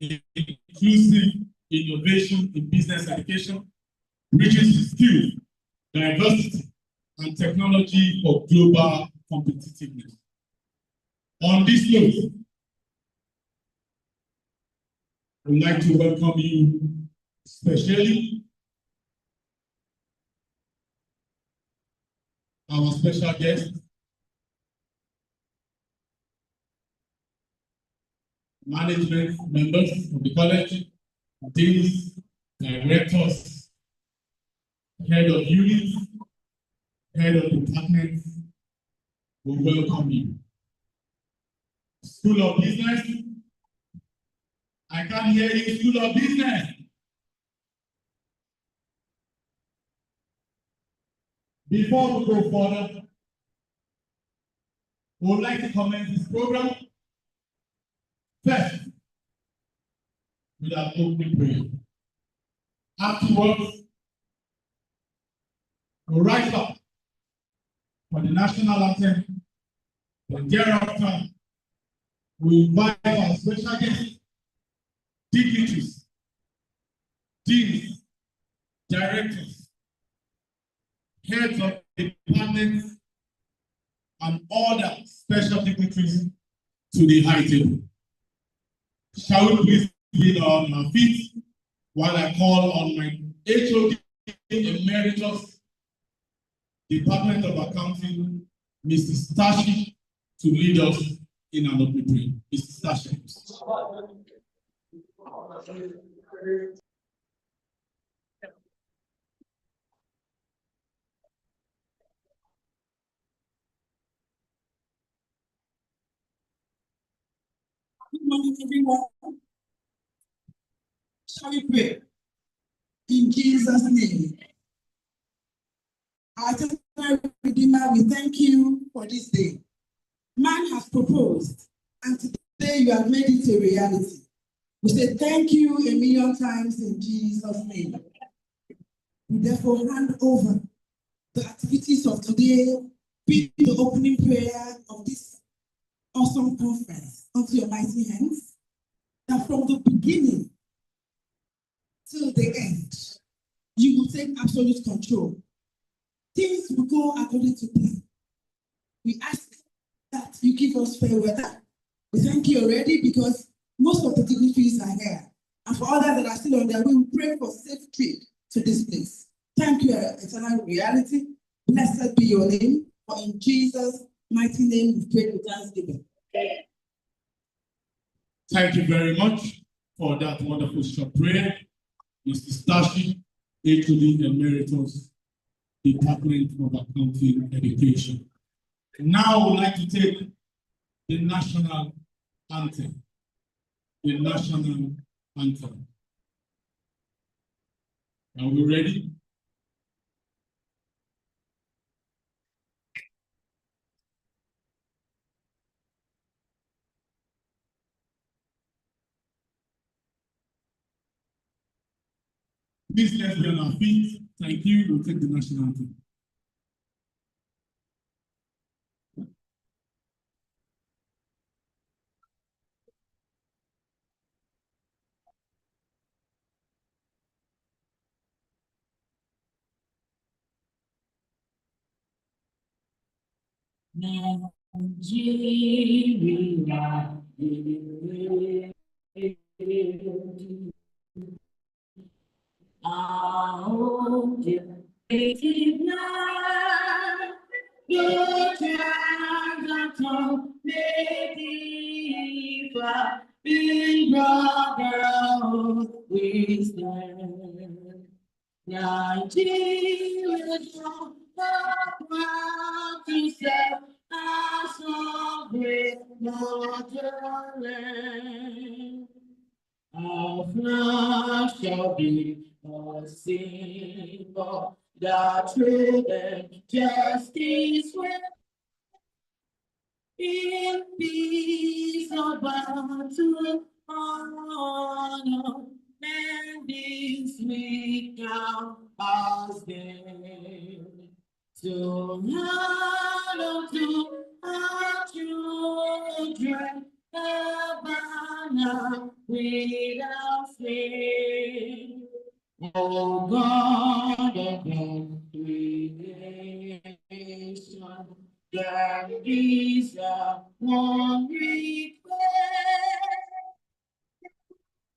inclusive innovation in business education, bridges skills, diversity, and technology for global competitiveness. On this note, I would like to welcome you especially our special guest, management members of the college, deans, directors, head of units, head of departments, we welcome you. School of Business, I can't hear you, School of Business. Before we go further, we would like to commence this program first with our opening prayer. Afterwards, we'll rise up for the national anthem, and thereafter, we invite our special guests, dignitaries, deans, directors, heads of departments, and other special dignitaries to the high table. Shall we please be on our feet while I call on my HOD Emeritus, Department of Accounting, Mrs. Stashi, to lead us in an opening prayer. Mrs. Stashi. Good morning, everyone. Shall we pray? In Jesus' name. Our eternal Redeemer, we thank you for this day. Man has proposed, and today you have made it a reality. We say thank you a million times in Jesus' name. We therefore hand over the activities of today, be the opening prayer of this awesome conference, onto your mighty hands, that from the beginning till the end, you will take absolute control. Things will go according to plan. We ask that you give us fair weather. We thank you already because most of the dignitaries are here. And for others that are still on their way, we pray for safe trip to this place. Thank you, eternal reality. Blessed be your name. For in Jesus' mighty name, we pray with thanksgiving. Thank you very much for that wonderful short prayer. Mr. Stashi, HOD Emeritus, Department of Accounting Education. Now I would like to take the national anthem. The national anthem. Are we ready? Please let's be on our feet. Thank you. We'll take the national anthem. Nigeria, our dear native land, your child of native, big brother we stand. Nigeria, proud to serve as sovereign motherland. Our flag shall be a symbol that truth and justice will in peace or battle honor and this we count as gain. So honor to our children, the banner without sin. Oh God of all creation, there is a one request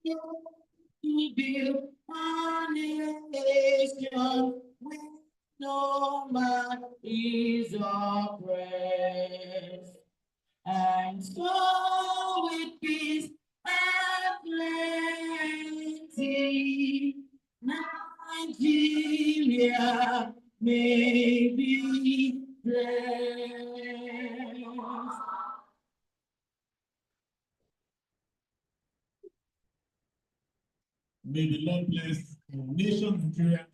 to build a nation where no man is oppressed. And so with peace and plenty, Nigeria may be blessed. May the Lord bless our nation, Nigeria,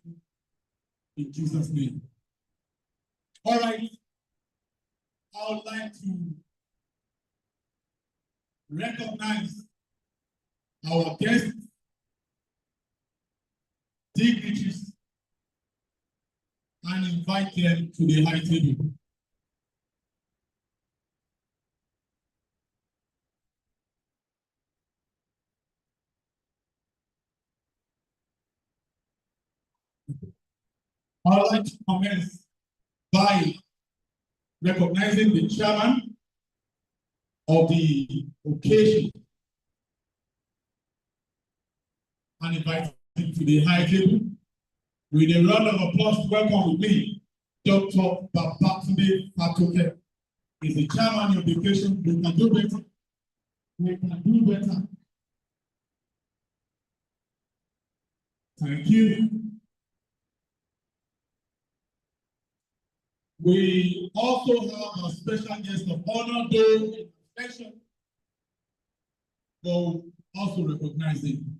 in Jesus' name. All right. I would like to recognize our guests, dignitaries, and invite them to the high table. I would like to commence by recognizing the chairman of the occasion and invite him to the high table. With a round of applause, welcome with me, Dr. Babatunde Fatoke. He's the chairman of the occasion. We can do better. We can do better. Thank you. We also have a special guest of honor, though in reflection, but also recognizing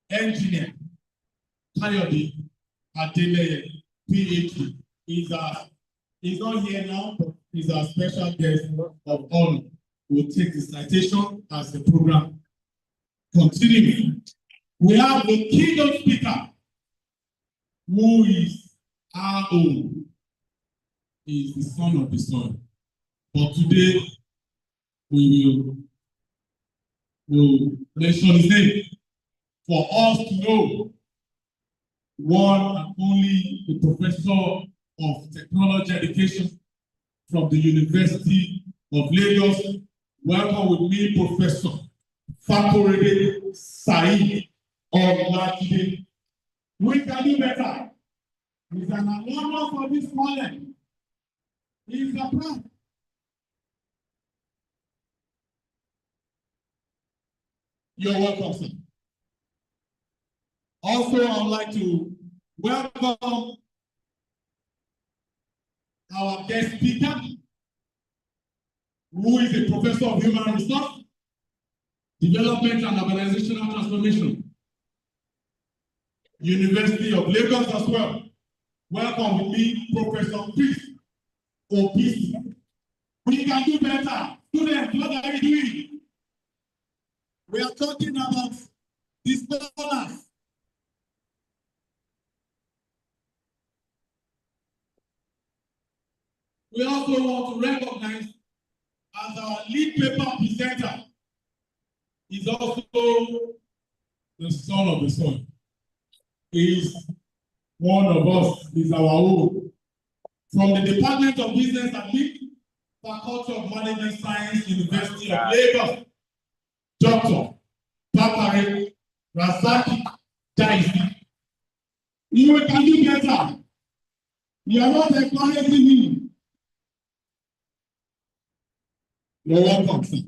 engineer Kayode Adeleye, PhD. He's not here now, but he's our special guest of honor. We'll take the citation as the program continues. We have the keynote speaker, who is our own. He is the son of the son. But today, we will mention his name for us to know one and only the professor of technology education from the University of Lagos. Welcome with me, Professor Fakorede Saheed Olajide. We can do better. He's an alumnus for this college. He's a proud. You're welcome, sir. Also, I would like to welcome our guest speaker, who is a professor of human resource, development and organizational transformation, University of Lagos as well. Welcome with me, Professor Chris Obisi. We can do better. Students, what are we doing? We are talking about the scholars. We also want to recognize as our lead paper presenter is also the son of the son. He is one of us, is our own. From the Department of Business and League, Faculty of Management Science, University of Lagos, Dr. Bakare Razaki Daisy. You can do better. You are not acknowledging me. You're welcome, sir.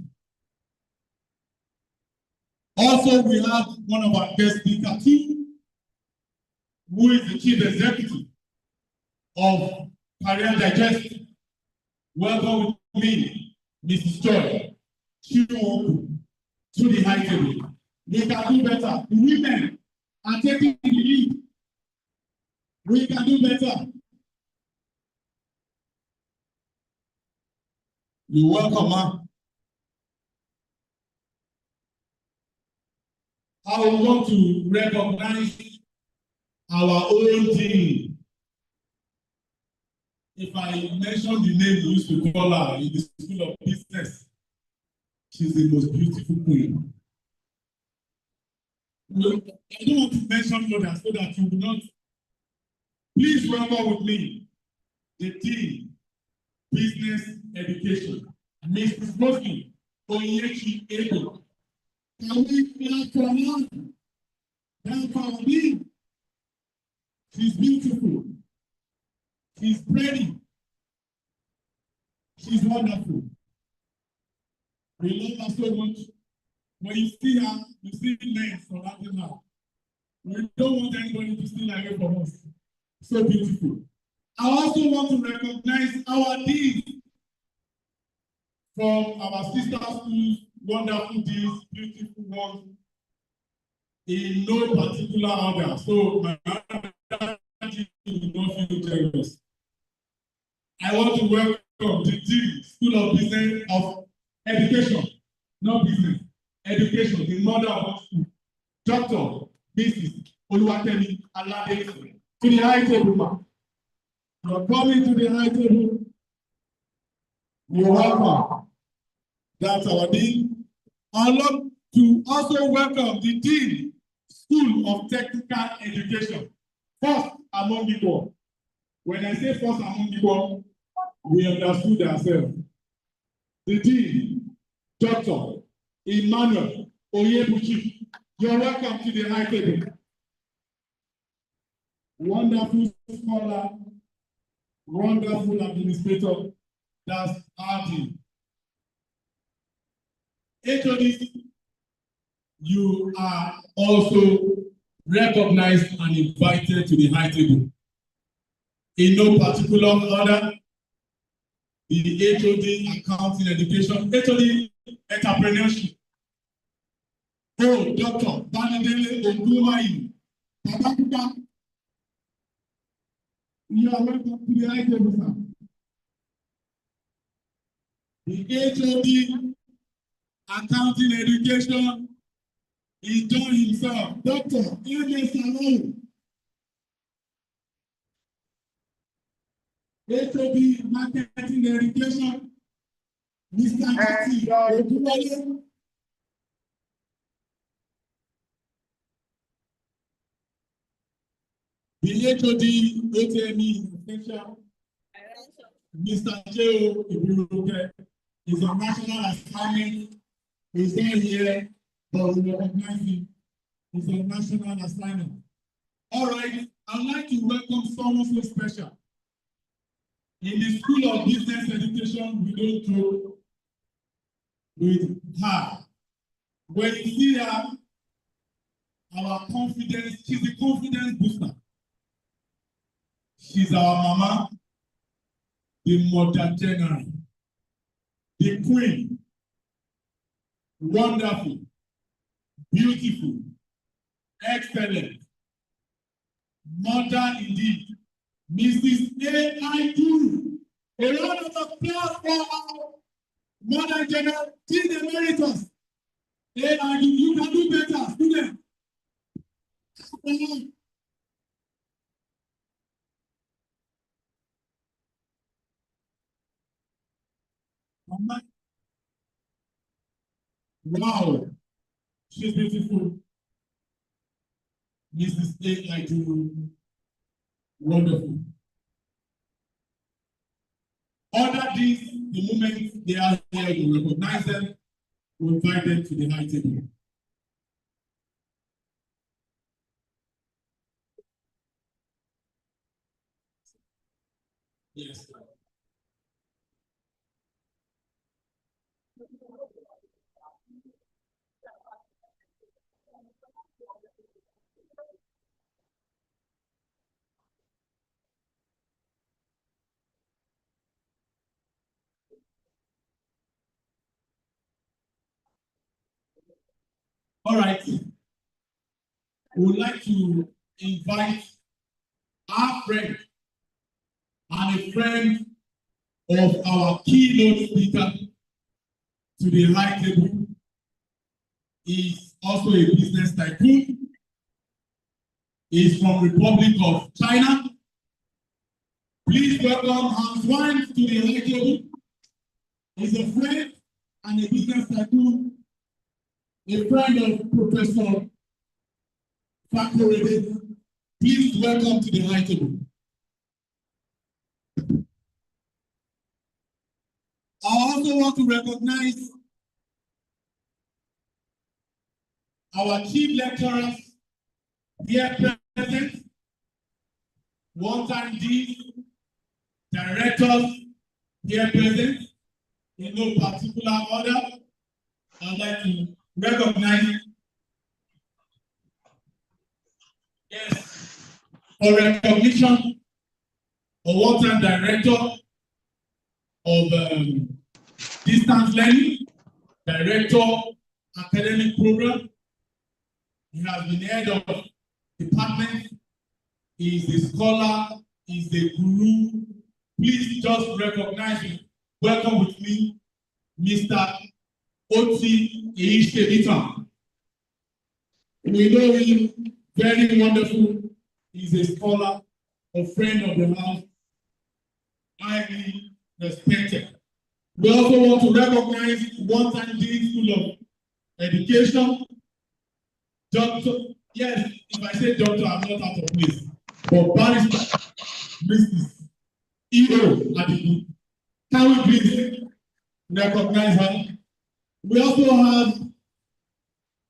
Also, we have one of our guest speakers too, who is the Chief Executive of Career Digest. Welcome with me, Mrs. Joy Chiwoku, to the high table. We can do better. The women are taking the lead. We can do better. You're welcome, ma'am. I want to recognize our own team. If I mention the name we used to call her in the School of Business, She's the most beautiful queen. Look, I don't want to mention others so that you will not. Please welcome with me the Dean, Business Education, Mrs. Rosie Oyechi Ego. Can we clap for her? That's our Dean. She's beautiful. She's pretty. She's wonderful. We love her so much. When you see her, you see men surrounding her. We don't want anybody to steal away from us. So beautiful. I also want to recognize our deans from our sister schools, wonderful deans, beautiful ones, in no particular order. So my dean will not feel jealous. I want to welcome the Dean, School of Business of Education, not business, education, the mother of all school, Dr. Mrs. Oluwakemi Alade, to the high table, ma'am. You're coming to the high table. You're welcome. That's our Dean. I'd love to also welcome the Dean, School of Technical Education, first among equal. When I say first among equal, we understood ourselves. The Dean, Dr. Emmanuel Oyebuchi, you're welcome to the high table. Wonderful scholar, wonderful administrator, that's our Dean. HODs, you are also recognized and invited to the high table. In no particular order, the HOD Accounting Education, HOD Entrepreneurship. Oh, Dr. Banadele Ogunmayi, Babakuta. You are welcome to the high table, sir. The HOD Accounting Education is done himself. Dr. Ede Salon. HOD Marketing Education, Mr. Ati Ogunwale. The HOD OTME Essential, Mr. J.O. Ibiruke, is a national assignment. He's not here, but we recognize him. It's a national assignment. All right, I'd like to welcome someone so special. In the School of Business Education, we don't joke with her. When you see her, our confidence, she's a confidence booster. She's our mama, the mother general, the queen, wonderful, beautiful, excellent, mother indeed, Mrs. A.I.D. A round of applause for our mother general, Dean Emeritus. A.I.D. You can do better, student. Mama. Wow, she's beautiful. Mrs. A.I.D. Wonderful. Other things, the moment they are here, we recognize them, we invite them to the high table. Yes. All right. We would like to invite our friend and a friend of our keynote speaker to the high table. He's also a business tycoon. He's from Republic of China. Please welcome Hans Wang to the high table. He's a friend and a business tycoon, a friend of Professor Fakorede. Please welcome to the high table. I also want to recognize our chief lecturers here present, one-time deans, directors here present, in no particular order. I'd like to recognize, yes, for recognition, a one-time director of distance learning, director, academic program. He has been head of department. He is a scholar, he is a guru. Please just recognize him. Welcome with me, Mr. Oti Eishebita. We know him, very wonderful. He's a scholar, a friend of the house, highly respected. We also want to recognize one-time Dean School of Education, Doctor. Yes, if I say doctor, I'm not out of place. But barrister, Mrs. E.O. Adigun. Can we please recognize her? We also have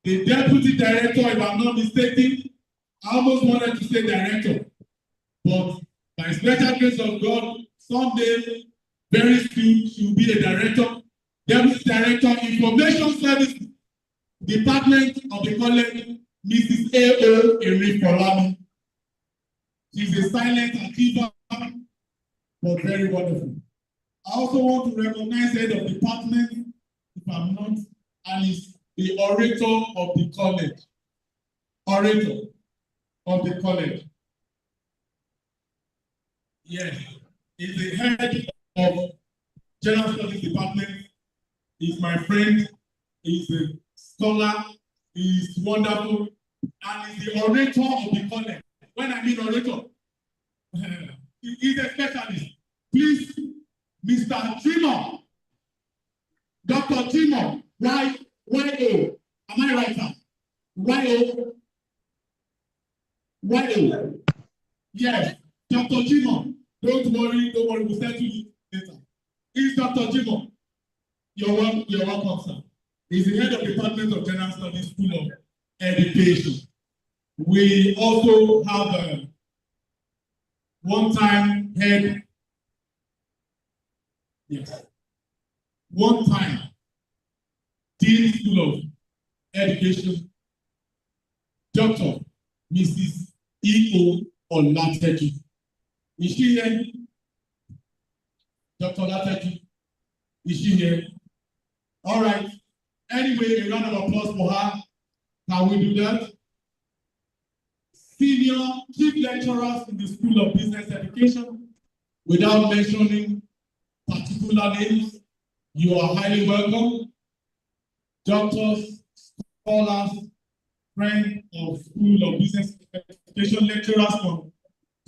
the deputy director, if I'm not mistaken. I almost wanted to say director, but by special grace of God, someday, very soon, she will be a director. Deputy Director, Information Service Department of the College, Mrs. A.O. Erifolami. She's a silent achiever, but very wonderful. I also want to recognize head of department, if I'm not, and is the orator of the college. Orator of the college. Yes, he's the head of General Studies Department. He's my friend. He's a scholar. He's wonderful. And he's the orator of the college. When I mean orator, he's a specialist. Please, Mr. Timo, Dr. Timo, Y-O. Am I right now? Y-O. Y-O. Yes, Dr. Timo. Don't worry, we'll settle it later. He's Dr. Timo. You're welcome, sir. He's the head of the Department of General Studies, School of Education. We also have a one-time head, yes, one-time Dean School of Education, Dr. Mrs. E.O. Olateju. Is she here? Dr. Olateju, is she here? All right. Anyway, a round of applause for her. Can we do that? Senior chief lecturers in the School of Business Education, without mentioning particular names, you are highly welcome. Doctors, scholars, friends of School of Business Education, lecturers from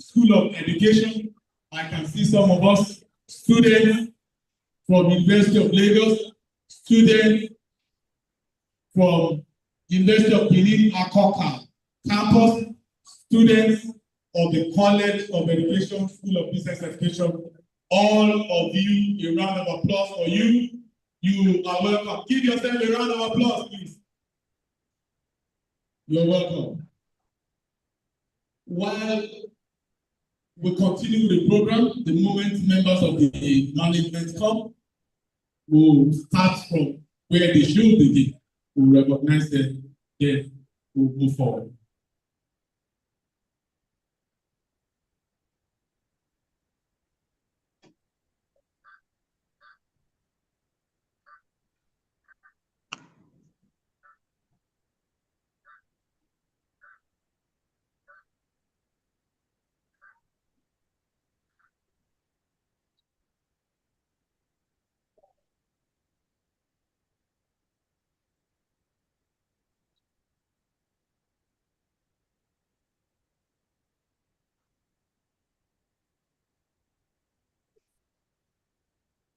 School of Education. I can see some of us, students from University of Lagos, students from University of Benin, Akoka campus, students of the College of Education, School of Business Education, all of you, a round of applause for you. You are welcome. Give yourself a round of applause, please. You're welcome. While we continue the program, the moment members of the management come, we'll start from where they should begin. We'll recognize them, then we'll move forward.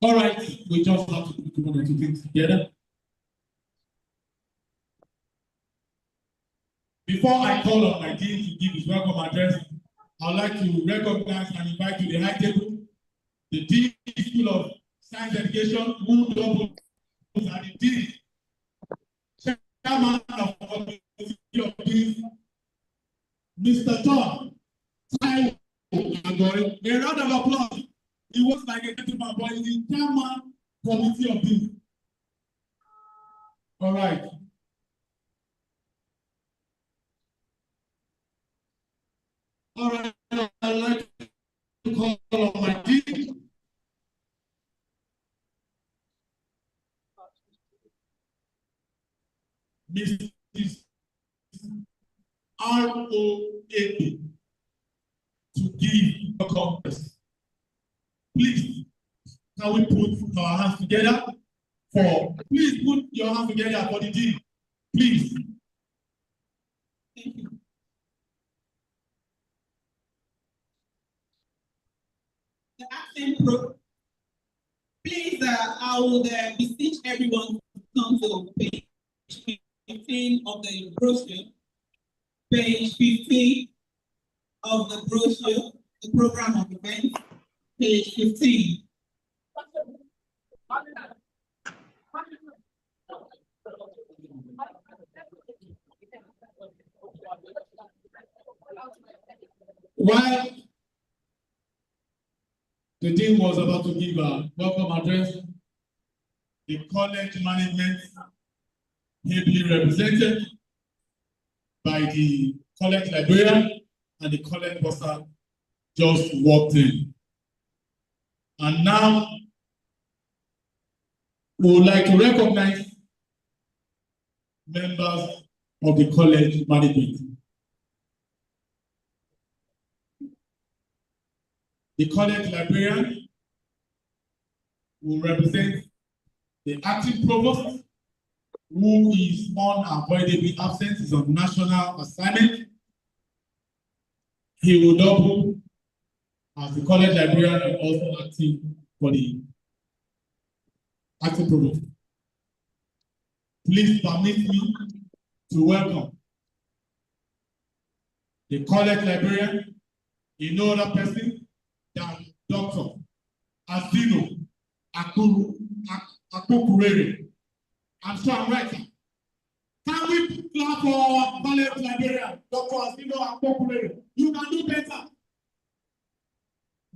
All right, we just have to put one or two things together. Before I call on my dean to give his welcome address, I'd like to recognize and invite to the high table the Dean School of Science Education, who doubles as the Dean, Chairman of the Committee of Deans, Mr. Tom Taiwo Agoy. A round of applause. He works like a gentleman, but he's the Chairman Committee of Deans. All right. All right, I'd like to call on my dean. Mrs. R.O.A.P. to give a conference. Please, can we put our hands together please put your hands together for the dean, please. Thank you. The acting pro. Please, I would beseech everyone to come to page 15 of the brochure. Page 15 of the brochure, the program of events, page 15. While the dean was about to give a welcome address, the college management, ably represented by the college librarian and the college bursar, just walked in. And now we would like to recognize members of the college management. The college librarian will represent the acting provost, who is unavoidably absent, is on national assignment. He will double as the college librarian and also acting for the acting provost. Please permit me to welcome the college librarian, in no other person than Dr. Azino Akukurere. I'm sure I'm right. Can we clap for our college librarian, Dr. Azino Akukurere? You can do better.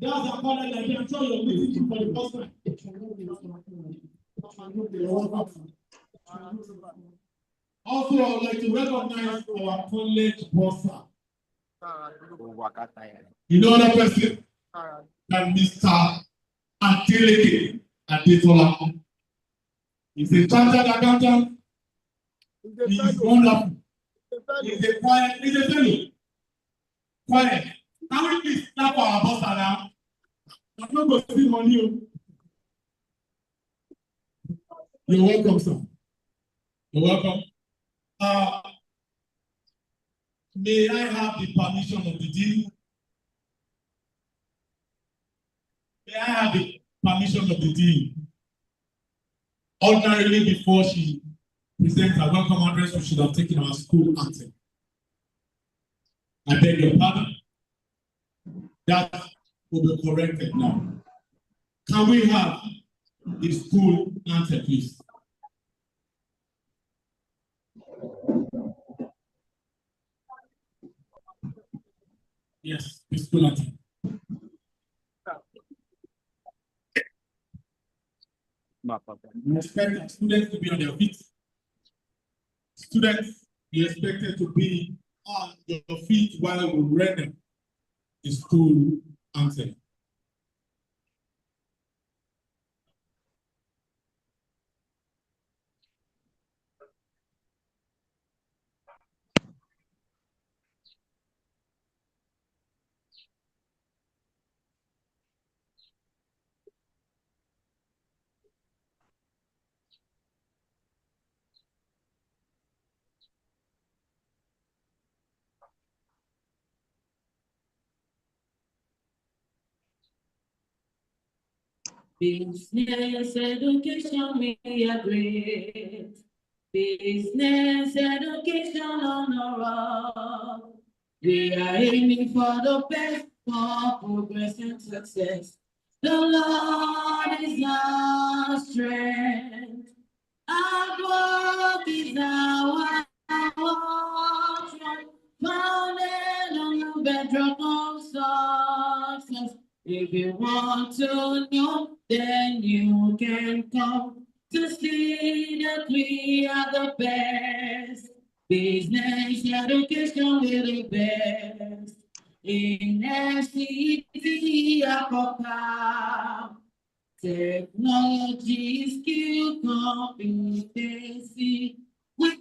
That's our college librarian. I'm sure you're meeting for the first time. Also, I would like to recognize our college bursar. You know that person? And Mr. Adeleke Adetola. He's a chartered accountant. He's wonderful. He's a quiet, he's a fellow. Quiet. Can we please clap for our boss now? I'm not going to see money. You're welcome, sir. You're welcome. May I have the permission of the dean? May I have the permission of the dean? Ordinarily, before she presents her welcome address, we should have taken our school anthem. I beg your pardon. That will be corrected now. Can we have the school anthem, please? Yes, the school anthem. We expect our students to be on their feet. Students, be expected to be on your feet while we render the school anthem. Business education we are great. Business education on the road. We are aiming for the best for progress and success. The Lord is our strength. Our God is our strength. Founded on the bedrock of success. If you want to know, then you can come to see that we are the best. Business education, we're the best. In FCT, Akoka. Technology, skill, competency, with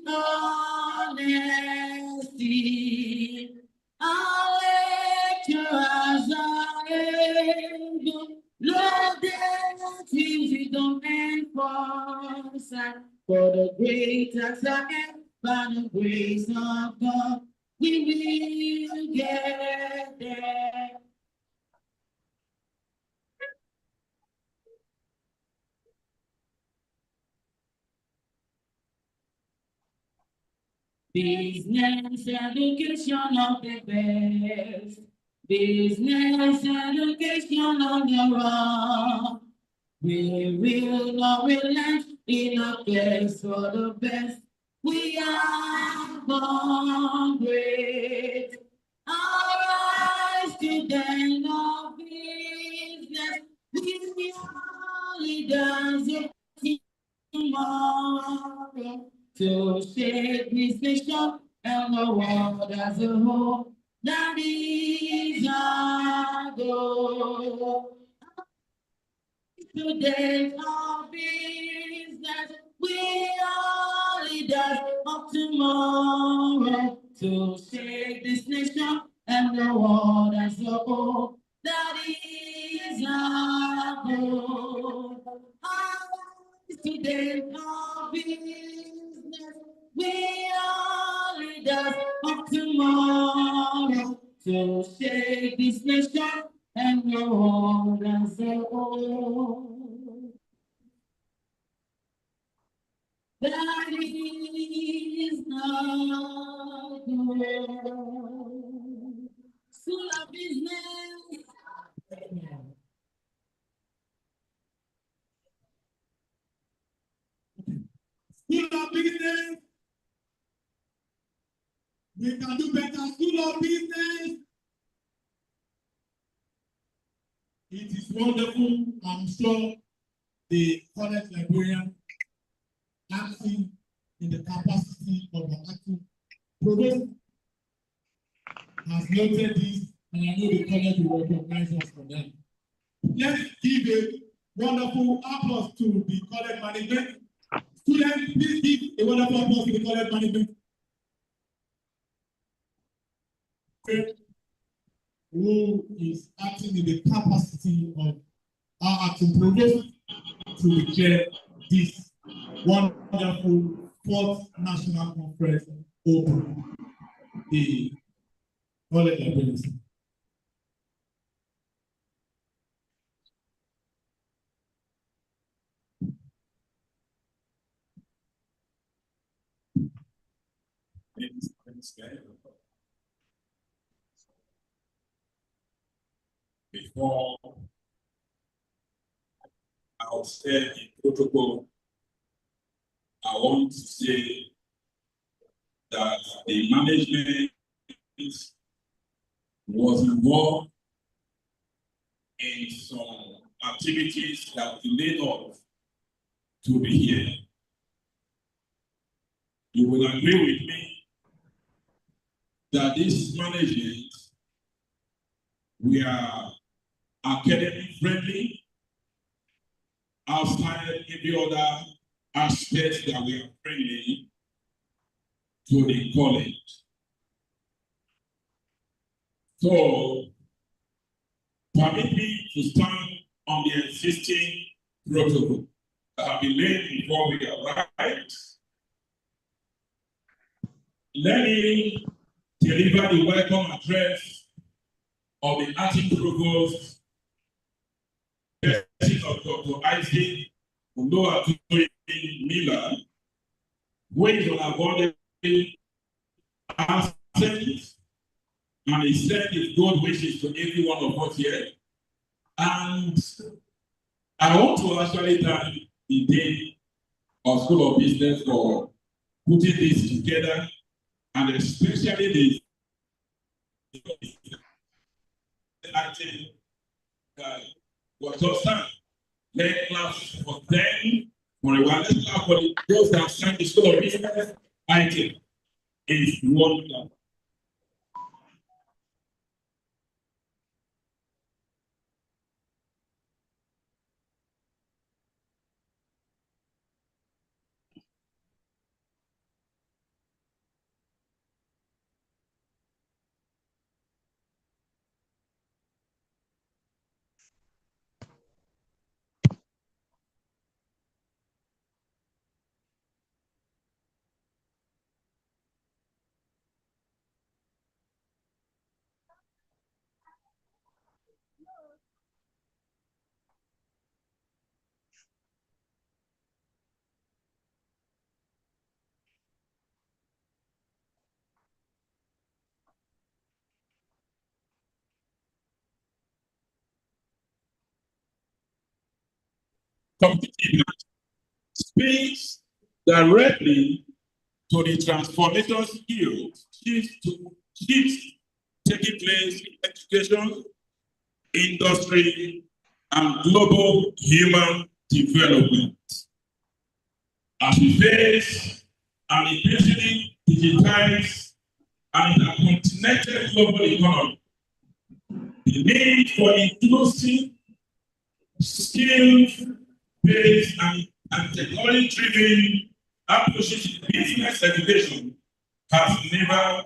honesty. Our lecturers are able, loaded teams we don't enforce. And for the great acts ahead, by the grace of God, we will get there. Business education of the best. Business education on the road. We will not relent in a place for the best. We are born great. Arise student of business. We are leaders of tomorrow to shape this nation and the world as a whole. That is our goal. Today, our business, we are leaders of tomorrow to shape this nation and the world as a whole. That is our goal. Today, our business, we are leaders of tomorrow to shape this nation and the world as a whole. That is not good. School of business. School of business. We can do better. School of business. It is wonderful. I'm sure the college librarian acting in the capacity of the acting provost has noted this, and I know the college will recognize us for that. Let's give a wonderful applause to the college management. Students, please give a wonderful applause to the college management. Who is acting in the capacity of our acting provost to chair this wonderful 4th National Conference open the college librarians. Before I'll say in protocol, I want to say that the management was involved in some activities that delayed us to be here. You will agree with me that this management, we are academic friendly outside every other aspect that we are friendly to the college. So, permit me to stand on the existing protocol that have been laid before we arrived. Let me deliver the welcome address of the acting provost, of Dr. Dr. Isaac Oloatoyin Miller, who is on our body absent, and he sent his good wishes to every one of us here. And I want to actually thank the Dean of School of Business for putting this together, and especially the item was just done. Let's clap for them for a while. Let's clap for those that signed the School of Business item. It's wonderful. Competitive speaks directly to the transformation shifts taking place in education, industry, and global human development. As we face an increasingly digitized and interconnected global economy, the need for inclusive, skills-based, and technology-driven approaches to business education has never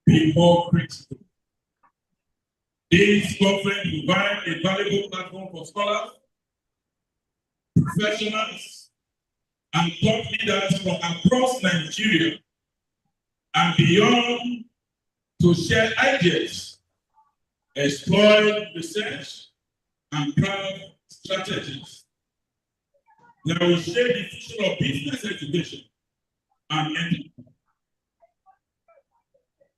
been more critical. This conference provides a valuable platform for scholars, professionals, and top leaders from across Nigeria and beyond to share ideas, explore research, and craft strategies that will shape the future of business education and enterprise.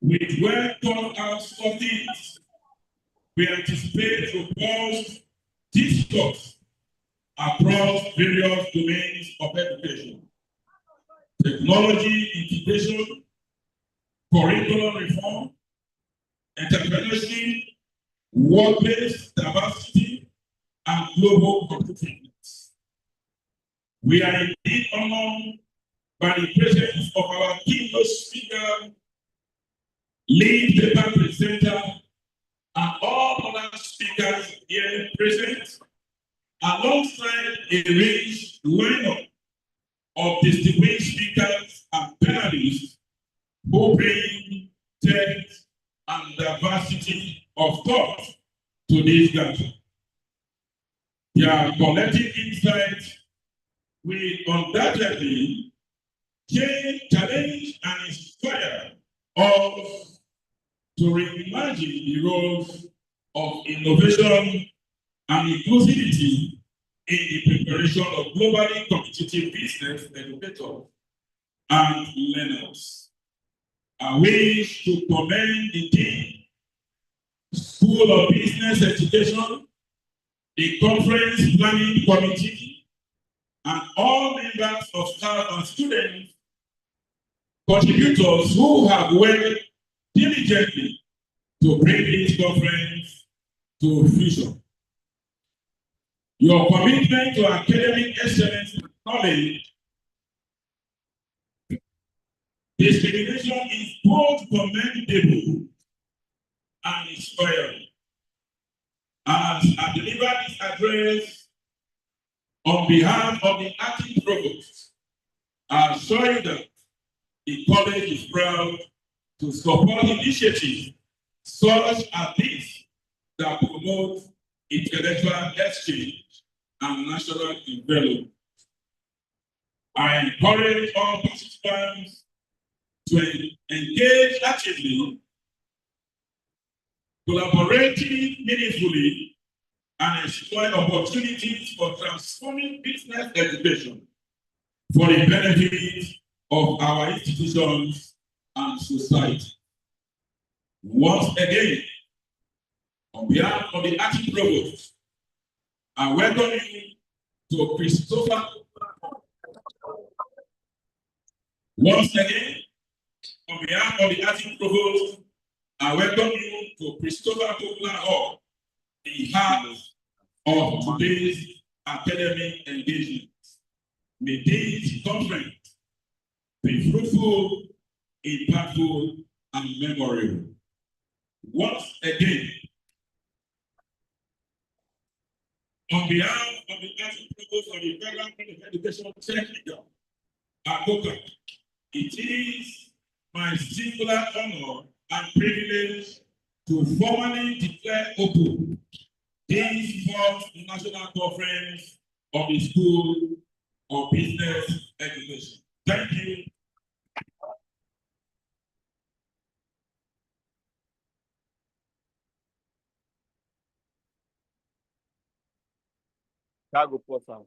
With well-thought-out studies, we anticipate robust discourse across various domains of education, technology integration, curriculum reform, entrepreneurship, workplace diversity, and global competitiveness. We are indeed honored by the presence of our keynote speaker, lead paper presenter, and all other speakers here present, alongside a rich lineup of distinguished speakers and panelists who bring depth and diversity of thought to this gathering. Their collective insights will undoubtedly challenge and inspire us to reimagine the roles of innovation and inclusivity in the preparation of globally competitive business educators and learners. I wish to commend the Dean, School of Business Education, the Conference Planning Committee, and all members of staff and students, contributors who have worked diligently to bring this conference to fruition. Your commitment to academic excellence and knowledge, discrimination is both commendable and inspiring. As I deliver this address on behalf of the acting provost, I assure you that the college is proud to support initiatives such as this that promote intellectual exchange and national development. I encourage all participants to engage actively, collaborating meaningfully, and explore opportunities for transforming business education for the benefit of our institutions and society. Once again, on behalf of the acting provost, I welcome you to Christopher. Once again, on behalf of the acting provost, I welcome you to Christopher Popular Hall, the heart of today's academic engagement. May this conference be fruitful, impactful, and memorable. Once again, on behalf of the acting provost of the Federal College of Education Technical, Akoka, it is my singular honor and privilege to formally declare open this fourth national conference of the School of Business Education. Thank you. Chicago Portal.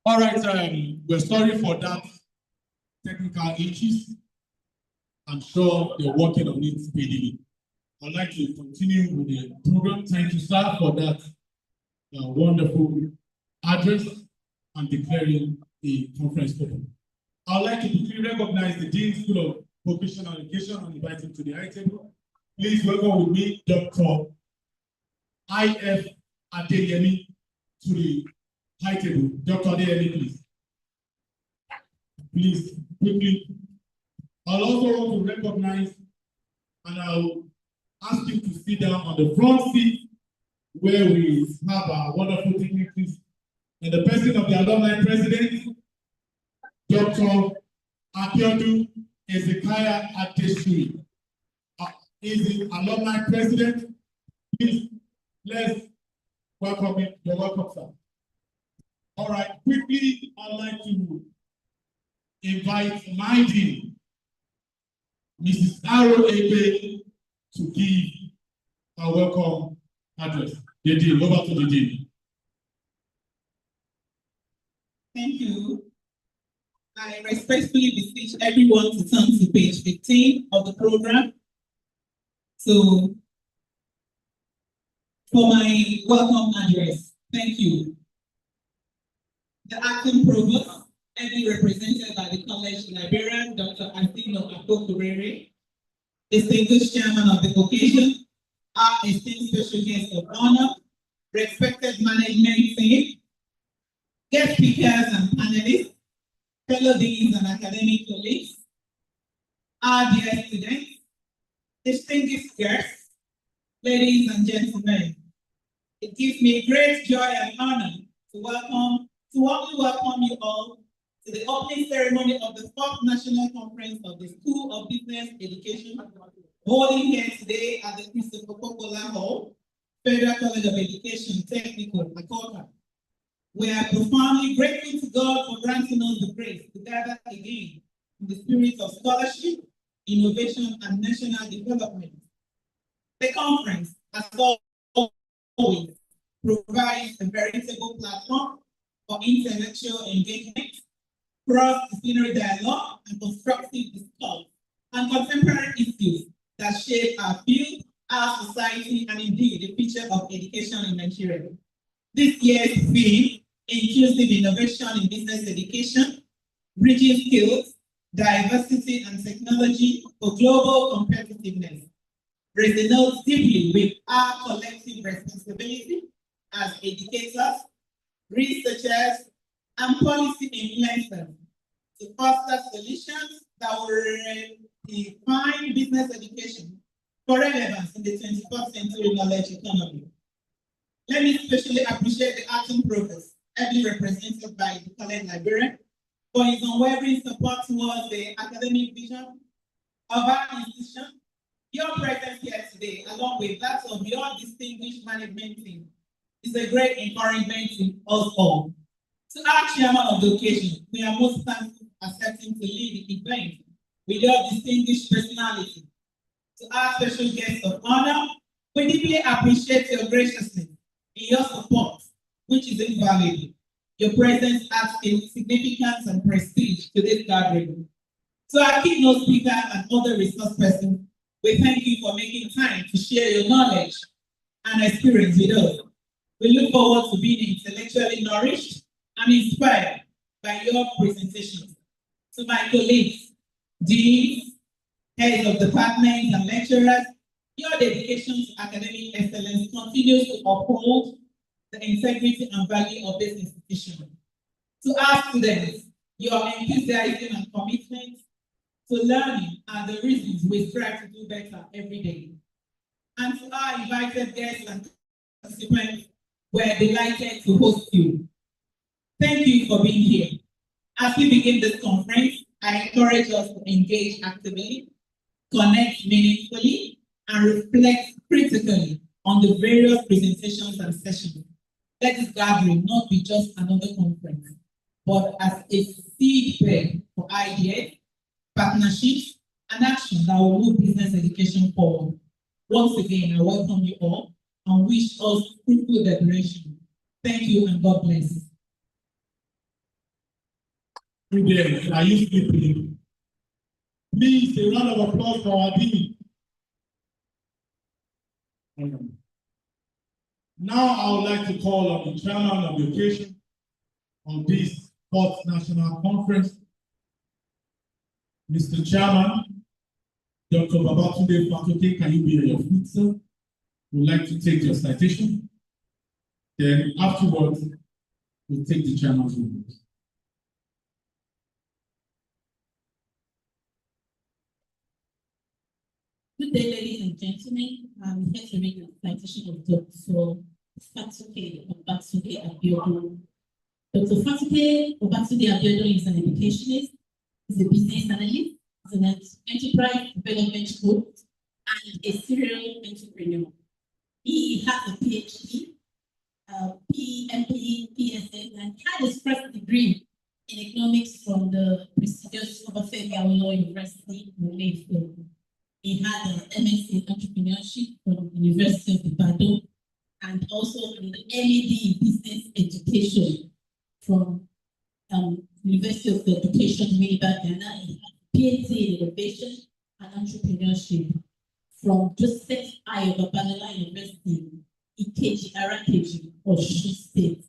All right, we're sorry for that technical issues. I'm sure they're working on it speedily. I'd like to continue with the program. Thank you, sir, for that wonderful address and declaring the conference open. I'd like to quickly recognize the Dean School of Vocational Education and invite him to the high table. Please welcome with me Dr. I.F. Adeyemi to the high table. Dr. Adeyemi, please. Please, quickly. I'll also want to recognize and I'll ask you to sit down on the front seat where we have our wonderful dignitaries and the person of the alumni president, Dr. Abiodun Ezekiah Adesui, is the alumni president. Please, let's welcome him. You're welcome, sir. All right, quickly, I'd like to invite my dean, Mrs. Aro Ebe, to give a welcome address. The dean, over to the dean. Thank you. I respectfully beseech everyone to turn to page 15 of the program. So, for my welcome address, thank you. The acting provost, ably represented by the college librarian, Dr. Antino Akokurere, distinguished chairman of the occasion, our esteemed special guest of honor, respected management team, guest speakers and panelists, fellow deans and academic colleagues, our dear students, distinguished guests, ladies and gentlemen. It gives me great joy and honor to warmly welcome you all to the opening ceremony of the 4th National Conference of the School of Business Education, holding here today at the Christopher Popular Hall, Federal College of Education Technical, Akoka. We are profoundly grateful to God for granting us the grace to gather again in the spirit of scholarship, innovation, and national development. The conference, as always, provides a veritable platform for intellectual engagement, cross-disciplinary dialogue, and constructive discourse on contemporary issues that shape our field, our society, and indeed the future of education in Nigeria. This year's theme, Inclusive Innovation in Business Education, Bridging Skills, Diversity and Technology for Global Competitiveness, resonates deeply with our collective responsibility as educators, researchers, and policy influencers to foster solutions that will redefine business education for relevance in the 21st century knowledge economy. Let me especially appreciate the acting provost, ably represented by the college librarian, for his unwavering support towards the academic vision of our institution. Your presence here today, along with that of your distinguished management team, is a great encouragement to us all. To our chairman of the occasion, we are most thankful for accepting to lead the event with your distinguished personality. To our special guest of honor, we deeply appreciate your graciousness in your support, which is invaluable. Your presence adds a significance and prestige to this gathering. To our keynote speaker and other resource persons, we thank you for making time to share your knowledge and experience with us. We look forward to being intellectually nourished and inspired by your presentations. To my colleagues, deans, heads of departments, and lecturers, your dedication to academic excellence continues to uphold the integrity and value of this institution. To our students, your enthusiasm and commitment to learning are the reasons we strive to do better every day. And to our invited guests and participants, we're delighted to host you. Thank you for being here. As we begin this conference, I encourage us to engage actively, connect meaningfully, and reflect critically on the various presentations and sessions. Let this gathering not be just another conference, but as a seed bed for ideas, partnerships, and action that will move business education forward. Once again, I welcome you all and wish us fruitful liberation. Thank you and God bless. Good day. Are you sleeping? Please, a round of applause for our dean. Now, I would like to call on the chairman of the occasion of this fourth national conference, Mr. Chairman, Dr. Babatunde Fatoke, can you be on your feet, sir? We'd like to take your citation. Then afterwards, we'll take the chairman's remarks. Good day, ladies and gentlemen. I'm here to read the citation of Dr. Fatoke Obatunde Abiodun. Dr. Fatoke Obatunde Abiodun is an educationist, is a business analyst, is an enterprise development coach, and a serial entrepreneur. He has a PhD, PMP, PSN, and had his first degree in economics from the prestigious Obafemi Awolowo University in Mayfield. He had an MSc in entrepreneurship from the University of Ibadan and also an MEd in business education from University of Education, Winnipeg, Ghana. He had PhD in innovation and entrepreneurship from Joseph Ayo Babalola University, Ikeji Arakeji, Osun State.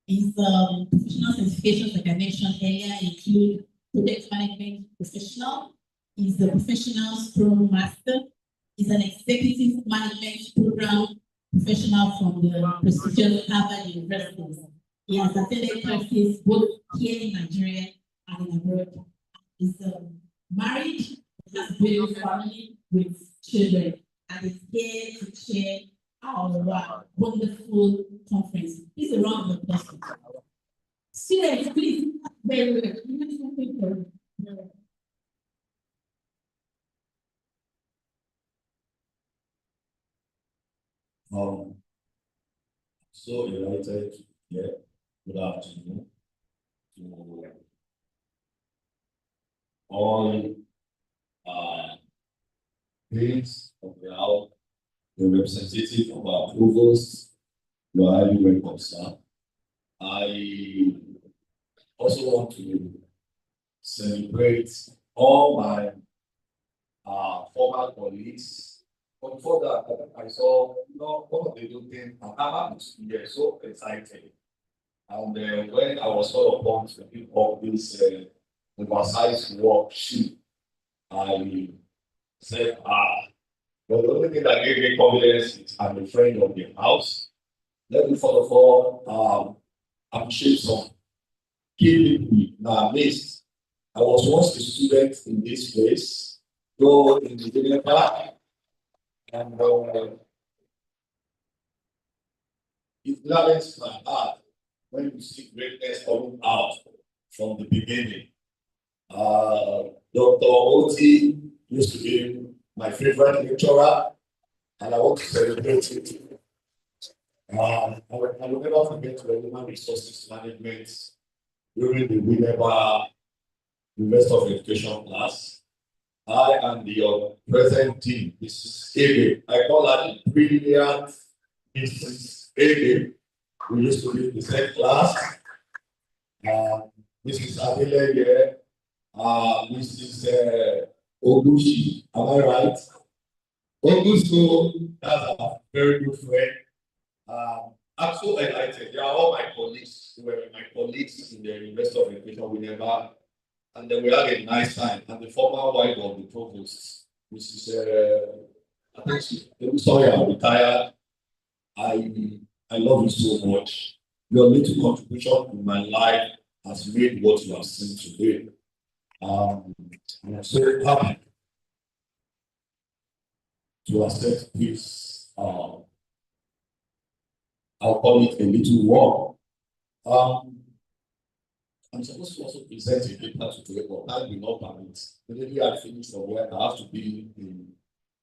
His professional certifications, like I mentioned earlier, include project management professional. He's a professional Scrum Master. He's an executive management program professional from the prestigious Harvard University. He has attended classes both here in Nigeria and in abroad. He's married, has a beautiful family with children, and is here to share our wonderful conference. Please a round of applause. Students, please. Very well. So delighted to be here. Good afternoon to all parents of the representative of our provost, your highly welcome, sir. I also want to celebrate all my former colleagues. But before that, I saw, one of the good things, I'm happy to be here, so excited. And when I was called upon to pick up this oversized worksheet, I said, but the only thing that gave me confidence is I'm a friend of the house. Let me, first of all, appreciate some key people in our midst. I was once a student in this place, though in the junior park, and it gladdens my heart when you see greatness coming out from the beginning. Dr. Oti used to be my favorite lecturer, and I want to celebrate it. I will never forget the human resources management during the Winneba University of Education class. I and the present dean, Mrs. Ege, I call her the brilliant Mrs. Ege. We used to be in the same class. Mrs. Adele, Mrs. Oguchi, am I right? Augusto, that's a very good friend. I'm so delighted. They are all my colleagues. They were my colleagues in the University of Education, Winneba, and then we had a nice time. And the former wife of the provost, Mrs. I think retired. I love you so much. Your little contribution to my life has made what you have seen today. I'm so happy to accept this. I'll call it a little war. I'm supposed to also present a paper today, but time will not permit. Maybe I finish the work. I have to be in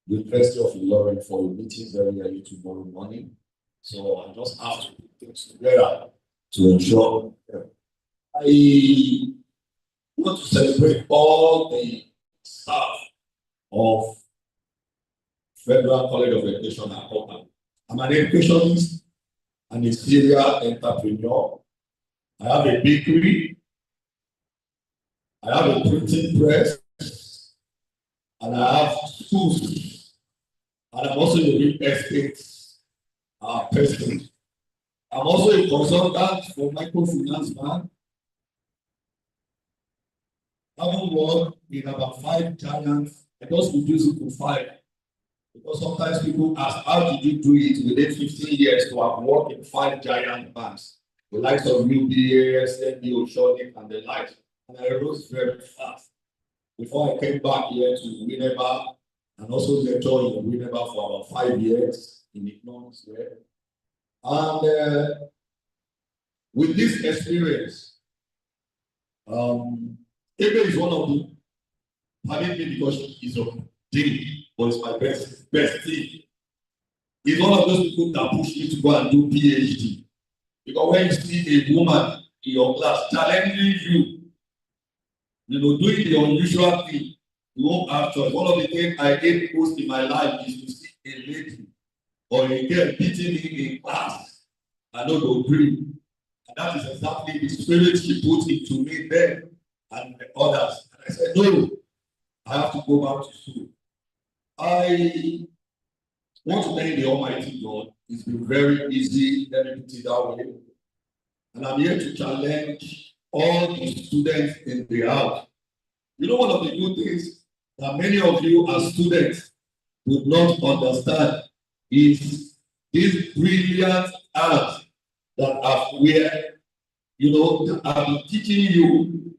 the University of Ilorin for a meeting very early tomorrow morning. So I just have to put things together to ensure. I want to celebrate all the staff of Federal College of Education at Oakland. I'm an educationist and a serial entrepreneur. I have a bakery. I have a printing press. And I have schools. And I'm also a real estate person. I'm also a consultant for microfinance bank. Having worked in about 5 giants, I just reduce it to 5. Because sometimes people ask, how did you do it within 15 years to have worked in 5 giant banks? The likes of UBS, NB, Oceanic, and the likes. And I rose very fast. Before I came back here to Winneba, and also lectured in Winneba for about 5 years in economics there. And with this experience, Ebe is one of them. Pardon me because he's a dean, but it's my best team. He's one of those people that push me to go and do PhD. Because when you see a woman in your class challenging you, doing the unusual thing, you won't have choice. One of the things I hate most in my life is to see a lady or a girl beating me in class. I don't agree. And that is exactly the spirit she put into me then and the others. And I said, no, I have to go back to school. I want to thank the Almighty God. It's been very easy, let me put it that way. And I'm here to challenge all the students in the house. You know, one of the good things that many of you as students would not understand is this brilliant art that I've been teaching you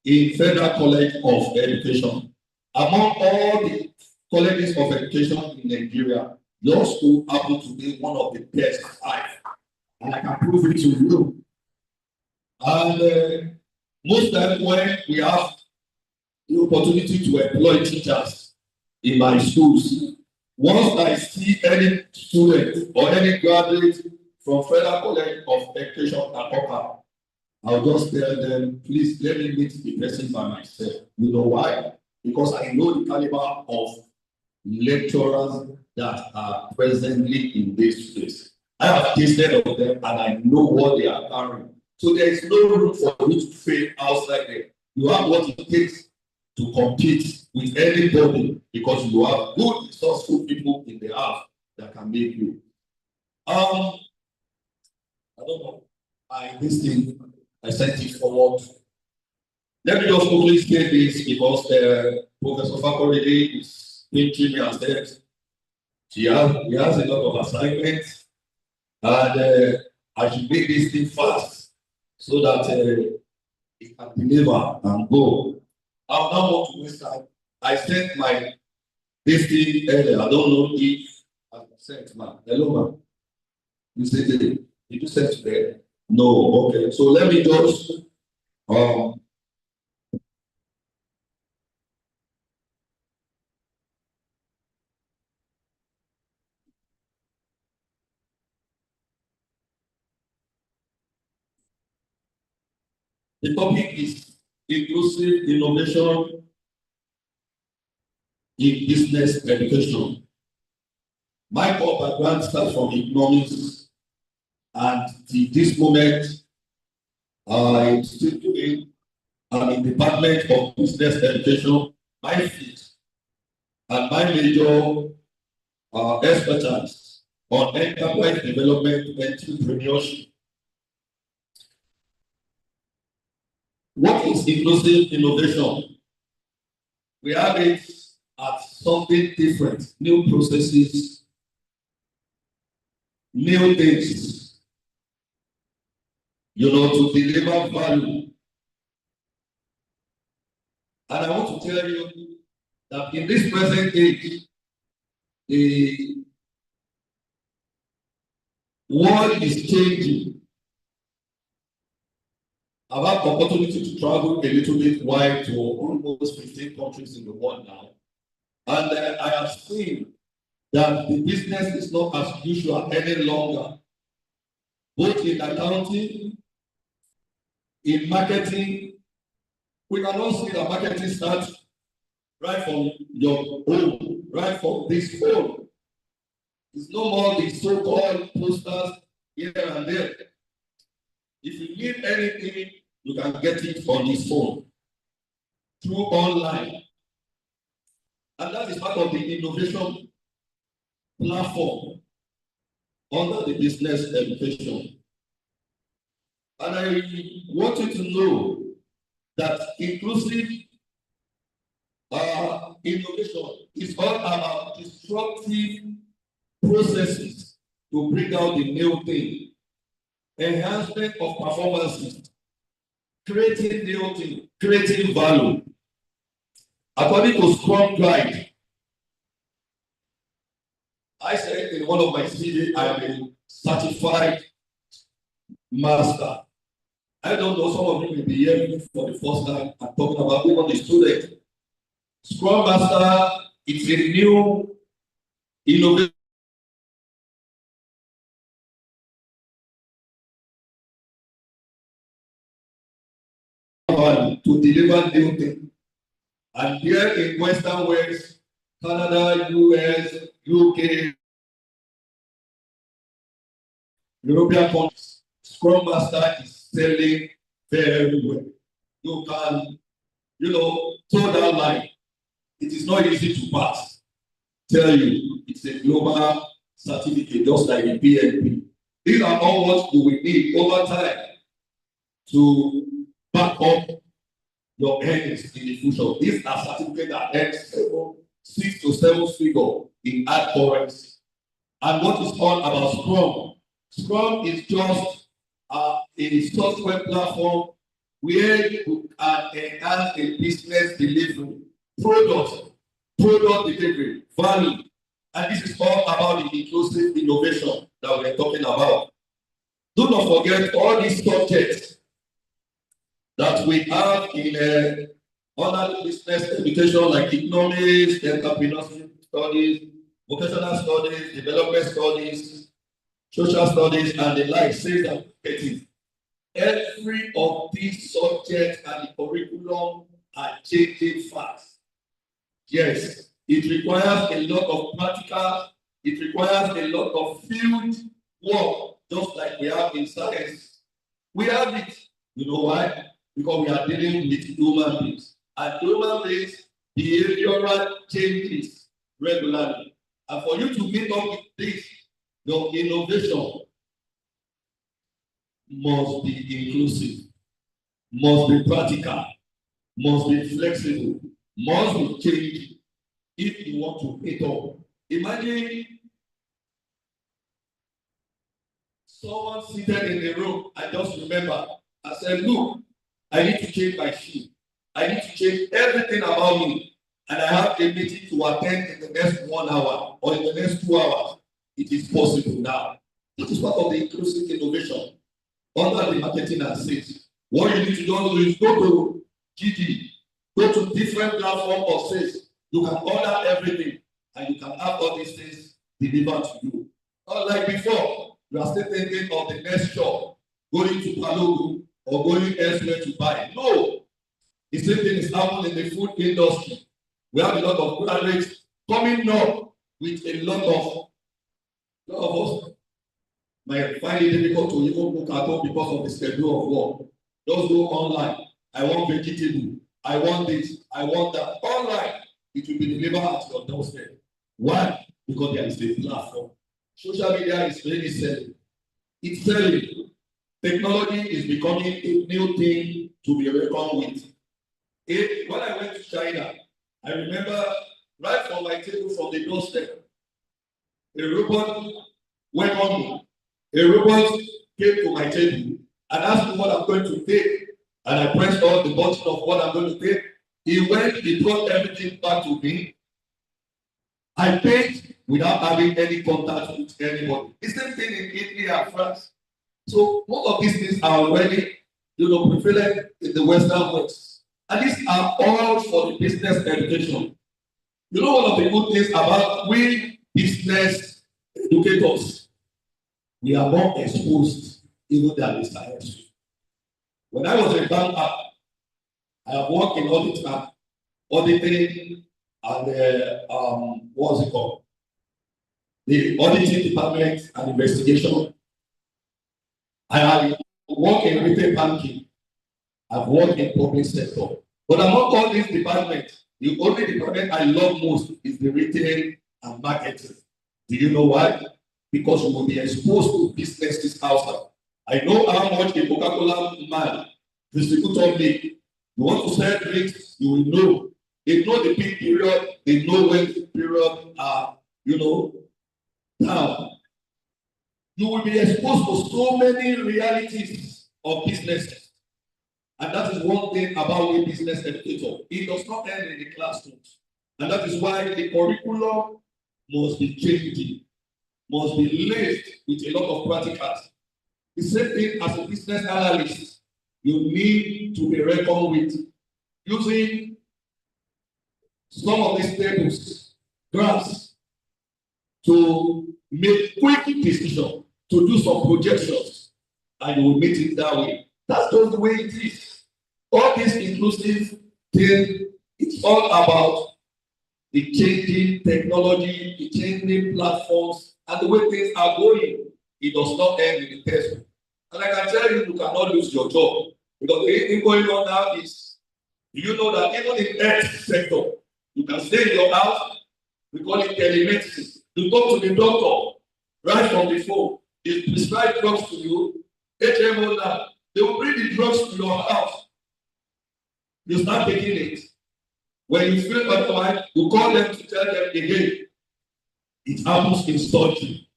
in Federal College of Education. Among all the colleges of education in Nigeria, your school happens to be one of the best 5. And I can prove it to you. And most times when we have the opportunity to employ teachers in my schools, once I see any student or any graduate from Federal College of Education at Oka, I'll just tell them, please let me meet the person by myself. You know why? Because I know the caliber of lecturers that are presently in this place. I have tasted of them and I know what they are carrying. So there is no room for me to fail outside there. You have what it takes to compete with anybody because you have good, resourceful people in the house that can make you. I don't know. This thing, I sent it forward. Let me just quickly say this because Professor Fakorede is pinching me and said he has a lot of assignments and I should make this thing fast so that it can deliver and go. I don't want to waste time. I sent my this thing earlier. I don't know if I sent man. Hello, man. You said did you send today? No, okay. So let me just the topic is inclusive innovation in business education. My core background starts from economics, and till this moment, I'm still doing. I'm in the Department of Business Education. My field and my major expertise on enterprise development and entrepreneurship. What is inclusive innovation? We have it at something different, new processes, new things, to deliver value. And I want to tell you that in this present age, the world is changing. I've had the opportunity to travel a little bit wide to almost 15 countries in the world now. And I have seen that the business is not as usual any longer, both in accounting, in marketing. We can all see that marketing starts right from your home, right from this phone. It's no more the so-called posters here and there. If you need anything, you can get it on this phone, through online. And that is part of the innovation platform under the business education. And I want you to know that inclusive innovation is all about disruptive processes to bring out the new thing, enhancement of performances, creating new thing, creating value. According to Scrum Guide, I said in one of my CV, I am a certified master. I don't know, some of you may be hearing me for the first time. I'm talking about even the student. Scrum Master is a new innovation to deliver new things. And here in Western West, Canada, US, UK, European countries, Scrum Master is selling very well. You can, throw that line. It is not easy to pass. Tell you, it's a global certificate, just like the PNP. These are all what you will need over time to back up your earnings in the future. These are certificates that earn 6 to 7 figures in hard currency. And what is all about Scrum? Scrum is just a software platform where you can enhance a business delivery, product delivery, value. And this is all about the inclusive innovation that we're talking about. Do not forget all these subjects that we have in other business education like economics, entrepreneurship studies, vocational studies, development studies, social studies, and the like. Say that every of these subjects and the curriculum are changing fast. Yes, it requires a lot of practical, it requires a lot of field work, just like we have in science. We have it. You know why? because we are dealing with human beings. And human beings, behavioral changes regularly. And for you to meet up with this, your innovation must be inclusive, must be practical, must be flexible, must be changed if you want to meet up. Imagine someone seated in the room. I just remember, I said, look, I need to change my shoe. I need to change everything about me. And I have a meeting to attend in the next 1 hour or in the next 2 hours. It is possible now. That is part of the inclusive innovation under the marketing and sales. What you need to do is go to GD, go to different platforms of sales. You can order everything and you can have all these things delivered to you. Unlike before, you are still thinking of the next shop, going to Palogo or going elsewhere to buy. No, the same thing is happening in the food industry. We have a lot of graduates coming up with a lot of us might find it difficult to even book at home because of the schedule of work. Just go online. I want vegetable. I want this. I want that. Online, it will be delivered at your doorstep. Why? Because there is a platform. Social media is really selling. It's selling. Technology is becoming a new thing to be reckoned with. When I went to China, I remember right from my table from the doorstep, a robot went on me. A robot came to my table and asked me what I'm going to take. And I pressed on the button of what I'm going to take. He brought everything back to me. I paid without having any contact with anybody. The same thing in Italy and France. So most of these things are already, prevalent in the Western world. And these are all for the business education. One of the good things about we business educators, we are more exposed even than Mr. Henry. When I was a banker, I have worked in auditing and what's it called? The auditing department and investigation. I have worked in retail banking. I've worked in public sector. But among all these departments, the only department I love most is the retail and marketing. Do you know why? Because you will be exposed to businesses outside. I know how much a Coca-Cola man, distributor make. You want to sell drinks, you will know. They know the peak period, they know when the period are, down. You will be exposed to so many realities of businesses. And that is one thing about a business educator. It does not end in the classrooms. And that is why the curriculum must be changing, must be laced with a lot of practicals. The same thing as a business analyst, you need to be reckoned with using some of these tables, graphs, to make quick decisions, to do some projections, and you will meet it that way. That's just the way it is. All this inclusive thing, it's all about the changing technology, the changing platforms, and the way things are going. It does not end in the textbook. And I can tell you, you cannot lose your job. Because the thing going on now is, do you know that even in the health sector, you can stay in your house, we call it telemedicine. You talk to the doctor right from the phone. They prescribe drugs to you, HMO now. They will bring the drugs to your house. You start taking it. When you feel otherwise, you call them to tell them again. It happens in surgery.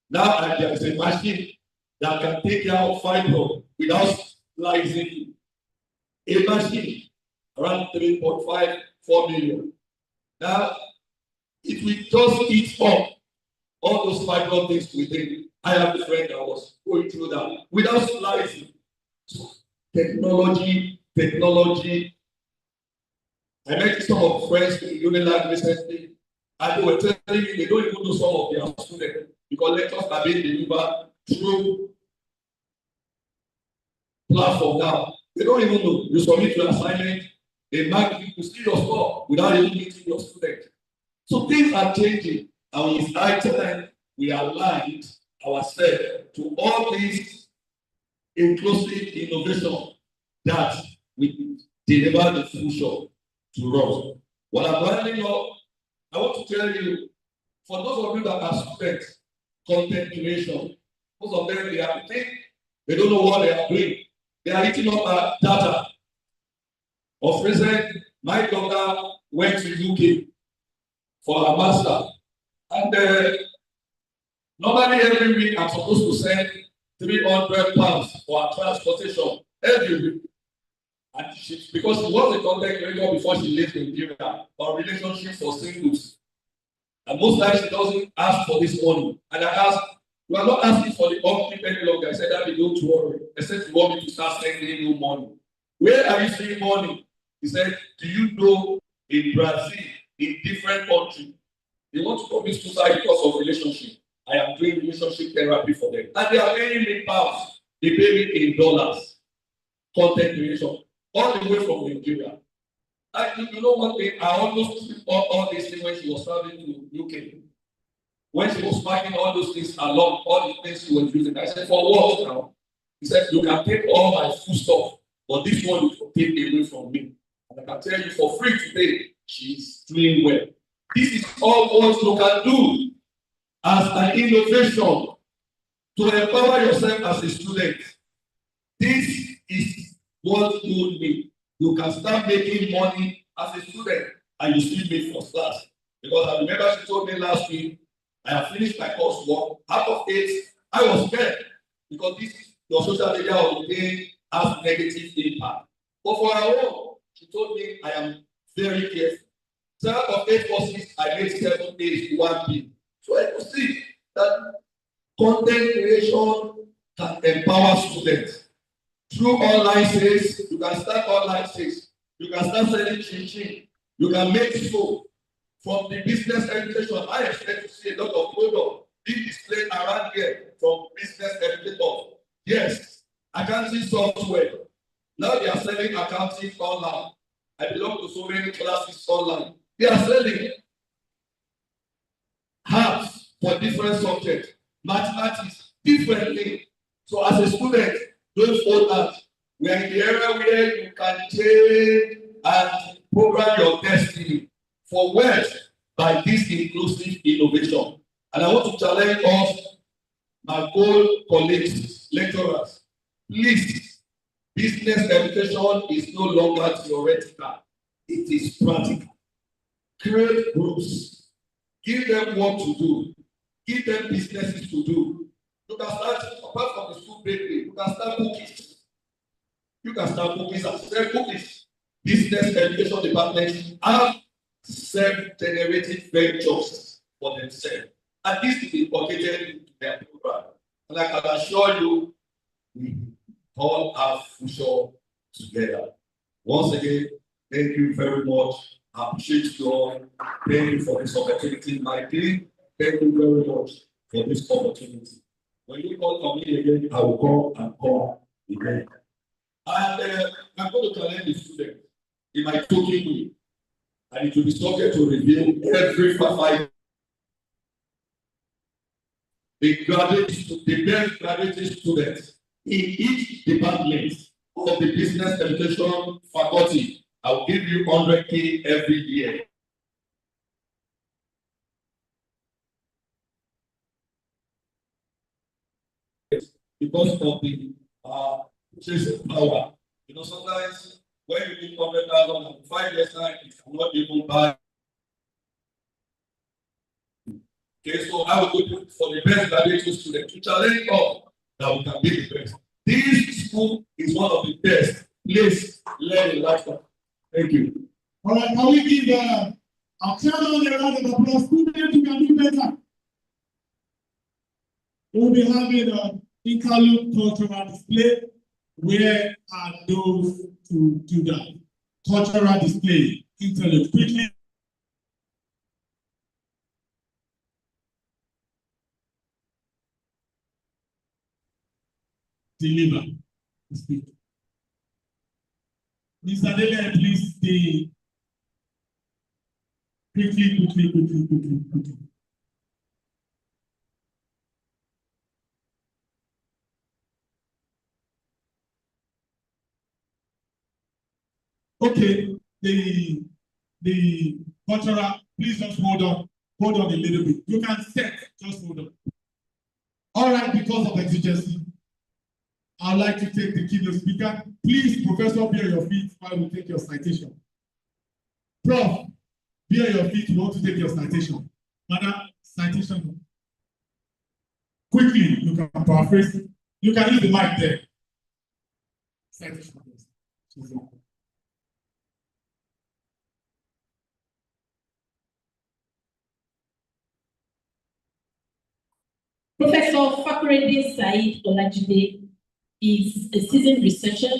Now there is a machine that can take care of fibroid without splicing you. A machine around 3.54 million. Now it will just eat up all those fibroid things within. I have a friend that was going through that without splicing. So, technology. I met some of friends in Unilag recently, and they were telling me they don't even know some of their students because lectures are being delivered through platform now. They don't even know. You submit your assignment, they mark you, you see your score without even meeting your student. So things are changing, and it's high time we aligned ourselves to all these inclusive innovation that we deliver the future to us. What I'm running up, I want to tell you, for those of you that are students, content creation, most of them they don't know what they are doing. They are eating up our data. Of recent, my daughter went to UK for her master, and normally every week I'm supposed to send £300 for her transportation every week. And because she was a content creator before she left Nigeria on relationship for singles. And most times she doesn't ask for this money. And I asked, you are not asking for the upkeep any longer. I said, Daddy, don't worry. I said, you want me to start sending you money. Where are you seeing money? He said, do you know in Brazil, in different countries, they want to commit suicide because of relationship. I am doing relationship therapy for them. And they are paying me pounds. They pay me in dollars. Content creation. All the way from Nigeria. And you know one thing, I almost took all these things when she was traveling to UK. When she was packing all those things along, all the things she was using, I said, for what now? He said, you can take all my food stuff, but this one you can take away from me. And I can tell you for free today, she's doing well. This is all what you can do as an innovation to empower yourself as a student. This is what you need. You can start making money as a student and you still make first class. Because I remember she told me last week, I have finished my coursework. Out of 8, I was scared because your social media all day has negative impact. But for her own, she told me I am very careful. So out of 8 courses, I made 7 A's, 1 B. So I could see that content creation can empower students. Through online sales, you can start online sales. You can start selling chin-chin. You can make soap. From the business education, I expect to see a lot of products being displayed around here from business educators. Yes, accounting software. Now they are selling accounting online. I belong to so many classes online. They are selling apps for different subjects, mathematics, differently. So as a student, don't fall out. We are in the area where you can change and program your destiny for wealth by this inclusive innovation. And I want to challenge us, my old colleagues, lecturers, please, business education is no longer theoretical. It is practical. Create groups. Give them work to do. Give them businesses to do. You can start, apart from the school bakery, you can start cookies. You can start cookies and sell cookies. Business education departments have self-generated ventures for themselves. And this is incorporated into their program. And I can assure you, we all have future together. Once again, thank you very much. I appreciate you all. Thank you for this opportunity, my team. Thank you very much for this opportunity. When you call on me again, I will call again. And I'm going to challenge the students in my token way. And it will be subject to review every 5 years. The best graduate students in each department of the business education faculty, I will give you 100K every year. Because of the purchasing power. You know, sometimes when you need 100,000 and 5 years time, it cannot even buy. Okay, so I will go for the best graduate student to challenge us that we can be the best. This school is one of the best. Please learn in lifetime. Thank you. All right, can we give our chairman a round of applause? Students, you can do better. We'll be having an interlude cultural display. Where are those to do that? Cultural display, interlude. Quickly. Deliver. Speak. Mr. Dele, please stay. Quickly. Okay, the cultural, please just hold on a little bit. You can set, just hold on. All right, because of exigency, I'd like to take the keynote speaker. Please, Professor, be on your feet while we take your citation. Prof, be on your feet, we want to take your citation. Madam, citation. Quickly, you can paraphrase. You can use the mic there. Citation. Professor Fakorede Said Olajide is a seasoned researcher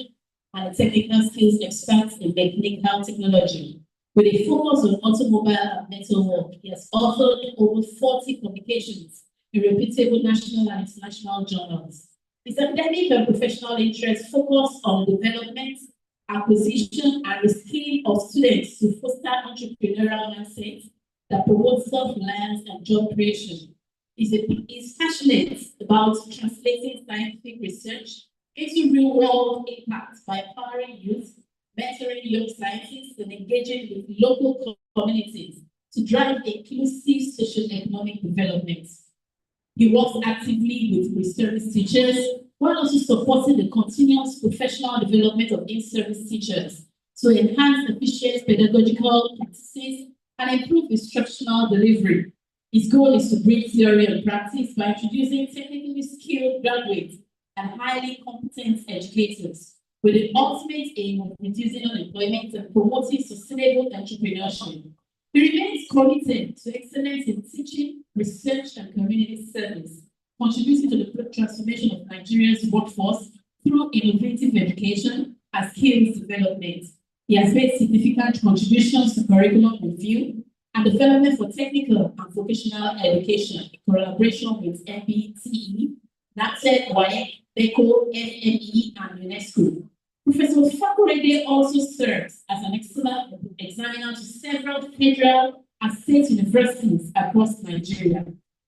and a technical skills expert in mechanical technology. With a focus on automobile and metalwork, he has authored over 40 publications in reputable national and international journals. His academic and professional interests focus on development, acquisition, and reskilling of students to foster entrepreneurial mindsets that promote self-reliance and job creation. Is passionate about translating scientific research into real-world impact by empowering youth, mentoring young scientists, and engaging with local communities to drive inclusive socio-economic development. He works actively with pre-service teachers while also supporting the continuous professional development of in-service teachers to enhance efficient pedagogical practices and improve instructional delivery. His goal is to bring theory and practice by introducing technically skilled graduates and highly competent educators, with the ultimate aim of reducing unemployment and promoting sustainable entrepreneurship. He remains committed to excellence in teaching, research, and community service, contributing to the transformation of Nigeria's workforce through innovative education and skills development. He has made significant contributions to curriculum review and development for technical and vocational education in collaboration with MBTE, NATED, WAEC, BECO, FME, and UNESCO. Professor Fakorede also serves as an excellent examiner to several federal and state universities across Nigeria.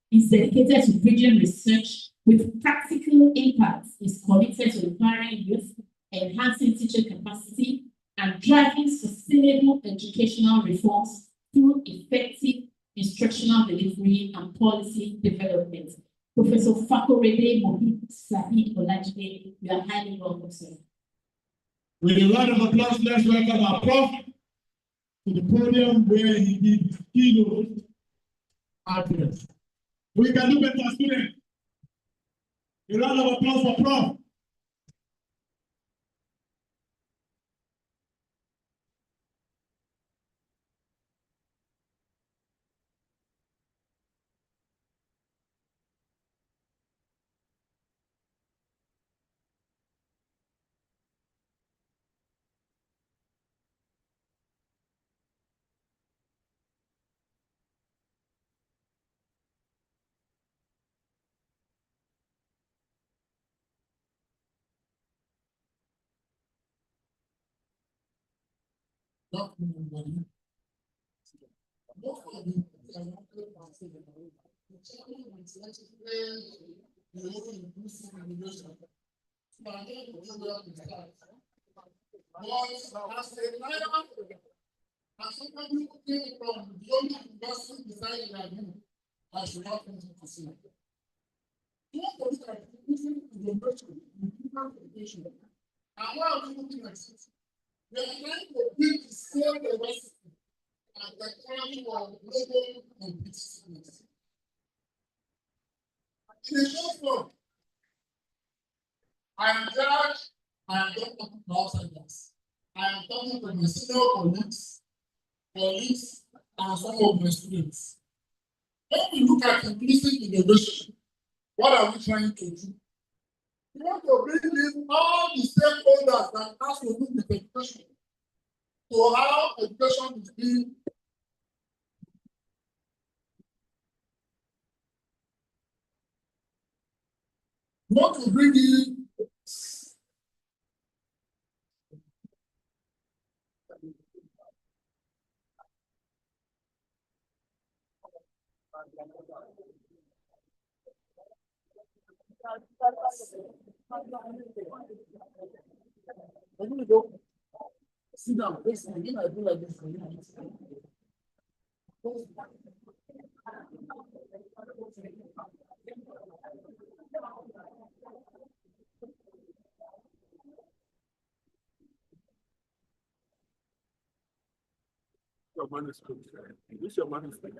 He's dedicated to bridging research with practical impact. He's committed to empowering youth, enhancing teacher capacity, and driving sustainable educational reforms through effective instructional delivery and policy development. Professor Fakorede Mohib Said Olajide, you are highly welcome, sir. With a round of applause, let's welcome our prof to the podium where he did his keynote address. We can do better, students. A round of applause for prof. As somebody who came from the only university decided that I should not continue to see. What is that? Using the university in different education. And why are we looking at it? We are trying to build the same diversity and technology of global competitiveness. In a short form, I am George, I am Dr. Sanders. I am talking to my senior colleagues, and some of my students. When we look at inclusive innovation, what are we trying to do? We want to bring in all the stakeholders that has to do with education to how education is being. We want to bring in sit down, listen, you know, I do like this. Your manuscript. Use your manuscript.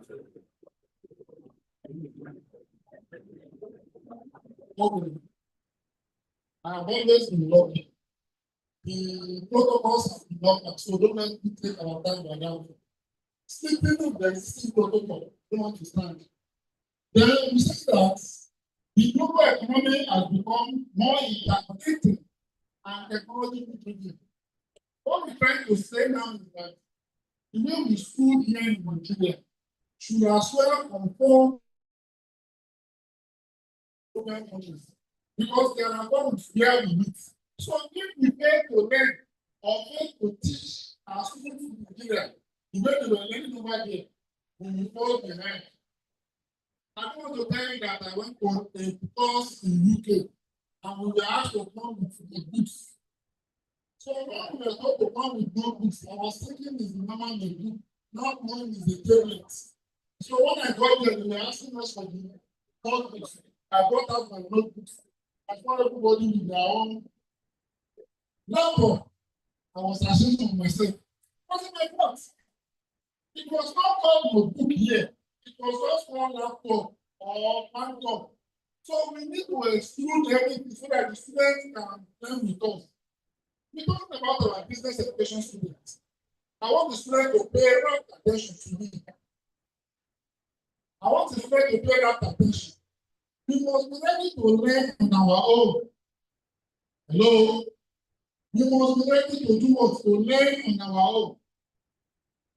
Okay. I have always been lucky. The protocols have been locked, so don't let me take our time by now. Sleeping with the existing protocol, don't want to stand. Then we see that the global economy has become more interconnected and technologically driven. What we're trying to say now is that the way we school here in Nigeria should as well conform to countries, because there are problems where we meet. So if we fail to learn or fail to teach our students in Nigeria the way they were learning over there, we will fall behind. I want to tell you that I went for a course in UK and we were asked to come with the books. So when we were told to come with no books, I was thinking is the normal book, not knowing is the tablet. So when I got there, they were asking us for the notebooks. I brought out my notebooks. I found everybody with their own laptop. I was ashamed of myself. What is my fault? It was not called a book here. It was just one laptop or laptop. So we need to exclude everything so that the students can learn with us. We're talking about our business education students. I want the students to pay rapt attention to me. I want the students to pay rapt attention. We must be ready to learn on our own. Hello? We must be ready to do what? To learn on our own.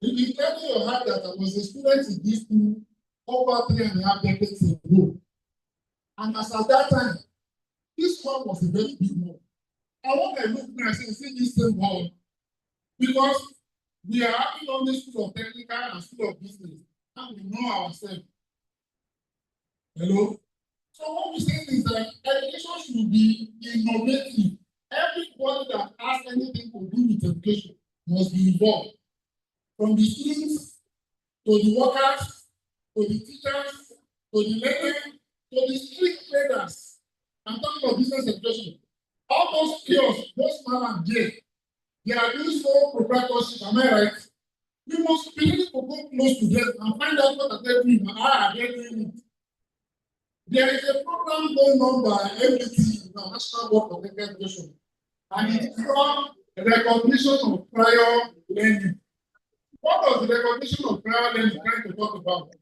If you tell me your heart that I was a student in this school over 3.5 decades ago, and as at that time, this one was a very big one. I want to look now and see this same one, because we are having on the school of technical and school of business, and we know ourselves. Hello? So what we say is that education should be innovative. Everybody that has anything to do with education must be involved. From the students, to the workers, to the teachers, to the learners, to the street traders. I'm talking about business education. All those skills, those man and J, they are doing sole proprietorship, am I right? We must be able to go close to them and find out what are they doing and how are they doing it. There is a program going on by MDT, the National Board for Technical Education, and it is called recognition of prior learning. What was the recognition of prior learning trying to talk about?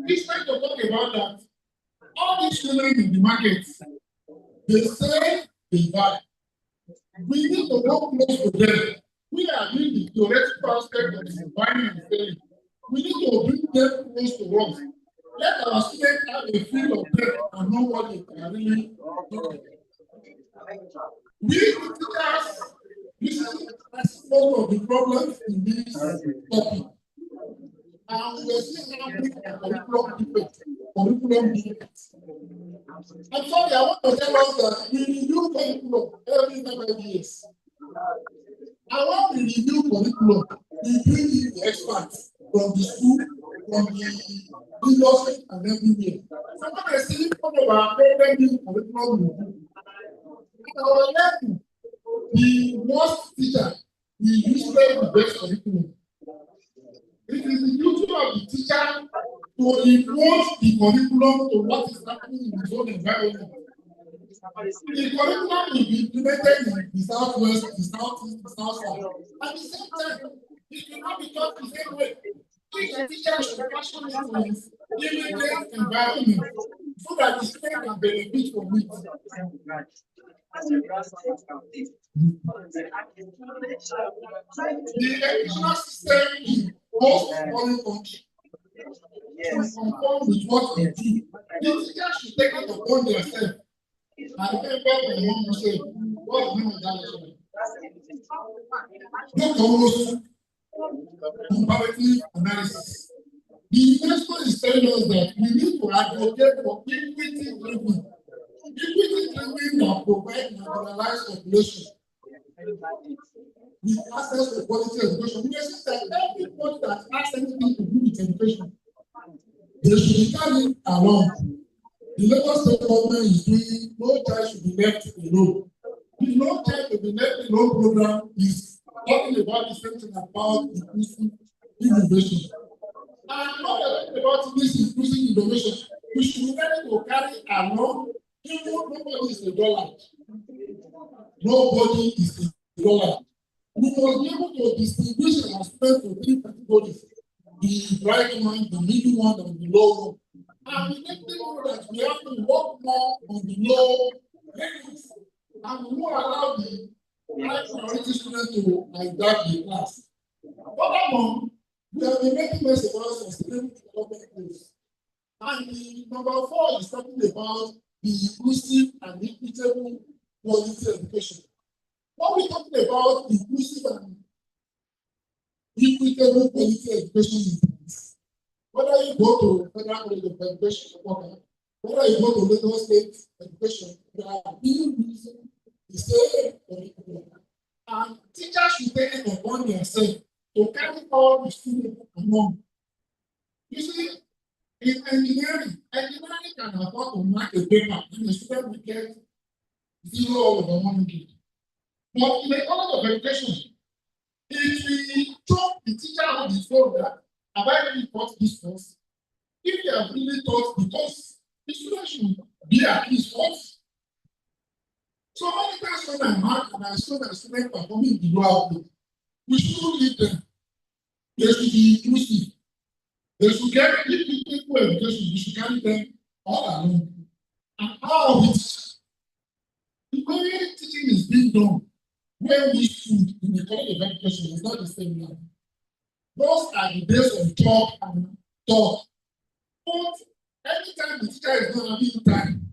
It's trying to talk about that all these children in the market, they say they buy. We need to go close to them. We are doing the theoretical aspect of the buying and selling. We need to bring them close to us. Let our students have a feel of them and know what they can really do. We teachers, this is most of the problems in this topic. And we are still having a curriculum defect. I'm sorry, I want to tell us that we review curriculum every 5 years. And when we review curriculum, we bring in the experts from the school, from the industry, and everywhere. So when I see one of our curriculum review, in our level, the worst teacher, we usually the best curriculum. It is the duty of the teacher to influence the curriculum to what is happening in his own environment. The curriculum will be implemented in the southwest, the southeast, the south. At the same time, it cannot be taught the same way. Each teacher should passionately influence giving their environment so that the student can benefit from it. The educational system in most foreign countries should conform with what we do. The teachers should take it upon themselves. I remember my mom said, what's the name of that lecture? Not comparative analysis. The UNESCO is telling us that we need to advocate for equity living. Equity living that provides marginalized population. with access to quality education. We expect that everybody that has anything to do with education, they should be carried along. The Lagos State government is doing no child should be left alone. The no child to be left alone program is talking about the same thing about inclusive innovation. And not about this inclusive innovation, we should be ready to carry along. Even nobody is a dollar. Nobody is a dollar. We must be able to distinguish and spend to three categories: the bright one, the middle one, and the low one. And we make them know that we have to work more on the low levels, and we won't allow the high priority students to adapt the class. Furthermore, we have been making less about sustainable development goals. And the number 4 is talking about the inclusive and equitable quality education. When we talking about inclusive and equitable quality education, whether you go to Federal College of Education, whether you go to Lagos State Education, they are being using the same curriculum. And teachers should take it upon themselves to carry all the students along. You see, in engineering can afford to mark a paper and the student will get 0 over 100. But in the College of Education, if we talk the teacher on the phone that have I really taught this course? If they have really taught the course, the student should be at least first. So many times when I'm hard and I saw my student performing below average, we shouldn't leave them. They should be inclusive. They should get equal education. We should carry them all along. And how the way teaching is being done, when we should in the College of Education is not the same now. Those are the days of talk and talk. But anytime the teacher is not having time,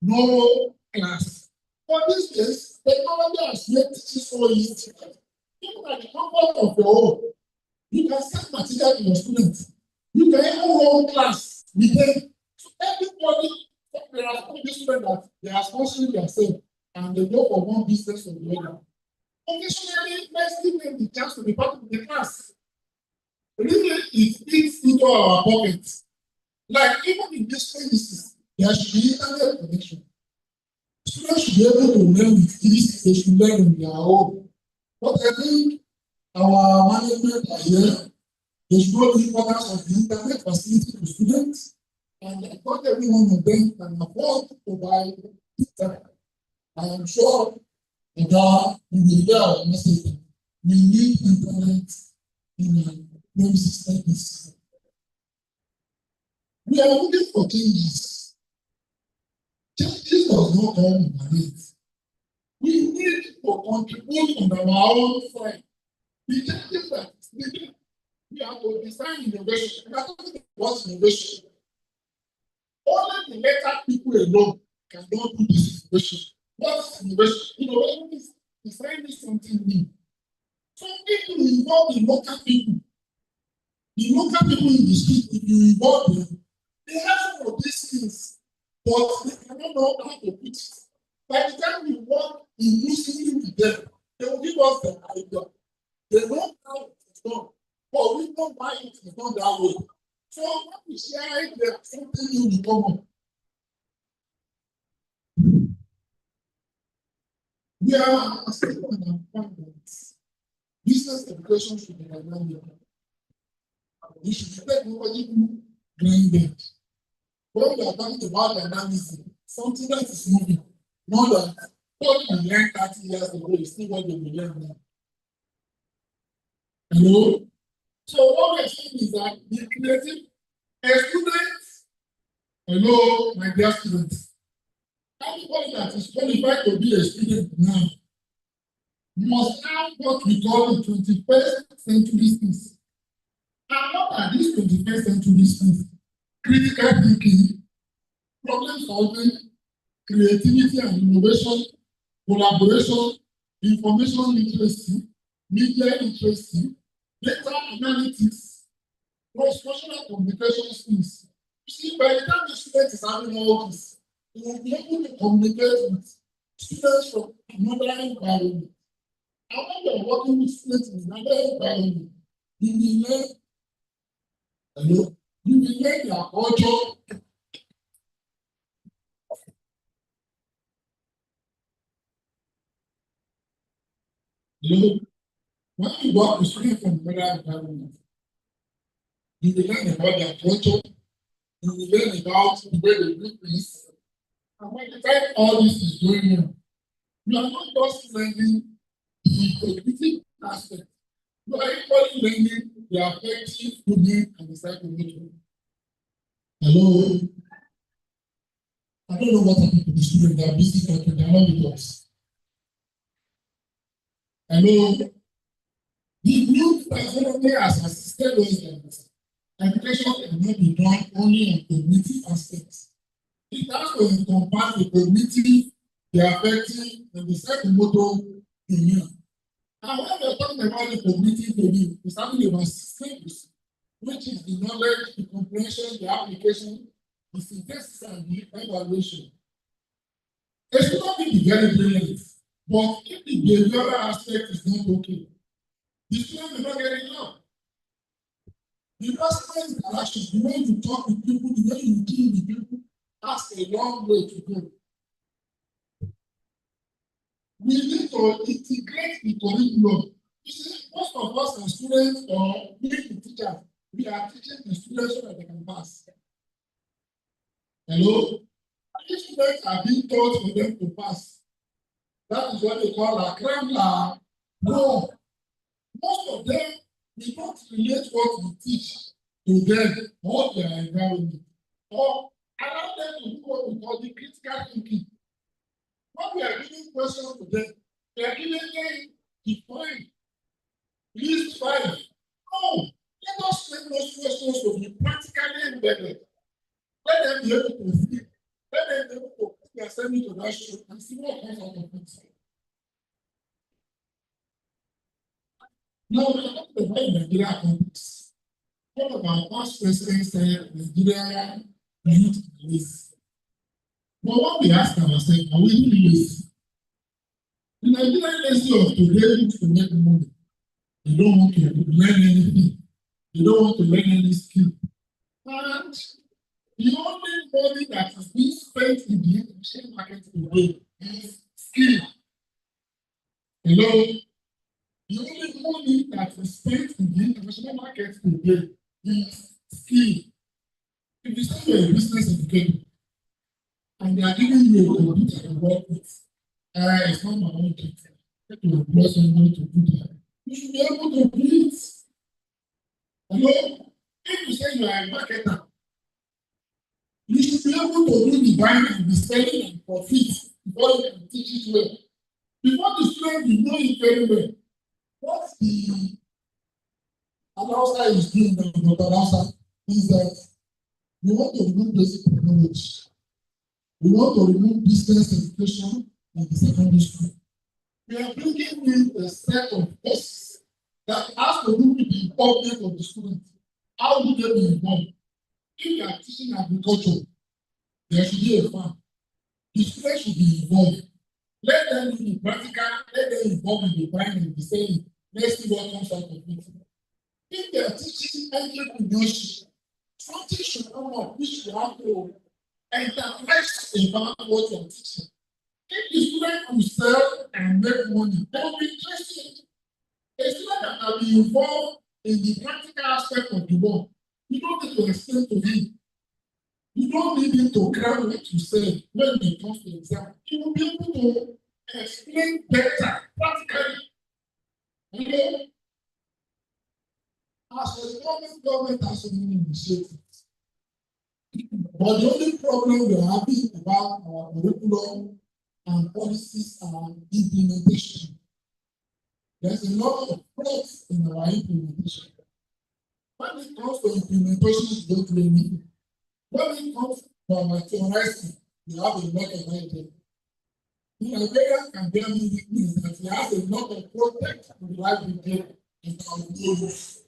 no class. For this days, technology has made teaching so easy. Even at the comfort of your home, you can send material to your students. You can even hold class with them. So everybody, there are some students that they are sponsoring themselves and they go for one business or the other. Occasionally, let's give them the chance to be part of the class. Really, it fits into our pockets. Like even in these places, there should be internet connection. Students should be able to learn with ease. They should learn on their own. But I think our management are here. They should know the importance of the internet facility to students, and not every one of them can afford to buy internet. I am sure that we will hear our message. We need internet in our premises like this. We are looking for changes. Changes does not come overnight. We need to contribute on our own side. The changes that is needed. We have to design innovation. We are talking about innovation. Only the better people alone cannot do this innovation. What's innovation? Innovation is designing something new. So if you involve the local people in the street, if you involve them, they have some of these things, but they cannot know how to put it. By the time we work inclusively with them, they will give us the idea. They know how it's done. But we know why it is done that way. So when we share it, there's something new will come up. We are still on our appointments. Business education should be dynamic. We should be technologically grounded. When we are talking about dynamism, something that is moving, not that what we learned 30 years ago is still what we learn now. Hello? So what we're saying is that the creative students, hello, my dear students, anybody that is qualified to be a student now must have what we call the 21st century skills. And what are these 21st century skills? Critical thinking, problem solving, creativity and innovation, collaboration, information literacy, media literacy, data analytics, cross-functional communication skills. You see, by the time the student is having all this, he will be able to communicate with students from another environment. And when you're working with students in another environment, you will learn, hello, you will learn their culture. You know, when you work with students from another environment, you will learn about their culture, you will learn about the way they do things. And by the time all this is going on, you are not just learning the cognitive aspect, you are equally learning the affective, human, and the psychological. Hello. I don't know what happened to the students. They are busy talking. They are not with us. Hello. The new taxonomy has assisted us in this. Education cannot be done only on cognitive aspects. It has to encompass the cognitive, the affective, and the psychomotor domain. And when we're talking about the cognitive domain, it's talking about systems, which is the knowledge, the comprehension, the application, the synthesis, and the evaluation. A student may be very brilliant, but if the behavioral aspect is not okay, the student will not get it now. The personal interaction, the way you talk with people, the way you deal with people, that's a long way to go. We need to integrate the curriculum. You see, most of us as students or being the teachers, we are teaching the students so that they can pass. Hello? These students are being taught for them to pass. That is what they call a cram. No. Most of them, we don't relate what we teach to them or their environment. Or allow them to do what we call the critical thinking. When we are giving questions to them, we are giving them define, list 5. No, let us make those questions to be practically embedded. Let them be able to think. Let them be able to put their assignment to that show and see what comes out of it. Now, we are talking about Nigeria context. One of our past presidents said Nigeria youth lazy. But what we ask ourselves, are we really lazy? The Nigerian lazy of today needs to make money. They don't want to learn anything. They don't want to learn any skill. And the only money that is being spent in the education market today is skill. Hello? The only money that is spent in the international market today is skill. If you say you're a business educator and they are giving you a computer to work with, it's not my own thing. To employ somebody to do that. You should be able to do it. Hello? If you say you are a marketer, you should be able to do the buying and the selling and profit before you can teach it well. Before the student, you know it very well. What the announcer is doing, the announcer, is that we want to remove basic technology. We want to remove business education in the secondary school. We are bringing in a set of courses that has to do with the involvement of the students. How do they be involved? If you are teaching agriculture, there should be a farm. The students should be involved. Let them do the practical, let them involve in the buying and the selling. Let's see what comes out of it. If they are teaching entrepreneurship, something should come up which you have to enterprise about what you are teaching. If the student will sell and make money, they will be interested. A student that can be involved in the practical aspect of the work, you don't need to explain to him. You don't need him to cram what you say when it comes to exam. He will be able to explain better, practically. Okay? As a government has so many initiatives. But the only problem we're having about our curriculum and policies and implementation. There's a lot of flaws in our implementation. When it comes to implementation, you don't really need it. When it comes to our theorizing, you have a lot of ideas. The Nigerian can bear me witness that he has a lot of projects to drive the day in our goals.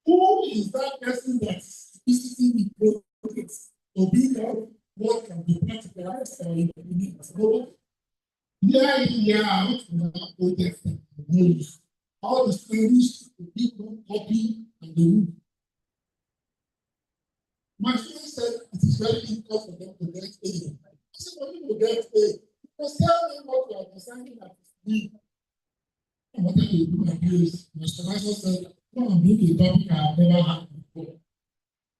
Who is that person that is visiting the projects to be out what can be practicalized or implemented? year out, projects that no use. All the students, the people copy and they move. My friend said it is very difficult for them to get aid. I said, for people to get aid, because tell them what you are deciding that is me. I wanted to do my PhD. My supervisor said, come and bring a topic I have never had before.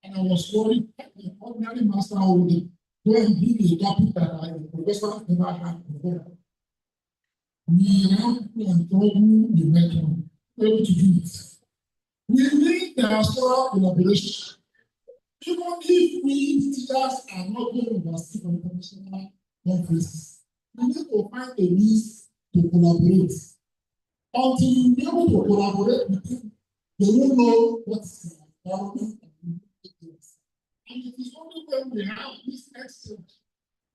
And I was worried that the ordinary master would go and bring a topic that a professor has never had before. We ran and told the metro, able to do it. We need diaspora collaboration. Even if we teachers are not going overseas for international conferences, we need to find a means to collaborate. Until you be able to collaborate with them, they won't know what is the environment and it is only when we have this exchange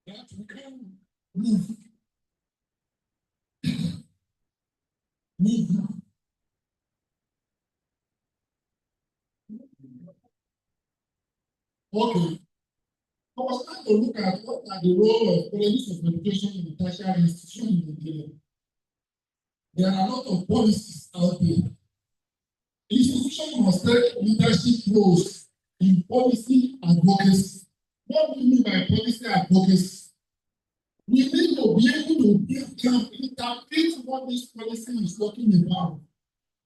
that we can move. Okay. I was trying to look at what are the role of colleges of education in the tertiary institution in Nigeria. There are a lot of policies out there. Institutions must take leadership roles in policy advocacy. What do you mean by policy advocacy? We need to be able to interpret what this policy is talking about.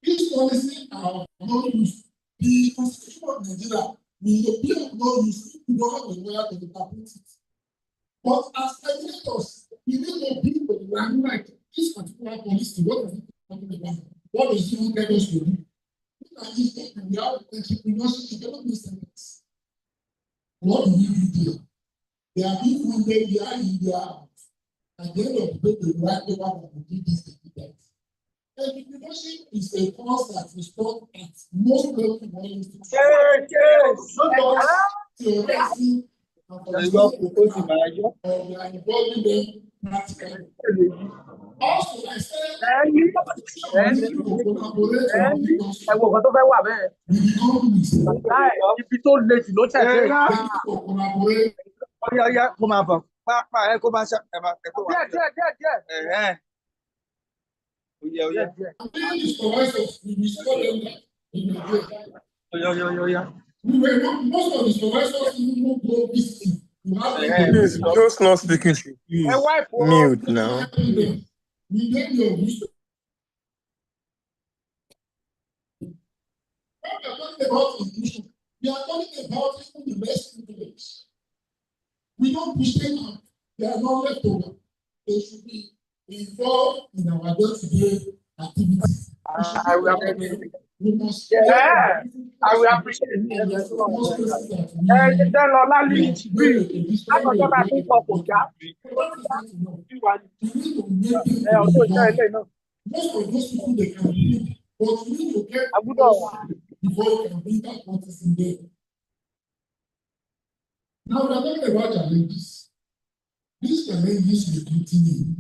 This policy are not used. The Constitution of Nigeria will be of no use if we don't have a lawyer to interpret it. But as legislators, we need to be able to like this particular policy. What is it talking about? What does it want us to do? We have entrepreneurship development centers. What do we do there? They are being funded here in their at the end of the day, they write paper that will do this, they do that. Entrepreneurship is a course that is taught at most local institutions. We are involving them practically. Also, I said, most of the supervisors even go visiting. Please, just not speaking to you. Mute now. We get your wisdom. When we are talking about inclusion, we are talking about even the less privileged. We don't push them out. They are not left over. They should be involved in our day-to-day activities. We must I will appreciate it. Most of those people they can read, but we need to get before we can bring that what is in there. Now we are talking about challenges. These challenges will continue.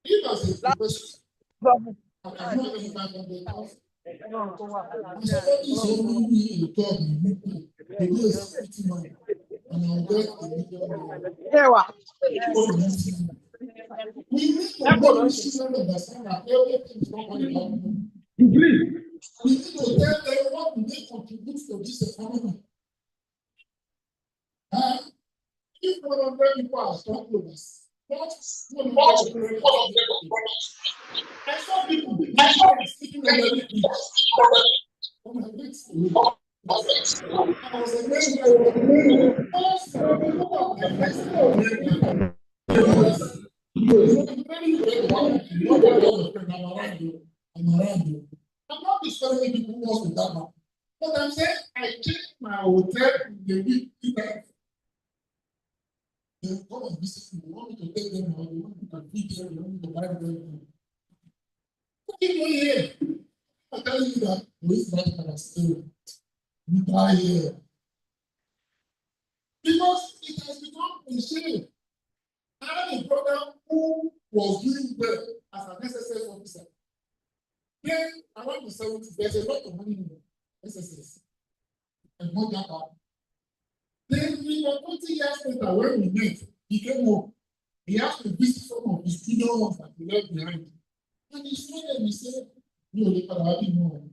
If as a professor, I cannot even find out we need to understand that everything is not going on. We need to tell them what do they contribute to this economy. If 100 people are stockholders, that's one of them. I saw people speaking on the beach. I was amazed I'm not discouraging people who wants to that man. But I'm saying I checked my hotel in the week. They come and visit me. They want me to take them out. They want me to feed them. They want me to buy them. What are you doing here? I'm telling you that this man can still buy here. Because it has become a shame. I had a brother who was doing well as an SSS officer. Then around the 70s, there's a lot of money in the SSS. And not that bad. Then we were 20 years later when we met, he came home. he has to visit some of his junior ones that he left behind. And he said them, he said, "You know,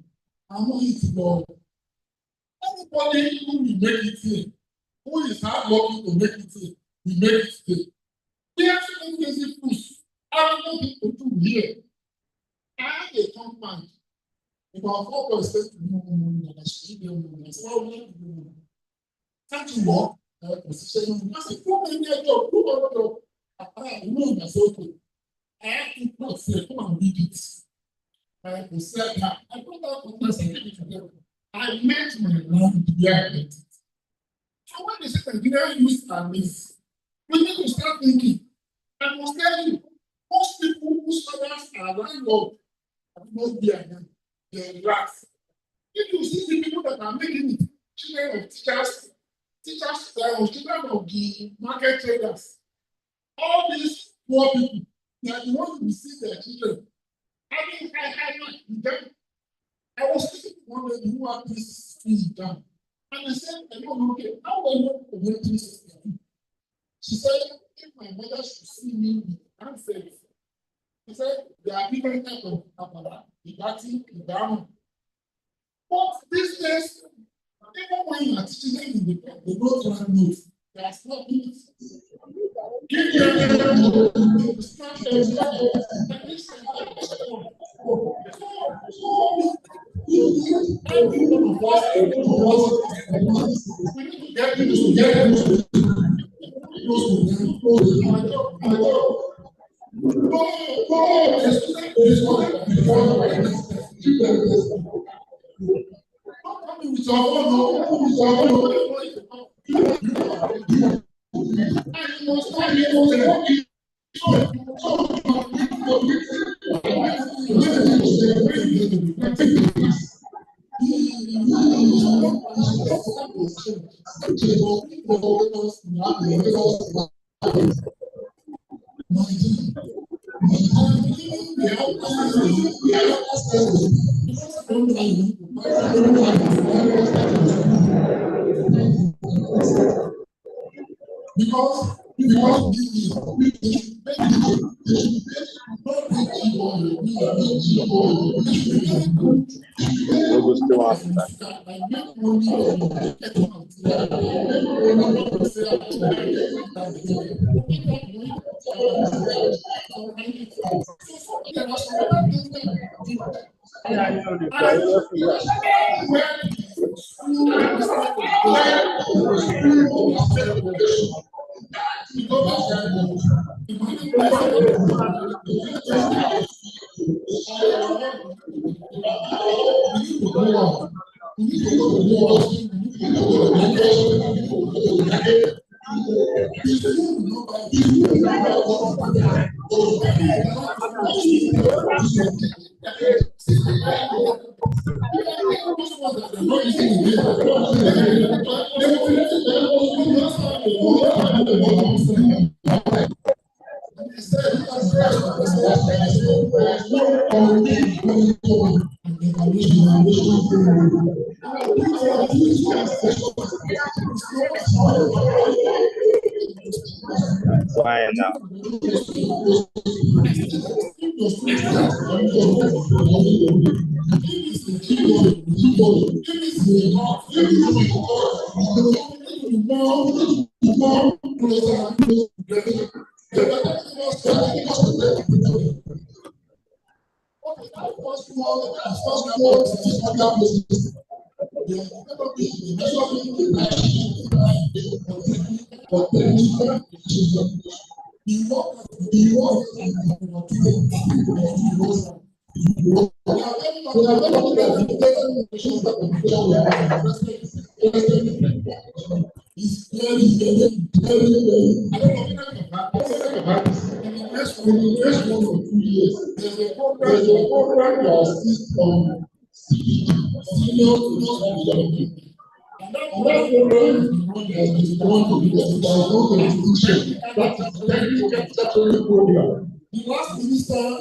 I'm not it, Lord. Anybody who will make it here, who is hard working to make it here, will make it here. We have to make it push. I don't know people do here. I have a compound. About 4% to me, I should be able to say, can't you walk? Position. I said, "Come and get your job. I know that's okay. I have to not say, come and read it. I said that. I put out on my second. I met my mom to be identity. So when they say Nigeria use and this, we need to start thinking. I must tell you, most people whose fathers are landlord have not be again. They relax. If you see the people that are making it, children of teachers, children of the market traders, all these poor people, they are the ones who see their children. I was thinking one day who had this thing down. And I said, I don't know, okay, how do I know what this is? She said, if my mother should see me with answers, she said, there are different types of apala, Ibati, Ibama. But these days, even when you are teaching them in the road to run notes, they are still doing it. Give them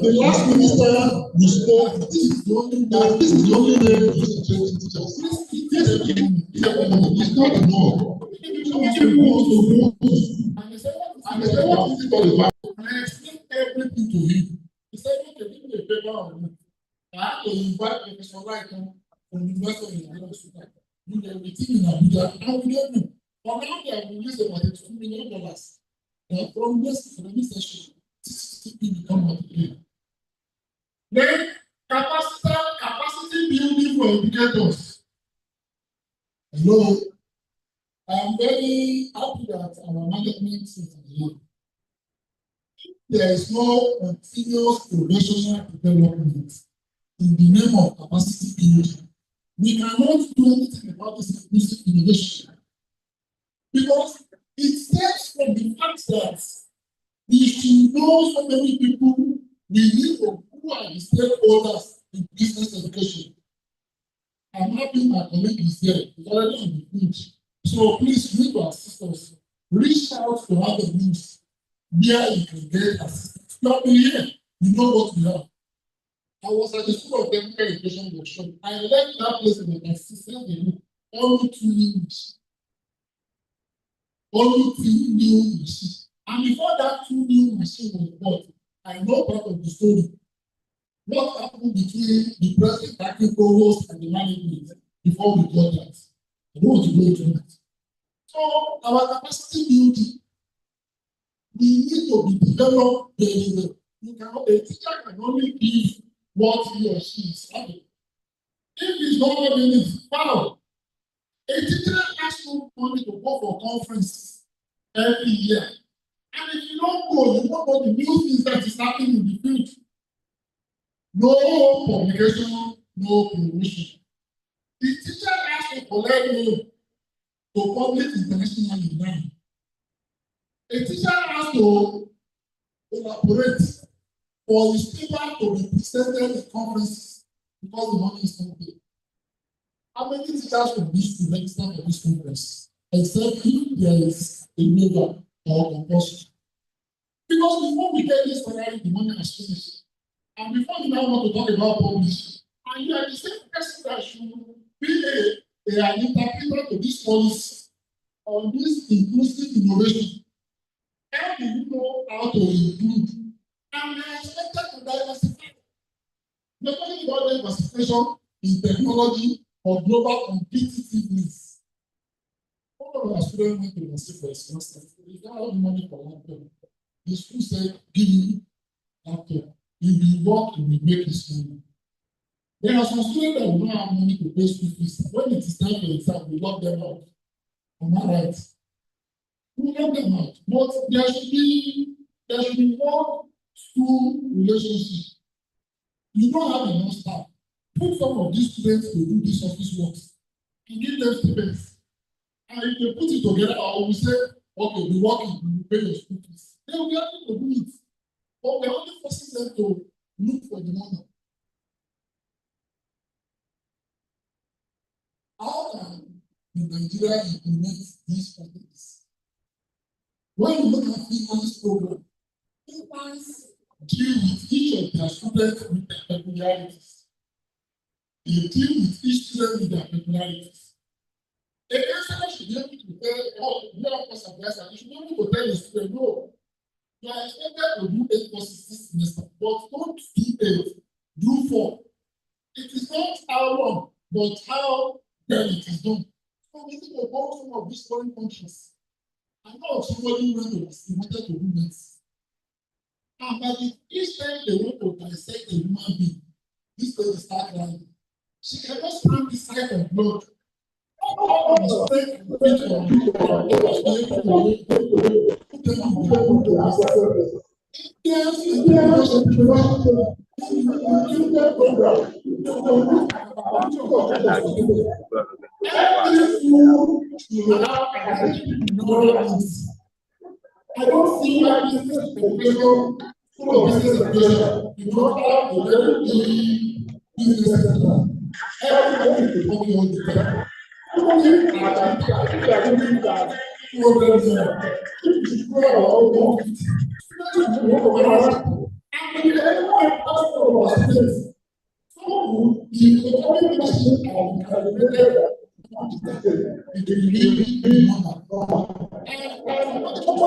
the last minister we spoke, this is the only name it's not enough. And they say, what is it all about? I explained everything to him. He said, okay, give me a paper on it. I had to invite Professor Lighton from the University of Nigeria. Do everything in Abuja. And we don't know. But now they have released about $2 million. From this session, 60 people come out again. Then capacity building for educators. Hello. I am very happy that our management is here. There is no continuous professional development in the name of capacity building. We cannot do anything about this inclusive innovation because it stems from the fact that we should know so many people we need to who are the stakeholders in business education. I'm happy my colleague is here. He's already on the field. So please read our assistance. Reach out to other news where you can get assistance. Not here. You know what we have. I was at the School of Technical Education workshop. I left that place in the assistant only 2 new machines. Only 2 new machines. And before that 2 new machines was bought, I know part of the story. What happened between the president, acting provost, and the management before we got that? I don't want to go into that. So our capacity building, we need to be developed very well. A teacher can only give what he or she is having. If he's not having it, wow. A teacher has no money to go for conferences every year. And if you don't go, you don't know the new things that is happening in the field. No publication, no promotion. The teacher has to collect loan to public internationally now. A teacher has to collaborate for his paper to be presented at conferences because the money is not paid. How many teachers will be to register for this conference? Except if there is a waiver or compulsion. Because before we get this salary, the money has finished. And before you now want to talk about publishing, and you are the same person that should be an interpreter to this policy on this inclusive innovation. How do you know how to include? And we are expected to diversify. We are talking about diversification in technology or global competitiveness. All of our students went to university for a semester. If you have money for laptop, the school said, give you laptop. If you work, you will make this money. There are some students that will not have money to pay school fees. When it is time for exam, we lock them out. Am I right? We lock them out. But there should be one school relationship. You don't have enough staff. Put some of these students to do this office work and give them stipends. And if they put it together, I will say, okay, we work it, we pay your school fees. They will be able to do it. But we're only forcing them to look for the money. How can Nigeria implement these strategies? When you look at Finland's program, Finland's deal with each of their students with their peculiarities. They deal with each student with their peculiarities. A counselor should be able to tell, oh, you have course advisor, you should be able to tell the student, no, you are expected to do 8 courses this semester, but don't do 8, do 4. It is not how long, but how well it is done. So we need to borrow some of these foreign countries. I know somebody went overseas, wanted to do this. And by each time they want to dissect a human being, this lady start crying. She cannot stand the sight of blood. I don't see why business education, school of business education, you don't have a very big business center. Everybody is working on the time.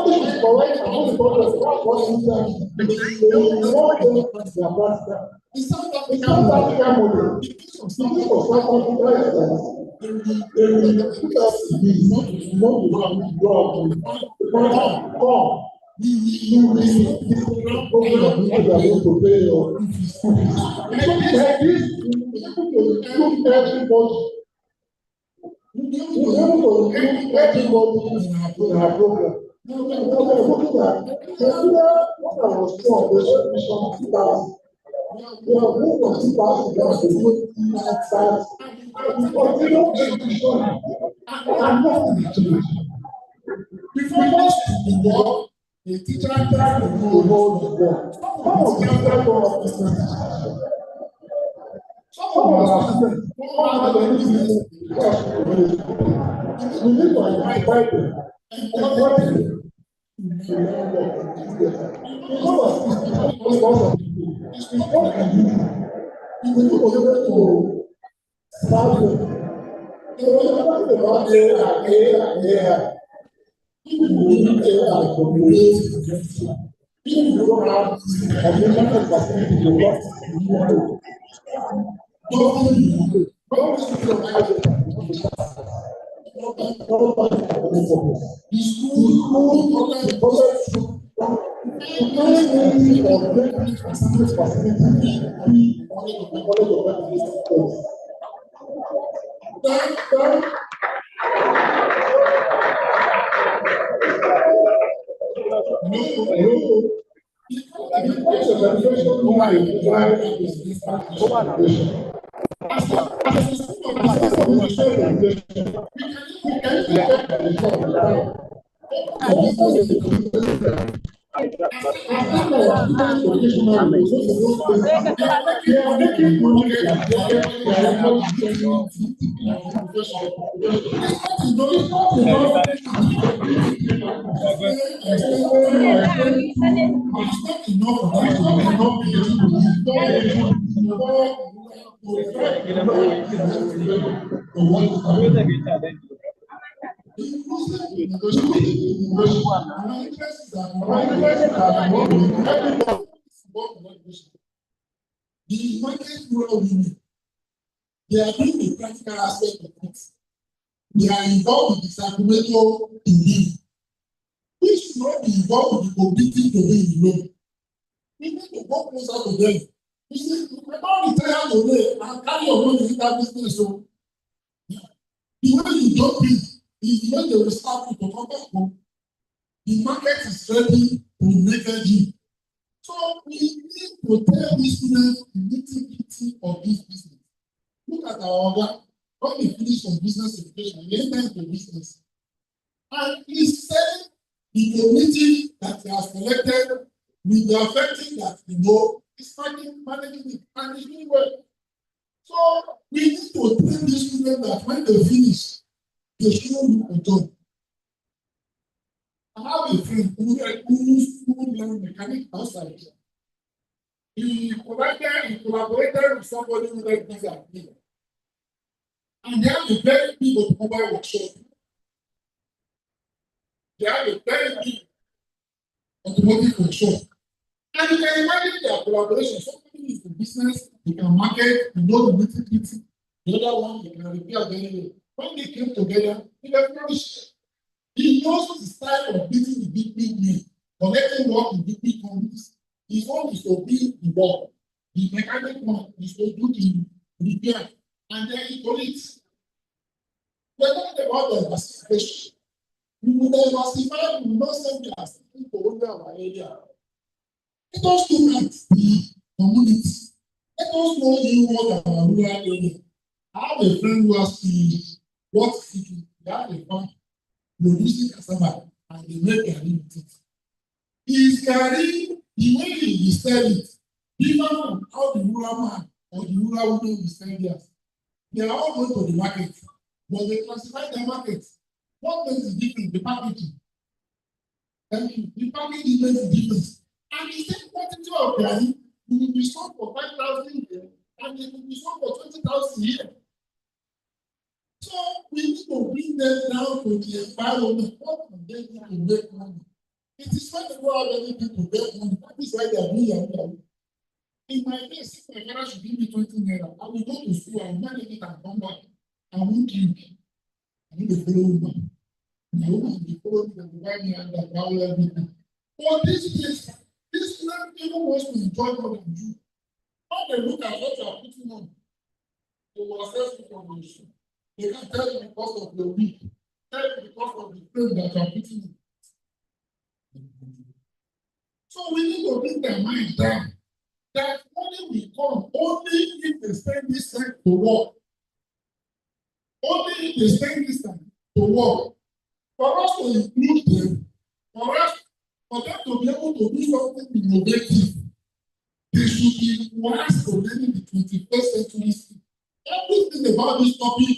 this is correct, and what is correct, what is that? The South African model, because of South Africa, before the teacher tried to hold the ball. Some of us don't have any business. We need to invite them. The market rural women, they are doing the practical aspect of it. They are involved with the Sacramento in we should not be involved with the competing domain alone. We need to go closer to them. You see, you cannot retire today and carry your money in that business. So, the way you don't think is the way they will start to come back home. The market is ready to leverage you. So we need to tell these students the nitty-gritty of this business. Look at our order. When we finish some business education, we enter into business. And he said the committee that he has selected with the affecting that we know is managing it and is doing well. So we need to tell these students that when they finish, they shouldn't look at job. I have a friend who learned mechanic outside. He collaborated with somebody who like this at me. And they have a very big automobile workshop. They have a very big automotive workshop. And you can imagine their collaboration. Somebody is in business, they can market, you know the nitty-gritty. The other one, they can repair very well. When they came together, they were flourished. He knows the style of beating the big men, collecting work in big companies. His own is to be the work. The mechanic one is to do the repair. And then he told it. We're talking about diversification. We will diversify, we will not send us into our area. Let us look at the community. Let us know what our rural area. I have a friend who asked me what city they have a farm producing cassava and they make garri with it. Is garri the way you sell it different from how the rural man or the rural woman will sell theirs? They are all going to the market, but they classify the market. What makes the difference? The packaging. Thank you. The packaging makes the difference. And the same quantity of garri will be sold for 5,000 here, and it will be sold for 20,000 here. So we need to bring them down to the environment. What can they do to make money? It is when you go out letting people get money, that is why they are doing Yahoo. In my case, if my father should give me 20 naira, I will go to school and manage it and come back. I won't drink. I need a follow woman. My woman will be following me and provide me and that value everything. For this man even wants to enjoy more than you. When they look at what you are putting on, they will assess it on the issue. They can tell you because of your week, tell you because of the frame that you are putting in. So we need to bring their mind down that money will come only if they spend this time to work. Only if they spend this time to work. For us to include them, for them to be able to do something innovative, they should be wise to learning the 21st century. Everything about this topic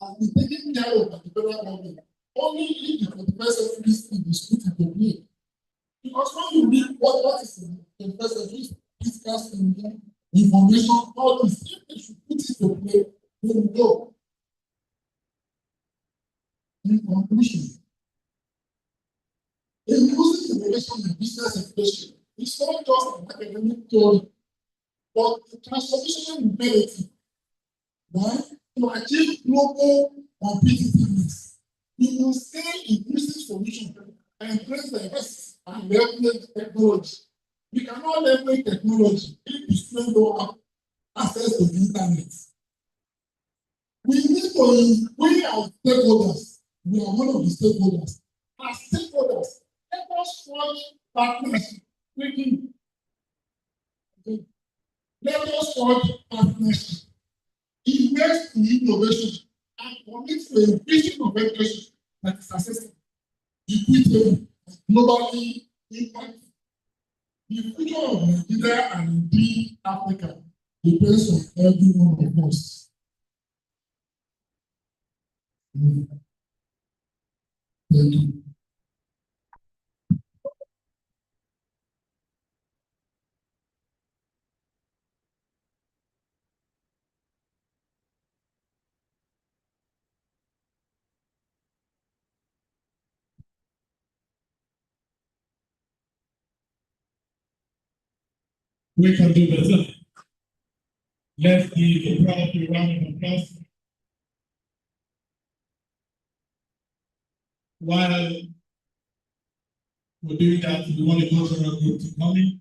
has been taken care of by the federal government. Only if the 21st century scheme is put into play. Because when you read what is in the 21st century, discuss information, all this, if they should put it to play, they will go. In conclusion, inclusive innovation in business education is not just an academic theory, but a transformational imperative. Right? To achieve global competitiveness, we will stay inclusive solution and embrace diversity and leverage technology. We cannot leverage technology if we still don't have access to the internet. We need to, we are stakeholders, we are one of the stakeholders. As stakeholders, let us forge partnership with you. Okay. Let us forge partnership, invest in innovation, and commit to a vision of education that is accessible, equitable, and globally impactful. The future of Nigeria and indeed Africa depends on every one of us. Thank you. We can do better. Let's give a proud round of applause. While we're doing that, we want the cultural group to come in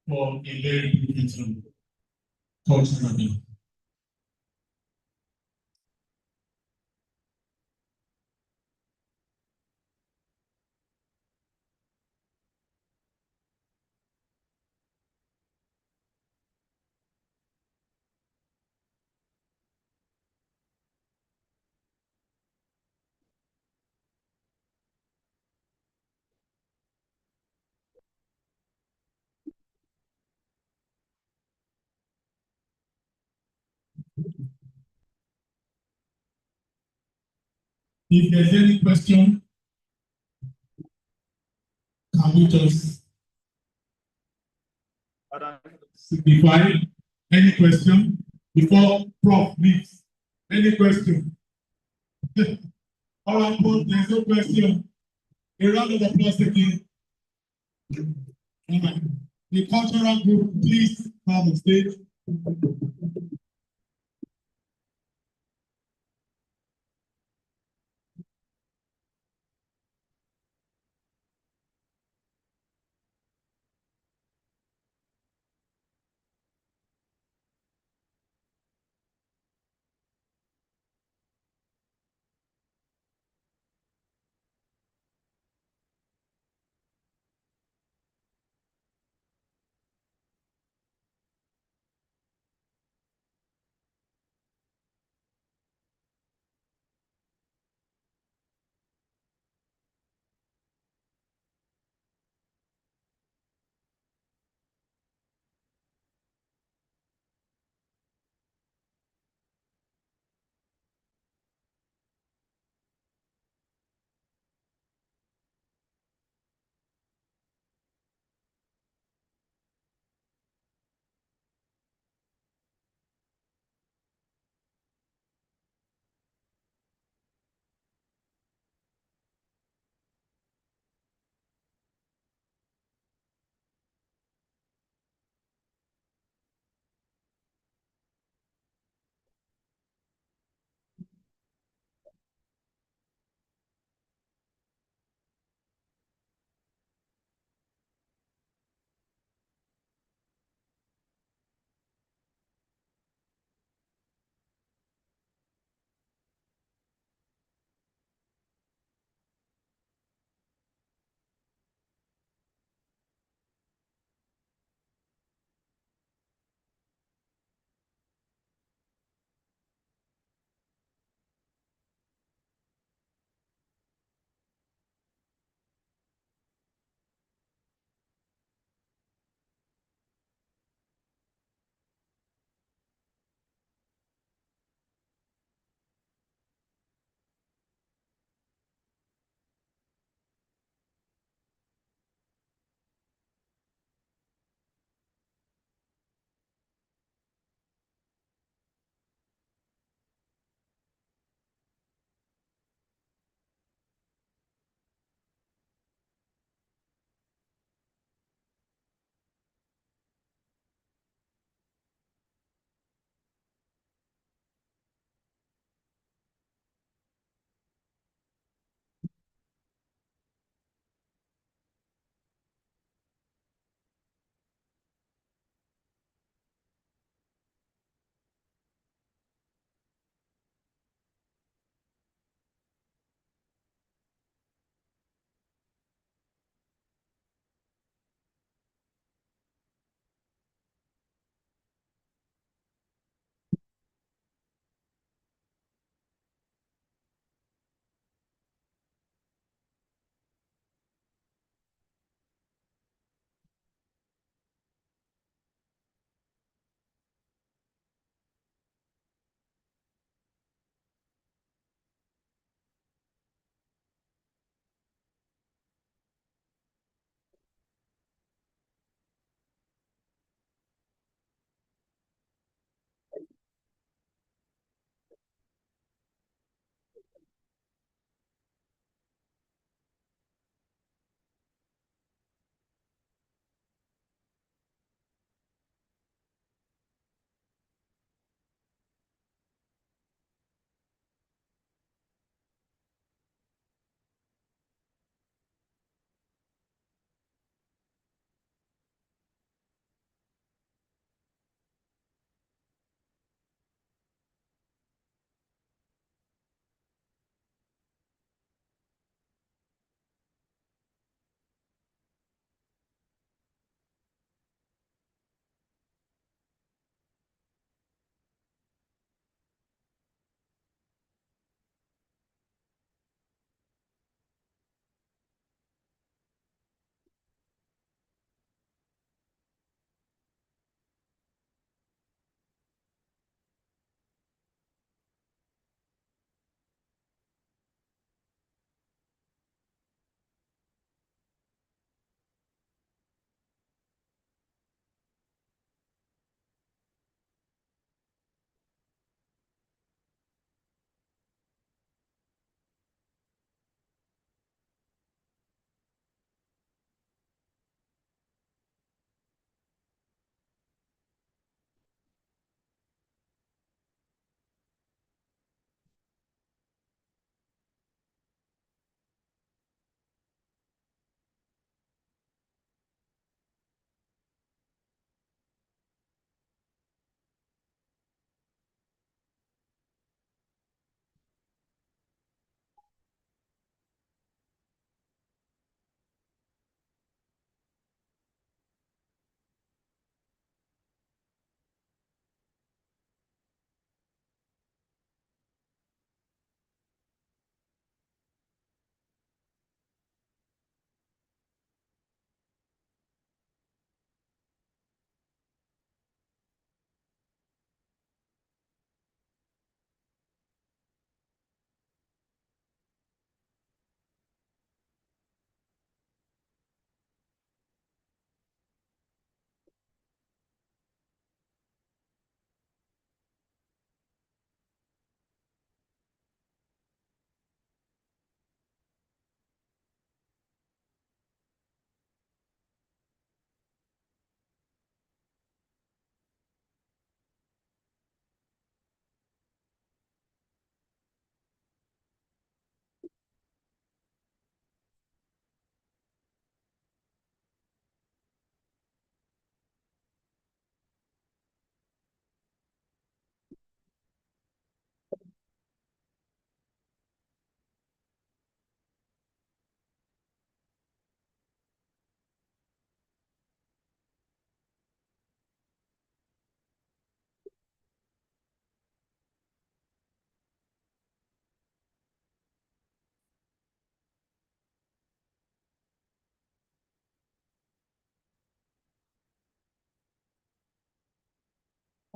for a very important cultural meal. If there's any question, can we just signify any question before Prof leaves? Any question? All right, Prof, there's no question. A round of applause again. All right. The cultural group, please come on stage.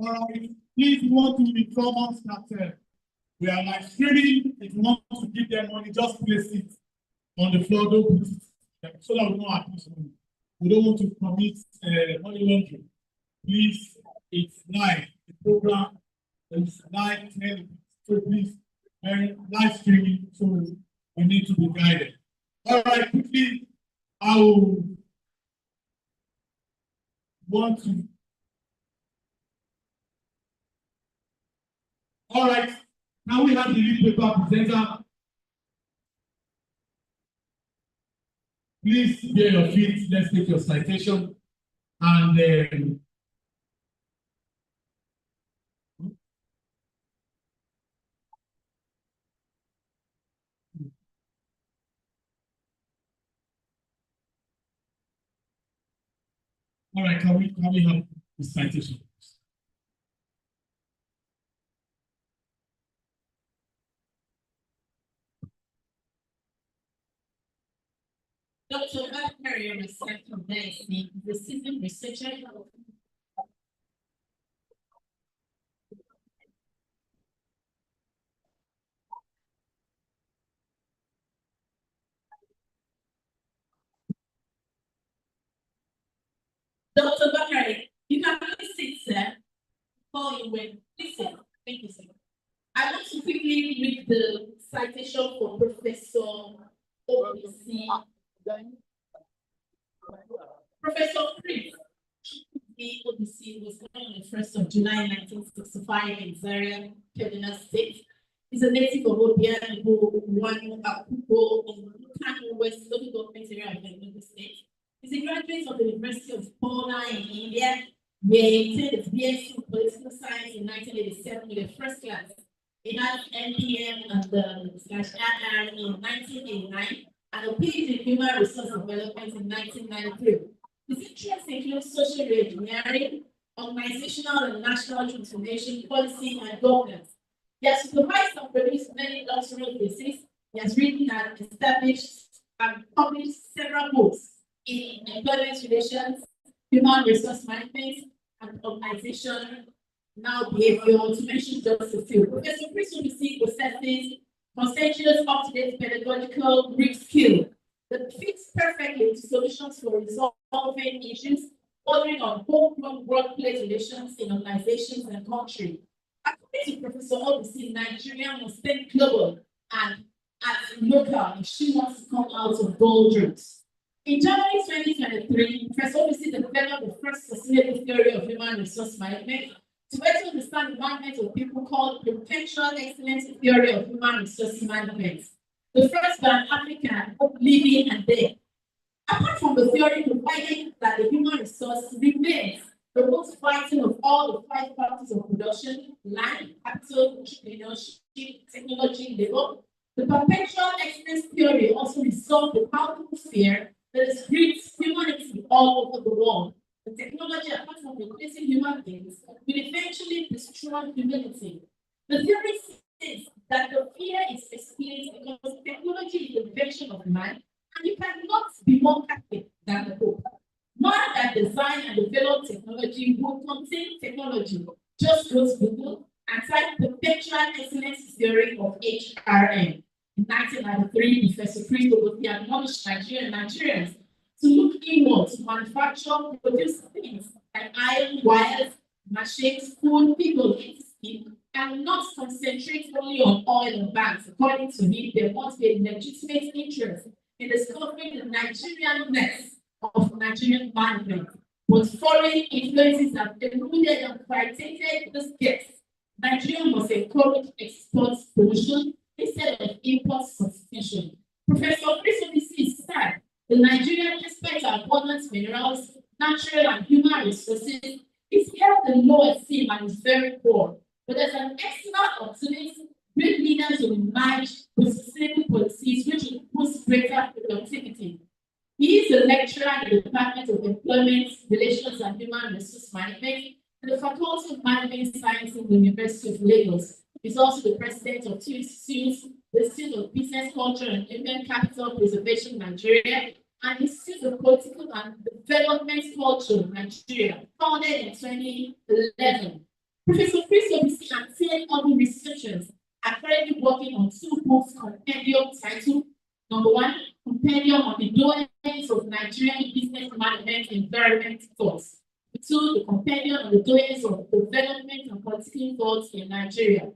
All right, please we want to inform us that we are live streaming. If you want to give them money, just place it on the floor. Don't put it so that we don't abuse money. We don't want to commit money laundering. Please, it's live. The program is live, 10. So please, live streaming. So we need to be guided. All right, quickly, I will want to. All right, now we have the newspaper presenter. Please bear your feet. Let's take your citation. And all right, can we have the citation? Dr. Bakari, research from DSC, the seasoned researcher. Dr. Bakari, you can please sit, sir. Before you went, listen. Thank you, sir. I want to quickly read the citation for Professor OBC. Professor Chris, the OBC was born on the 1st of July 1965 in Zaria, Kaduna State. He's a native of Obian, who won Akupo in Kano West local government area of the State. He's a graduate of the University of Pune in India, where he obtained his BSc in political science in 1987 with a first class. He had NPM and /RR in 1989 and a PhD in human resource development in 1993. His interests include social engineering, organizational and national transformation, policy, and governance. He has supervised and produced many doctoral theses. He has written and established and published several books in employment relations, human resource management, and organization behavior, to mention just a few. Professor Chris OBC possesses conscientious, up-to-date pedagogical brief skill that fits perfectly into solutions for resolving issues bordering on homegrown workplace relations in organizations and country. According to Professor OBC, Nigeria must think global and act local if she wants to come out of doldrums. In January 2023, Professor OBC developed the first sustainable theory of human resource management to better understand the management of people, called potential excellence theory of human resource management. The first by an African, living and dead. Apart from the theory providing that the human resource remains the most vital of all the 5 factors of production: land, capital, entrepreneurship, technology, labor, the potential excellence theory also resolved the powerful fear that is grips humanity all over the world. The technology, apart from replacing human beings, will eventually destroy humanity. The theory says that the fear is explained because technology is the invention of man, and you cannot be more Catholic than the Pope. Man that designed and developed technology will contain technology. Just go to Google and type perpetual excellence theory of HRM. In 1993, Professor Chris OBC admonished Nigerians to look inward to manufacture, produce things like iron, wires, machines, food, people, and not concentrate only on oil and banks. According to him, there must be a legitimate interest in discovering the Nigerian-ness of Nigerian management. But foreign influences have eluded and facilitated this gap. Nigeria must encourage export promotion instead of import substitution. Professor Chris OBC said the Nigerian, despite our abundant minerals, natural and human resources, is held in low esteem and is very poor. But there's an excellent opportunity. Great leaders will emerge with sustainable policies which will boost greater productivity. He is a lecturer in the Department of Employment, Relations and Human Resource Management in the Faculty of Management Science in the University of Lagos. He's also the president of 2 institutes, the Institute of Business Culture and Human Capital Preservation Nigeria, and the Institute of Political and Development Culture Nigeria, founded in 2011. Professor Chris Obisi and 10 other researchers are currently working on 2 books compendium titled number 1, Compendium on the Doings of Nigerian Business Management Environment Thoughts. 2, the Compendium on the Doings of Development and Political Thoughts in Nigeria.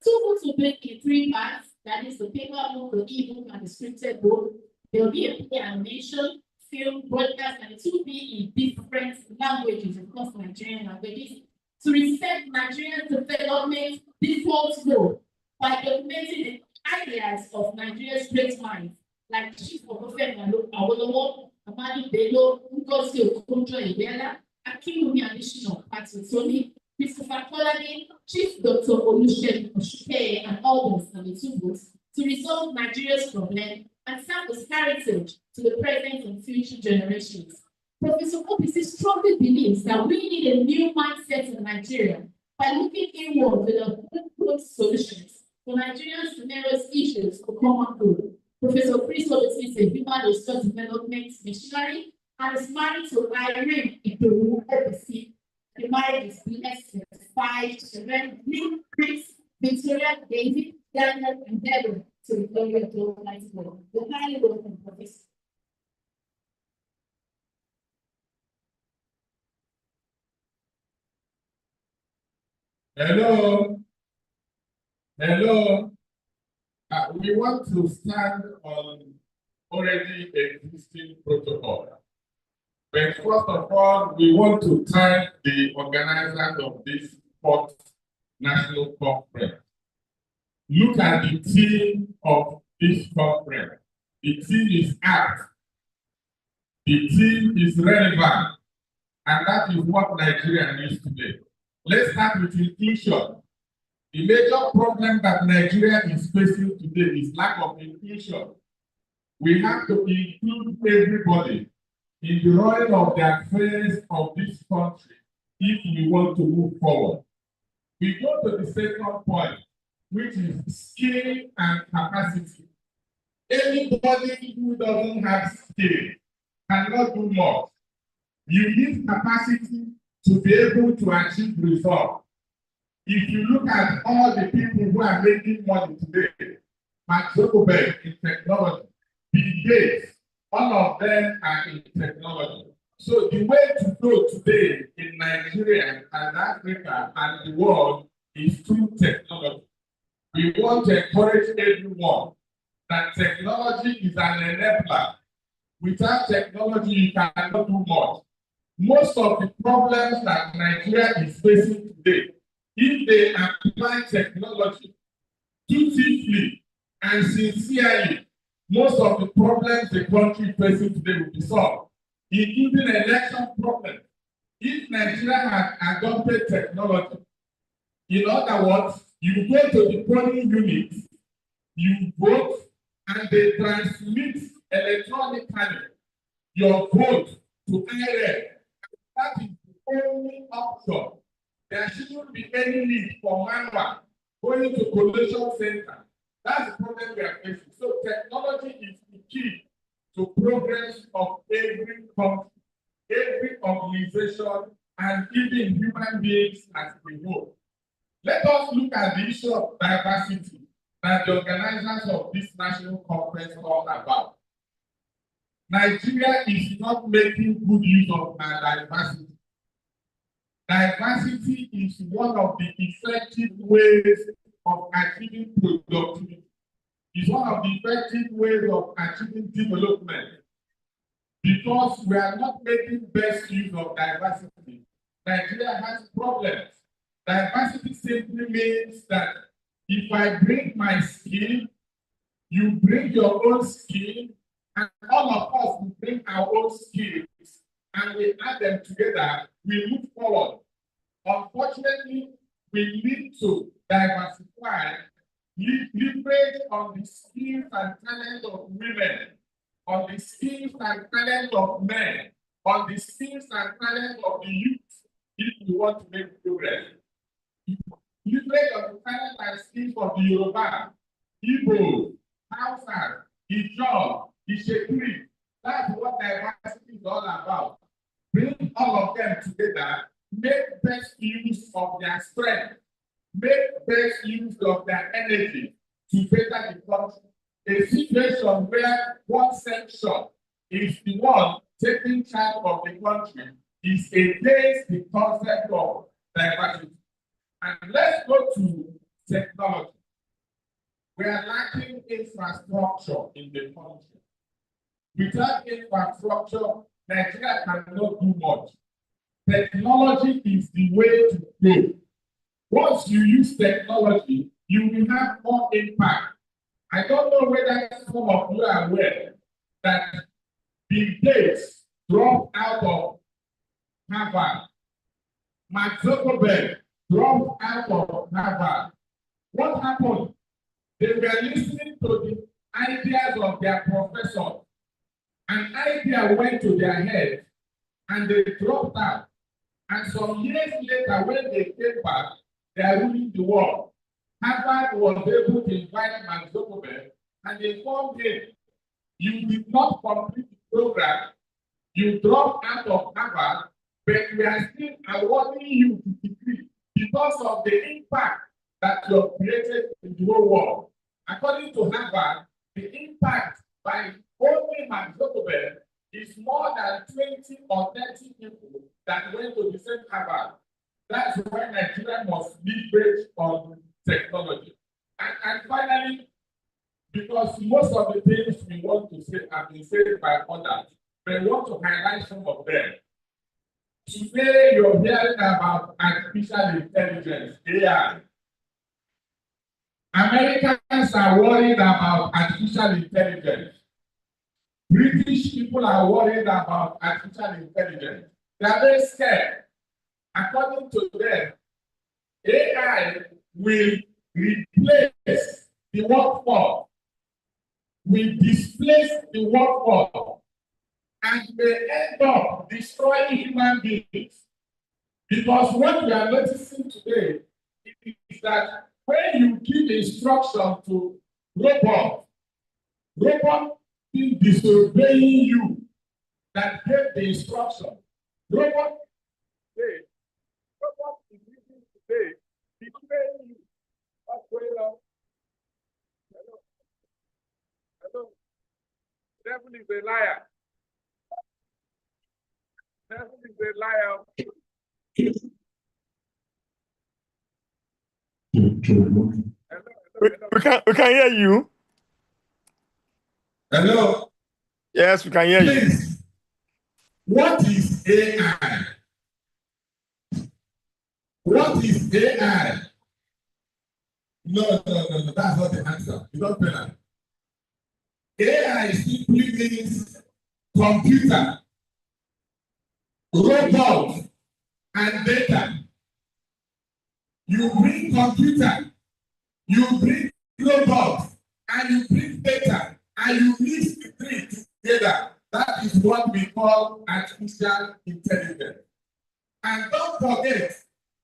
2 books will be in 3 parts, that is the paper book, the e-book, and the scripted book. There will be a animation, film, broadcast, and it will be in different languages, of course, Nigerian languages, to respect Nigerian development default goal by documenting the ideas of Nigeria's great minds, like Chief Obafemi Awolowo, Amadu Bello, Ngozi Okonjo-Iweala, Akinwumi Adesina Akintoye, Christopher Kolade, Chief Dr. Olusegun Osunkeye, and others on the 2 books to resolve Nigeria's problem and serve as heritage to the present and future generations. Professor Obisi strongly believes that we need a new mindset in Nigeria by looking inward with good solutions for Nigeria's numerous issues for common good. Professor Chris Obisi is a human resource development missionary and is married to Irene Idowu Obisi. The marriage is blessed with 5 children, Chris, Victoria, David, Daniel, and Deborah, to the glory of the Almighty God. We highly welcome Professor. Hello. Hello. We want to stand on already existing protocol. But first of all, we want to thank the organizers of this 4th National Conference. Look at the theme of this conference. The theme is apt. The theme is relevant. And that is what Nigeria needs today. Let's start with inclusion. The major problem that Nigeria is facing today is lack of inclusion. We have to include everybody in the running of the affairs of this country if we want to move forward. We go to the second point, which is skill and capacity. Anybody who doesn't have skill cannot do much. You need capacity to be able to achieve results. If you look at all the people who are making money today, Mark Zuckerberg in technology, Bill Gates, all of them are in technology. So the way to go today in Nigeria and Africa and the world is through technology. We want to encourage everyone that technology is an enabler. Without technology, you cannot do much. Most of the problems that Nigeria is facing today, if they apply technology dutifully and sincerely, most of the problems the country is facing today will be solved, including election problems. If Nigeria had adopted technology, in other words, you go to the polling unit, you vote, and they transmit electronically your vote to IREF. That is the only option. There shouldn't be any need for manual going to collation center. That's the problem we are facing. So technology is the key to progress of every country, every organization, and even human beings as a whole. Let us look at the issue of diversity that the organizers of this national conference talk about. Nigeria is not making good use of our diversity. Diversity is one of the effective ways of achieving productivity. It's one of the effective ways of achieving development. Because we are not making best use of diversity, Nigeria has problems. Diversity simply means that if I bring my skill, you bring your own skill, and all of us will bring our own skills, and we add them together, we move forward. Unfortunately, we need to diversify, leverage on the skills and talent of women, on the skills and talent of men, on the skills and talent of the youth, if we want to make progress. Leverage on the talent and skills of the Yoruba, Igbo, Hausa, Ijaw, Ishekiri. That's what diversity is all about. Bring all of them together make best use of their strength, make best use of their energy to better the country. A situation where one section is the one taking charge of the country is against the concept of diversity. And let's go to technology. We are lacking infrastructure in the country. Without infrastructure, Nigeria cannot do much. Technology is the way to go. Once you use technology, you will have more impact. I don't know whether some of you are aware that Bill Gates dropped out of Harvard. Mark Zuckerberg dropped out of Harvard. What happened? They were listening to the ideas of their professors. An idea went to their head and they dropped out. And some years later, when they came back, they are ruling the world. Harvard was able to invite Mark Zuckerberg and they informed him, you did not complete the program, you dropped out of Harvard, but we are still awarding you the degree because of the impact that you have created in the whole world. According to Harvard, the impact by only Mark Zuckerberg is more than 20 or 30 people that went to the same Harvard. That's why Nigeria must leverage on technology. And finally, because most of the things we want to say have been said by others, but we want to highlight some of them. Today, you're hearing about artificial intelligence, AI. Americans are worried about artificial intelligence. British people are worried about artificial intelligence. They are very scared. According to them, AI will replace the workforce, will displace the workforce, and may end up destroying human beings. Because what we are noticing today is that when you give instruction to robots is disobeying you that gave the instruction. Robot is using today disobeying you. What's going on? Hello. Devil is a liar. Devil is a liar. We can hear you. Hello. Yes, we can hear you. What is AI? What is AI? No, that's not the answer. You don't pay that. AI simply means computer, robot, and data. You bring computer, you bring robot, and you bring data, and you mix the three together. That is what we call artificial intelligence. And don't forget,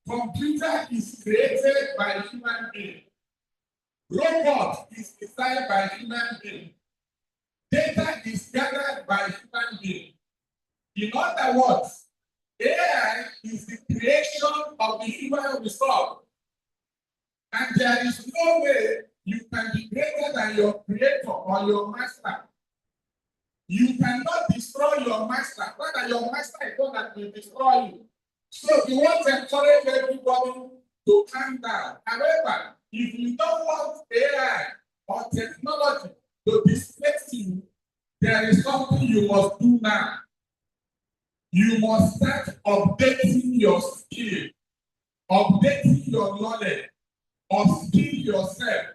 computer is created by human beings. Robot is designed by human beings. Data is gathered by human beings. In other words, AI is the creation of the human resource. And there is no way you can be greater than your creator or your master. You cannot destroy your master. Rather, your master is one that will destroy you. So you want to encourage everybody to calm down. However, if you don't want AI or technology to displace you, there is something you must do now. You must start updating your skill, updating your knowledge, upskill yourself.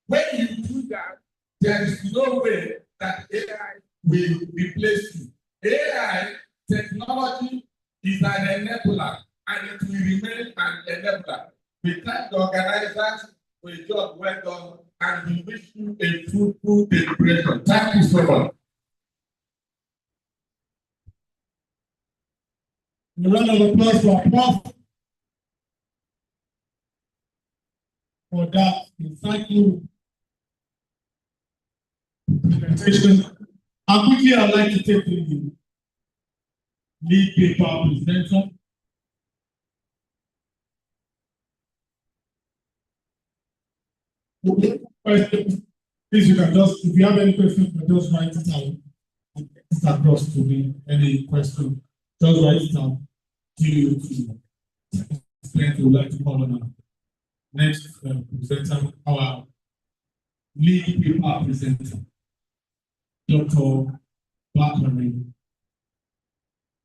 When you do that, there is no way that AI will replace you. AI technology is an enabler, and it will remain an enabler. We thank the organizers for a job well done, and we wish you a fruitful celebration. Thank you so much. A round of applause for Prof. for that insightful presentation. And quickly, I'd like to take the lead paper presenter Question. Please, you can just, if you have any questions, you can just write it out. And text it across to me. Any question, just write it out to explain to like to call on our next presenter, our lead paper presenter, Dr. Bakari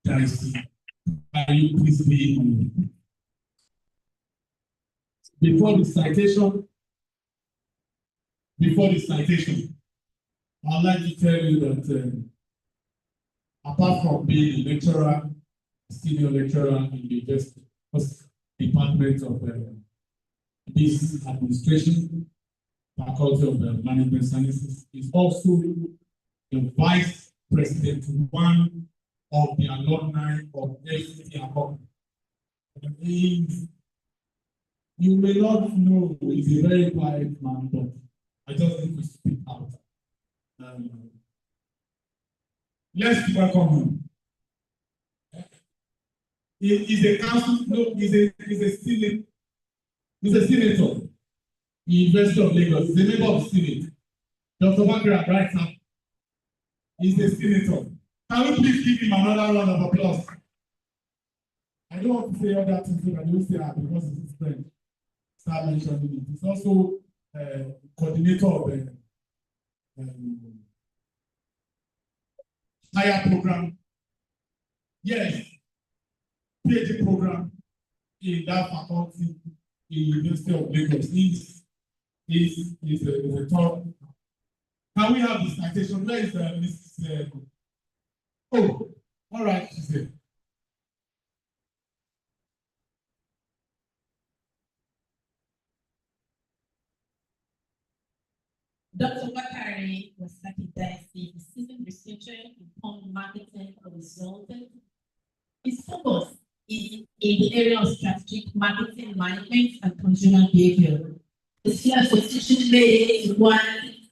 Daisy. Can you please be on? Before the citation, I'd like to tell you that apart from being a lecturer, senior lecturer in the Department of Business Administration, Faculty of Management Sciences, is also the vice president, one of the alumni of FCT Akok. You may not know, he's a very quiet man, but I just need to speak out. Let's welcome him. He's a council, no, he's a senator in the University of Lagos. He's a member of the Senate. Dr. Bakari right now. He's a senator. Can we please give him another round of applause? I don't want to say other things, but I don't say that because it's his friend. Start mentioning it. He's also coordinator of higher program. Yes, PhD program in that faculty in University of Lagos. He's a top. Can we have the citation? Where is Mrs. Oh, all right, she said. Dr. Bakari Wasaki Daisy, a seasoned researcher in pump marketing consultant. His focus is in the area of strategic marketing management and consumer behavior. His position made in one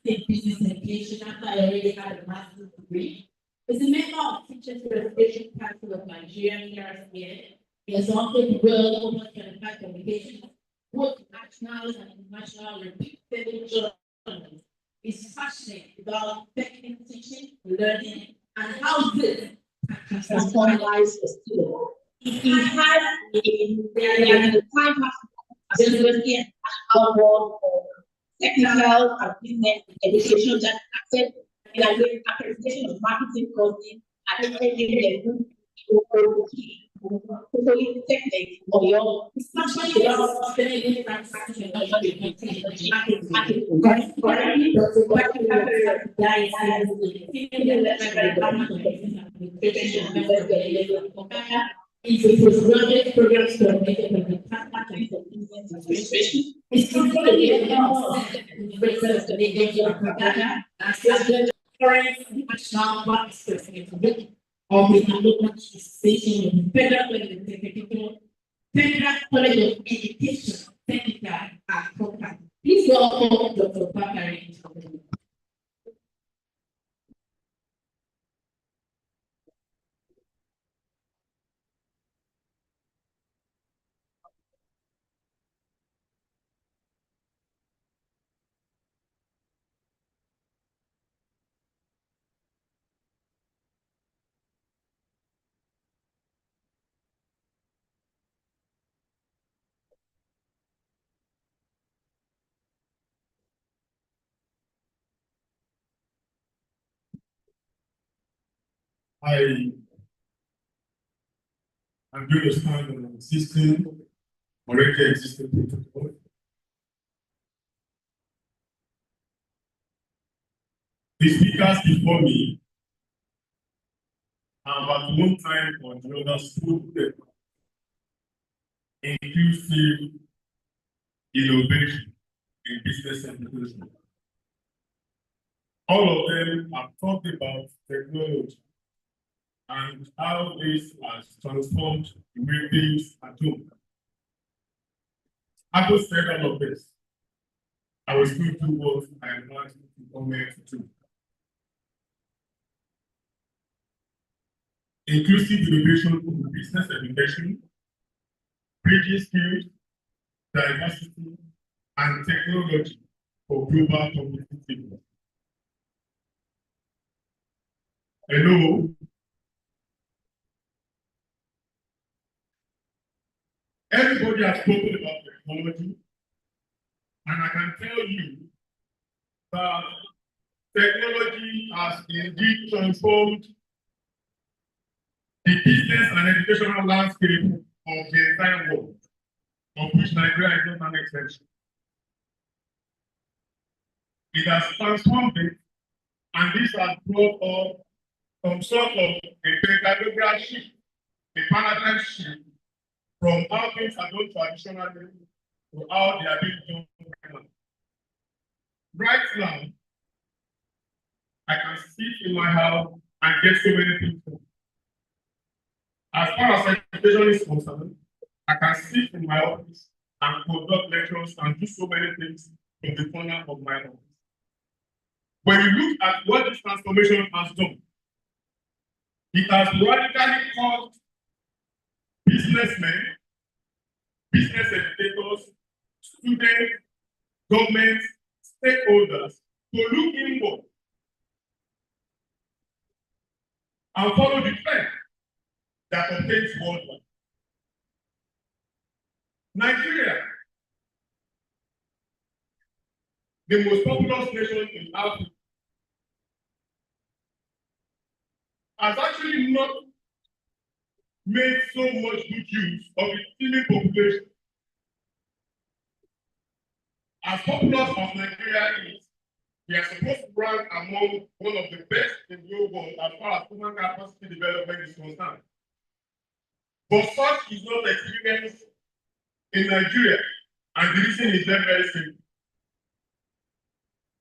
state business education after I already had a master's degree. He's a member of Teachers Representation Council of Nigeria, here. He has also developed over 25 publications, both national and international reputed journals. Is passionate about technical teaching, learning, and how this can transform lives of students. He has the time availability and award for technical and business education that accept accreditation of marketing courses at any level. Technique or your is a postgraduate program coordinator of the Department of Business Administration. It's national banks of the local association of the Federal College of Education, Technical and Program. Please welcome Dr. Bakari. I'm going to stand on an already existing protocol. The speakers before me have at one time or the other spoken inclusive innovation in business education. All of them have talked about technology and how this has transformed the way things are done. Having said all of this, I will still do what I am asked to comment to. Inclusive innovation in business education, bridging skills, diversity, and technology for global competitiveness. Hello. Everybody has spoken about technology, and I can tell you that technology has indeed transformed the business and educational landscape of the entire world, of which Nigeria is not an exception. It has transformed it, and this has brought up some sort of a pedagogical shift, a paradigm shift from how things are done traditionally to how they are being done right now. Right now, I can sit in my house and get so many things done. As far as education is concerned, I can sit in my office and conduct lectures and do so many things in the corner of my office. When you look at what this transformation has done, it has radically caused businessmen, business educators, students, governments, stakeholders to look inward and follow the trend that obtains worldwide. Nigeria, the most populous nation in Africa, has actually not made so much good use of its teeming population. As populous as Nigeria is, we are supposed to rank among one of the best in the world as far as human capacity development is concerned. But such is not experienced in Nigeria, and the reason is very, very simple.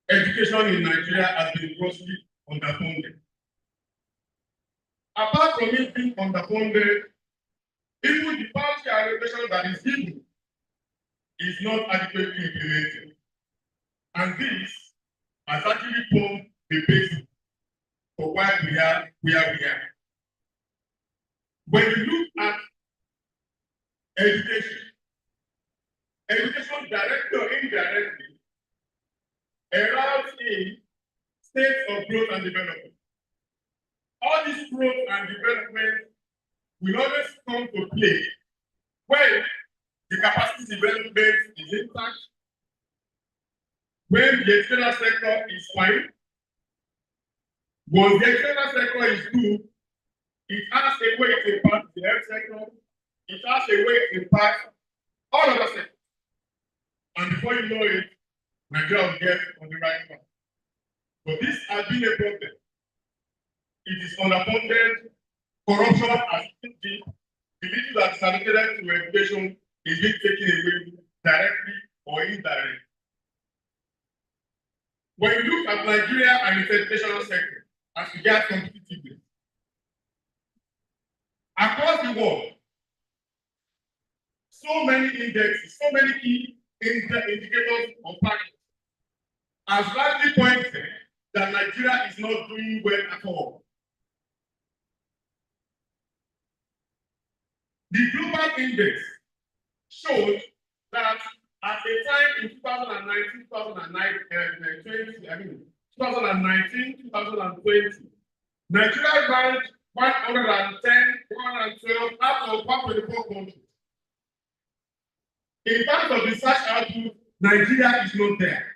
Education in Nigeria has been grossly underfunded. Apart from it being underfunded, even the party allocation that is given is not adequately implemented. And this has actually formed the basis for why we are where we are. When you look at education directly or indirectly around in states of growth and development. All this growth and development will always come to play when the capacity development is intact, when the external sector is fine. Once the external sector is good, it has a way to impact the health sector, it has a way to impact all other sectors. And before you know it, Nigeria will get on the right path. But this has been a problem. It is underfunded, corruption has been deep, the little that is allocated to education is being taken away directly or indirectly. When you look at Nigeria and its educational sector as regards competitiveness, across the world, so many indexes, so many key indicators of factors has largely pointed that Nigeria is not doing well at all. The global index showed that at a time in 2019, 2020, Nigeria ranked 110, 112 out of 124 countries. In terms of research output, Nigeria is not there.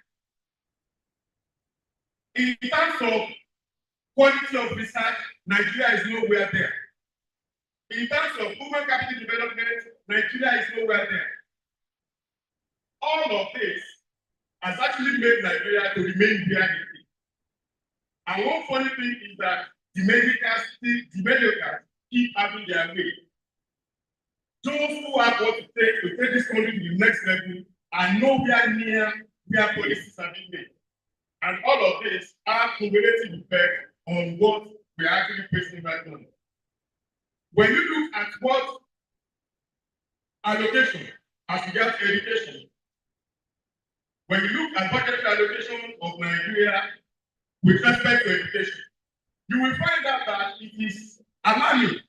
In terms of quality of research, Nigeria is nowhere there. In terms of human capital development, Nigeria is nowhere there. All of this has actually made Nigeria to remain where it is. And one funny thing is that the mediocres keep having their way. Those who have what it takes to take this country to the next level are nowhere near where policies have been made. And all of this have cumulative effect on what we are actually facing right now. When you look at what allocation as regards education, when you look at budgetary allocation of Nigeria with respect to education, you will find out that it is alarming,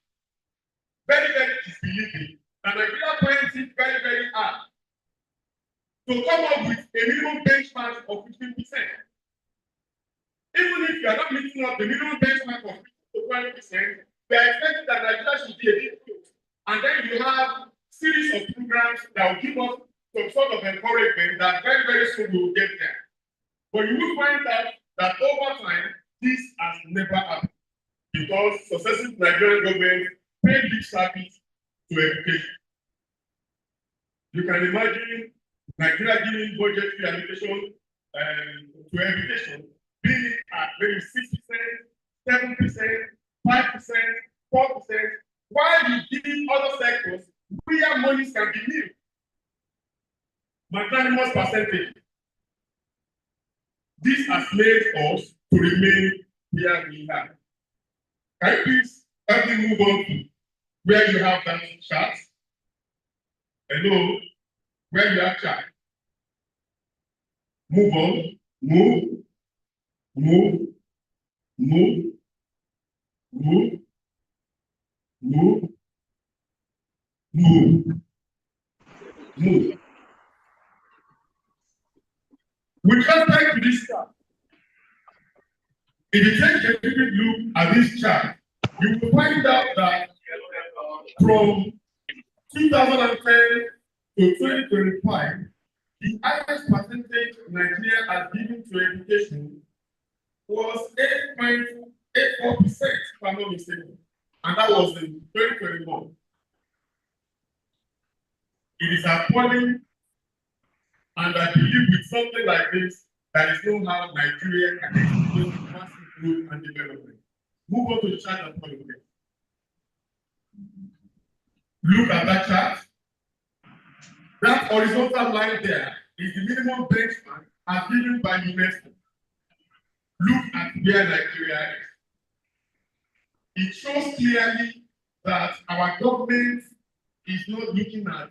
very, very disbelieving, that Nigeria finds it very, very hard to come up with a minimum benchmark of 15%. Even if you are not meeting up the minimum benchmark of 15 to 20%, we are expecting that Nigeria should be a bit close. And then you have series of programs that will give us some sort of encouragement that very, very soon we will get there. But you will find out that over time, this has never happened because successive Nigerian government paid lip service to education. You can imagine Nigeria giving budgetary allocation to education, being it at maybe 6%, 7%, 5%, 4%, while you give other sectors where monies can be nil. Magnanimous percentage. This has made us to remain where we are. Can you please help me move on to where you have that chart? Hello, where you have chart? Move on, move, move, move, move, move, move, move. With respect to this chart, if you take a quick look at this chart, you will find out that from 2010 to 2025, the highest percentage Nigeria has given to education was 8.84%, if I'm not mistaken, and that was in 2021. It is appalling, and I believe with something like this, there is no how Nigeria can experience massive growth and development. Move on to the chart and follow it. Look at that chart. That horizontal line there is the minimum benchmark as given by UNESCO. Look at where Nigeria is. It shows clearly that our government is not looking at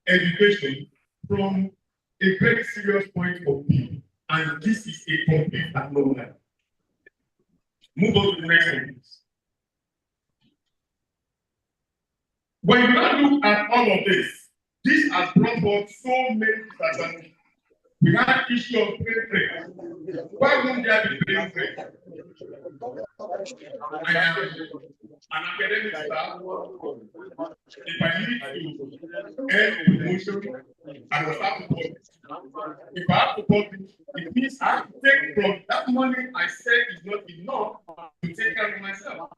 education from a very serious point of view, and this is a complete anomaly. Move on to the next one. When you now look at all of this has brought forth so many disadvantages. We had issue of brain drain. Why wouldn't there be brain drain? I am an academic staff. If I need to earn promotion, I will start to publish. If I have to publish, it means I have to take from that money I said is not enough to take care of myself.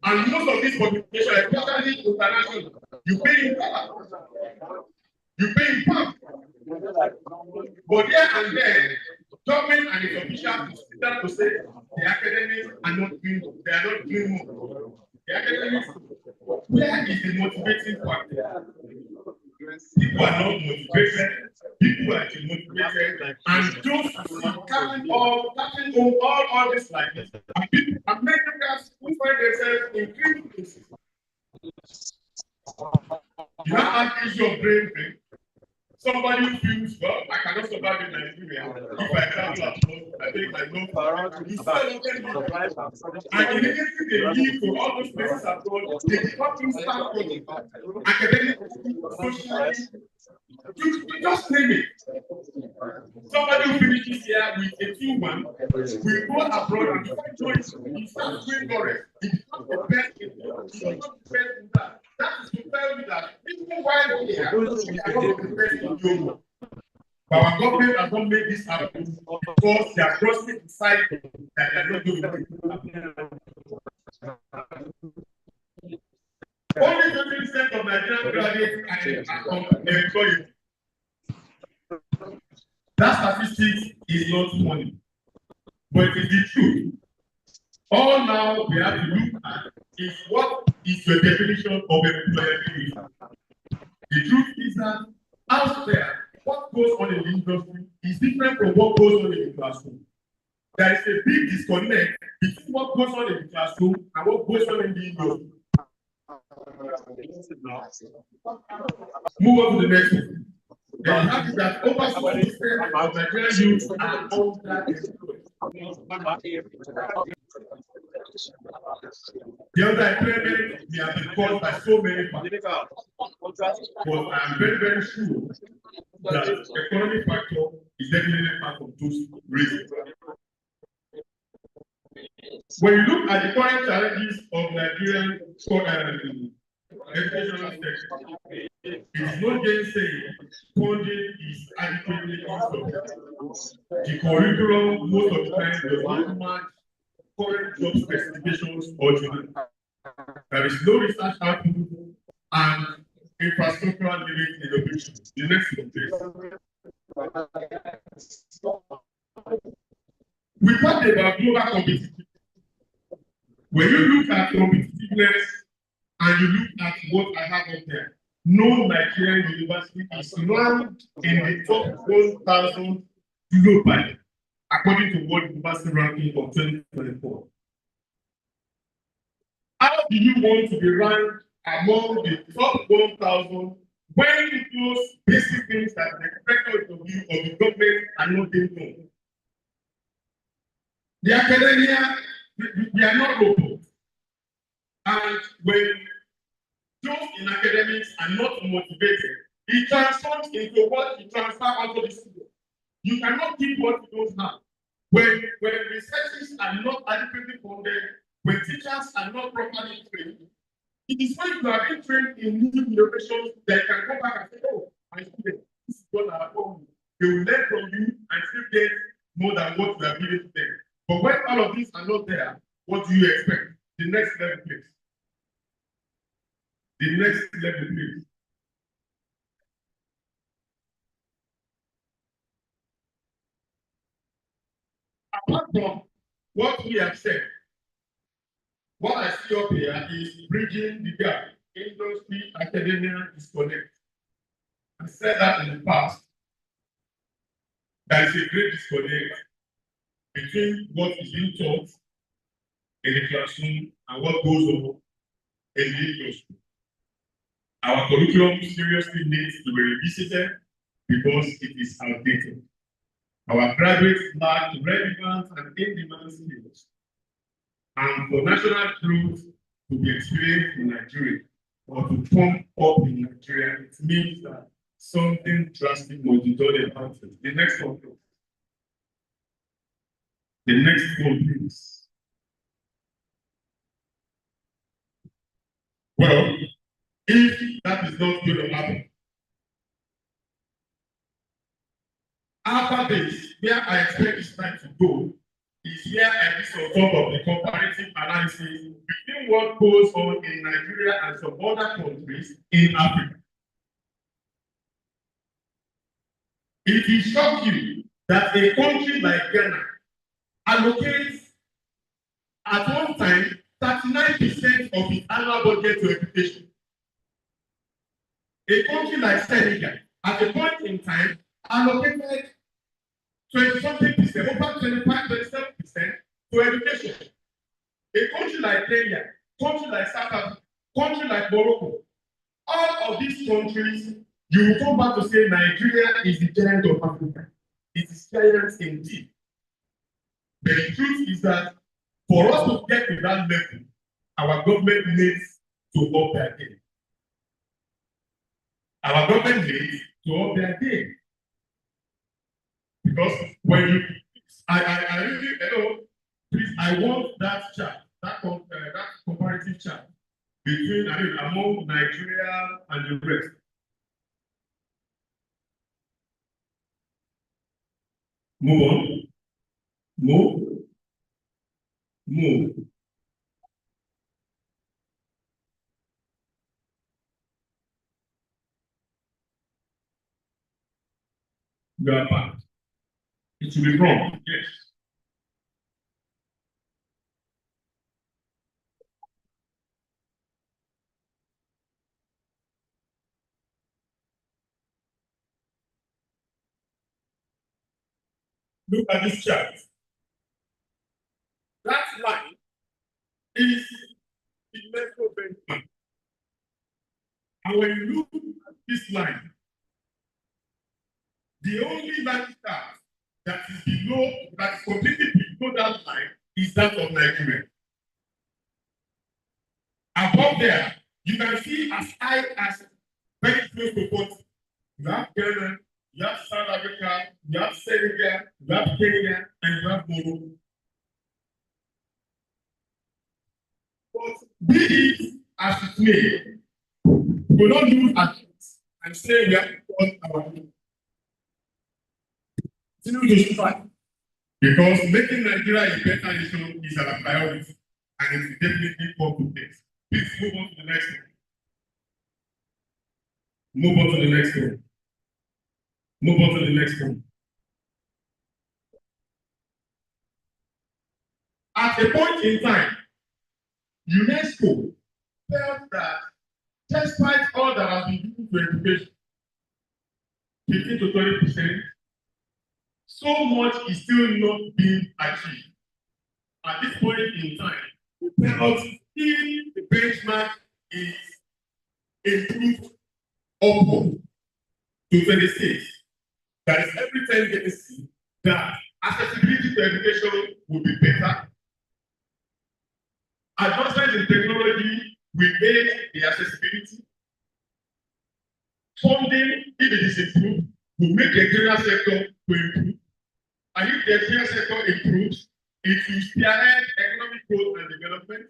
And most of these publications, especially international, you pay in dollars. You pay in pounds. But here and there, government and its officials sit down to say the academics are not doing more. The academics, where is the motivating factor? People are not motivated, people are demotivated, and those carrying all this like this. And people, Americans who find themselves in critical places. You have an issue of brain drain. Somebody who feels, well, I cannot survive in Nigeria. If I travel abroad, I take my note. And immediately they leave to all those places abroad, they become instant academic, socially. You just name it. Somebody who finishes here with a 2-1 will go abroad and he starts doing forest. He becomes the best in that. He becomes the best in that. That is to tell you that even while here, we are not the best in Yoruba. But our government has not made this happen because they are crossing the cycle that they are not doing it. Only 20% of Nigerian graduates are employed. That statistic is not funny, but it is the truth. All now we have to look at is what is your definition of employability. The truth is that out there, what goes on in the industry is different from what goes on in the classroom. There is a big disconnect between what goes on in the classroom and what goes on in the industry. Move on to the next one. Then you have that over 40% of Nigerian youth are underemployed. The underemployment may have been caused by so many factors. But I'm very, very sure that economic factor is definitely part of those reasons. When you look at the current challenges of Nigerian educational sector, it's no gainsaying funding is adequately used. The curriculum most of the time does not match current job specifications or demand. There is no research output and infrastructural limit innovation. The next one, please. We talked about global competitiveness. When you look at competitiveness and you look at what I have up there, no Nigerian university is ranked in the top 1,000 globally, according to World University Ranking of 2024. How do you want to be ranked among the top 1,000 when those basic things that are expected of you of the government are not being done? The academia, we are not open. And when those in academics are not motivated, it transforms into what you transfer onto the student. You cannot give what you don't have. When researchers are not adequately funded, when teachers are not properly trained, it is when you are being trained in new innovations that can come back and say, oh, my student, this is what I have done. They will learn from you and still get more than what you are giving to them. But when all of these are not there, what do you expect? The next level, please. The next level, please. Apart from what we have said, what I see up here is bridging the gap. Industry, academia, disconnect. I said that in the past. There is a great disconnect between what is being taught in the classroom and what goes on in the industry. Our curriculum seriously needs to be revisited because it is outdated. Our graduates lack relevant and in-demand skills. And for national growth to be experienced in Nigeria or to pump up in Nigeria, it means that something drastic must be done about it. The next one, please. The next one, please. Well, if that is not going to happen, after this, where I expect this time to go is where I do some sort of the comparative analysis between what goes on in Nigeria and some other countries in Africa. It will shock you that a country like Ghana allocates at one time 39% of its annual budget to education. A country like Senegal, at a point in time, allocated 20-something%, over 25-27% to education. A country like Kenya, country like South Africa, country like Morocco, all of these countries, you will come back to say Nigeria is the giant of Africa. It is giant indeed. But the truth is that for us to get to that level, our government needs to up their game. Our government needs to up their game. Because when you, I really, please, I want that chart, that comparative chart between, among Nigeria and the rest. Move on. Move. Move. You are back. It should be wrong, yes. Look at this chart. That line is the metro benchmark. And when you look at this line, the only line that is below, that is completely below that line, is that of Nigeria. Above there, you can see as high as very close to 40. You have Ghana, you have South Africa, you have Senegal, you have Kenya, and you have Morocco. But be it as it may, we will not look at it and say we have to put our own. Continue to strive. Because making Nigeria a better nation is our priority, and it will definitely come to this. Please move on to the next one. Move on to the next one. Move on to the next one. At a point in time, UNESCO felt that despite all that has been given to education, 15 to 20%, so much is still not being achieved. At this point in time, we felt if the benchmark is improved upward to 26, there is every tendency that accessibility to education will be better. Advancement in technology will aid the accessibility. Funding, if it is improved, will make the educational sector to improve. And if the educational sector improves, it will spearhead economic growth and development.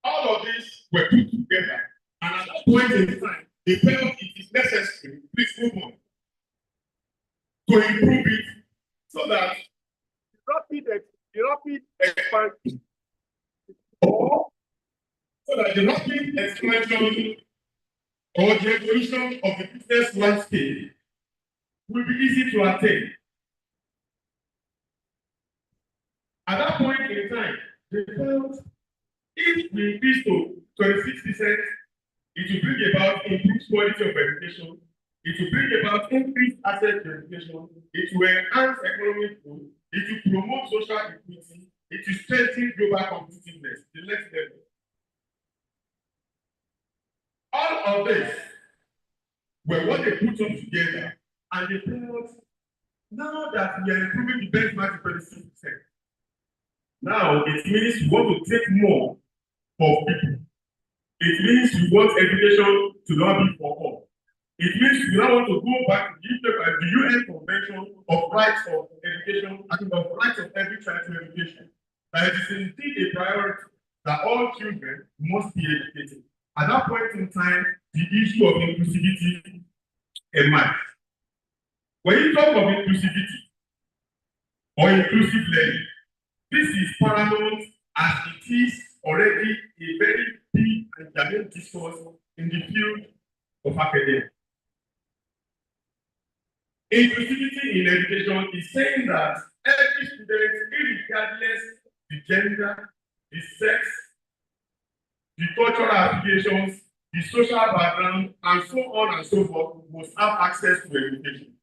All of these were put together. And at that point in time, they felt it is necessary, please move on, to improve it so that the rapid expansion or so that the rapid expansion or the evolution of the business landscape will be easy to attain. At that point in time, they felt if we increase to 26%, it will bring about improved quality of education, it will bring about increased access to education, it will enhance economic growth, it will promote social equity, it will strengthen global competitiveness, the next level. All of this were what they put up together, and they felt now that we are improving the benchmark to 26%. Now it means we want to take more of people. It means we want education to not be for all. It means we now want to go back to the UN Convention of Rights of Education, I think of rights of every child to education. That it is indeed a priority that all children must be educated. At that point in time, the issue of inclusivity emerged. When you talk of inclusivity or inclusive learning, this is paramount as it is already a very big and germane discourse in the field of academia. Inclusivity in education is saying that every student, regardless the gender, the sex, the cultural affiliations, the social background, and so on and so forth, must have access to education.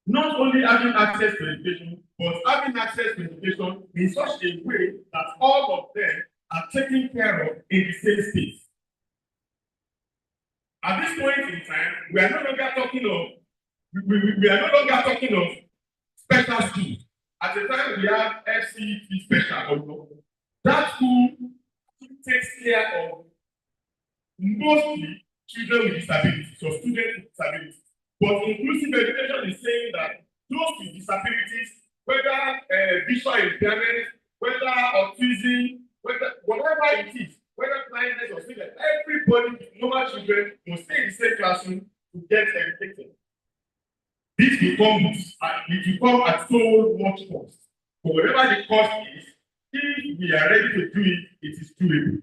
Not only having access to education, but having access to education in such a way that all of them are taken care of in the same space. At this point in time, we are no longer talking of special schools. At the time we have FCT special, that school takes care of mostly children with disabilities, so students with disabilities. But inclusive education is saying that those with disabilities, whether visual impairment, whether autism, whatever it is, whether blindness or something, everybody with normal children must stay in the same classroom to get educated. This becomes at so much cost. But whatever the cost is, if we are ready to do it, it is doable.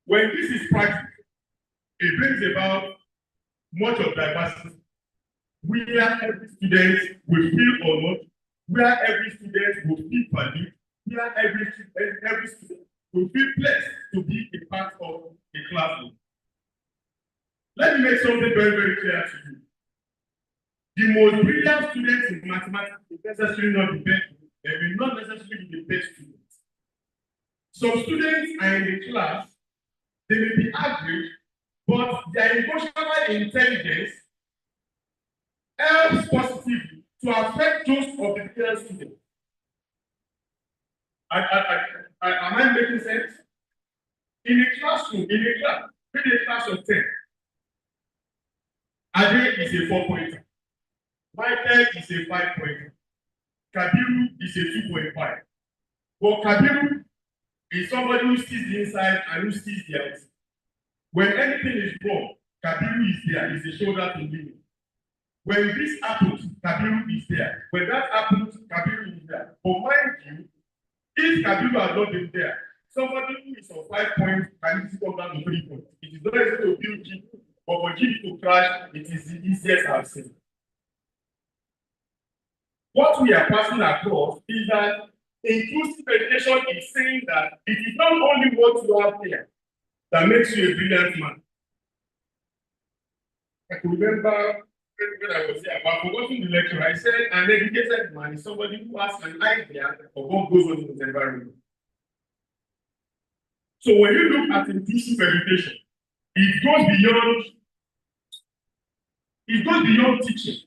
When this is practical, it brings about much of diversity, where every student will feel honored, where every student will feel valued, where every student will feel blessed to be a part of a classroom. Let me make something very, very clear to you. The most brilliant students in mathematics will necessarily not be best, they will not necessarily be the best students. Some students are in the class, they may be average, but their emotional intelligence helps positively to affect those of the brilliant students. Am I making sense? In a classroom, Maybe a class of 10. Ade is a 4-pointer. Michael is a 5-pointer. Kabiru is a 2.5. But Kabiru is somebody who sees the inside and who sees the outside. When anything is wrong, Kabiru is there, is the shoulder to lean. When this happens, Kabiru is there. When that happens, Kabiru is there. But mind you, if Kabiru had not been there, somebody who is on 5 points can easily come down to 3 points. It is not easy to build G, but for G to crash, it is the easiest I've seen. What we are passing across is that inclusive education is saying that it is not only what you have there that makes you a brilliant man. I can remember when I was here, but forgotten the lecture, I said an educated man is somebody who has an idea of what goes on in his environment. So when you look at inclusive education, it goes beyond teaching.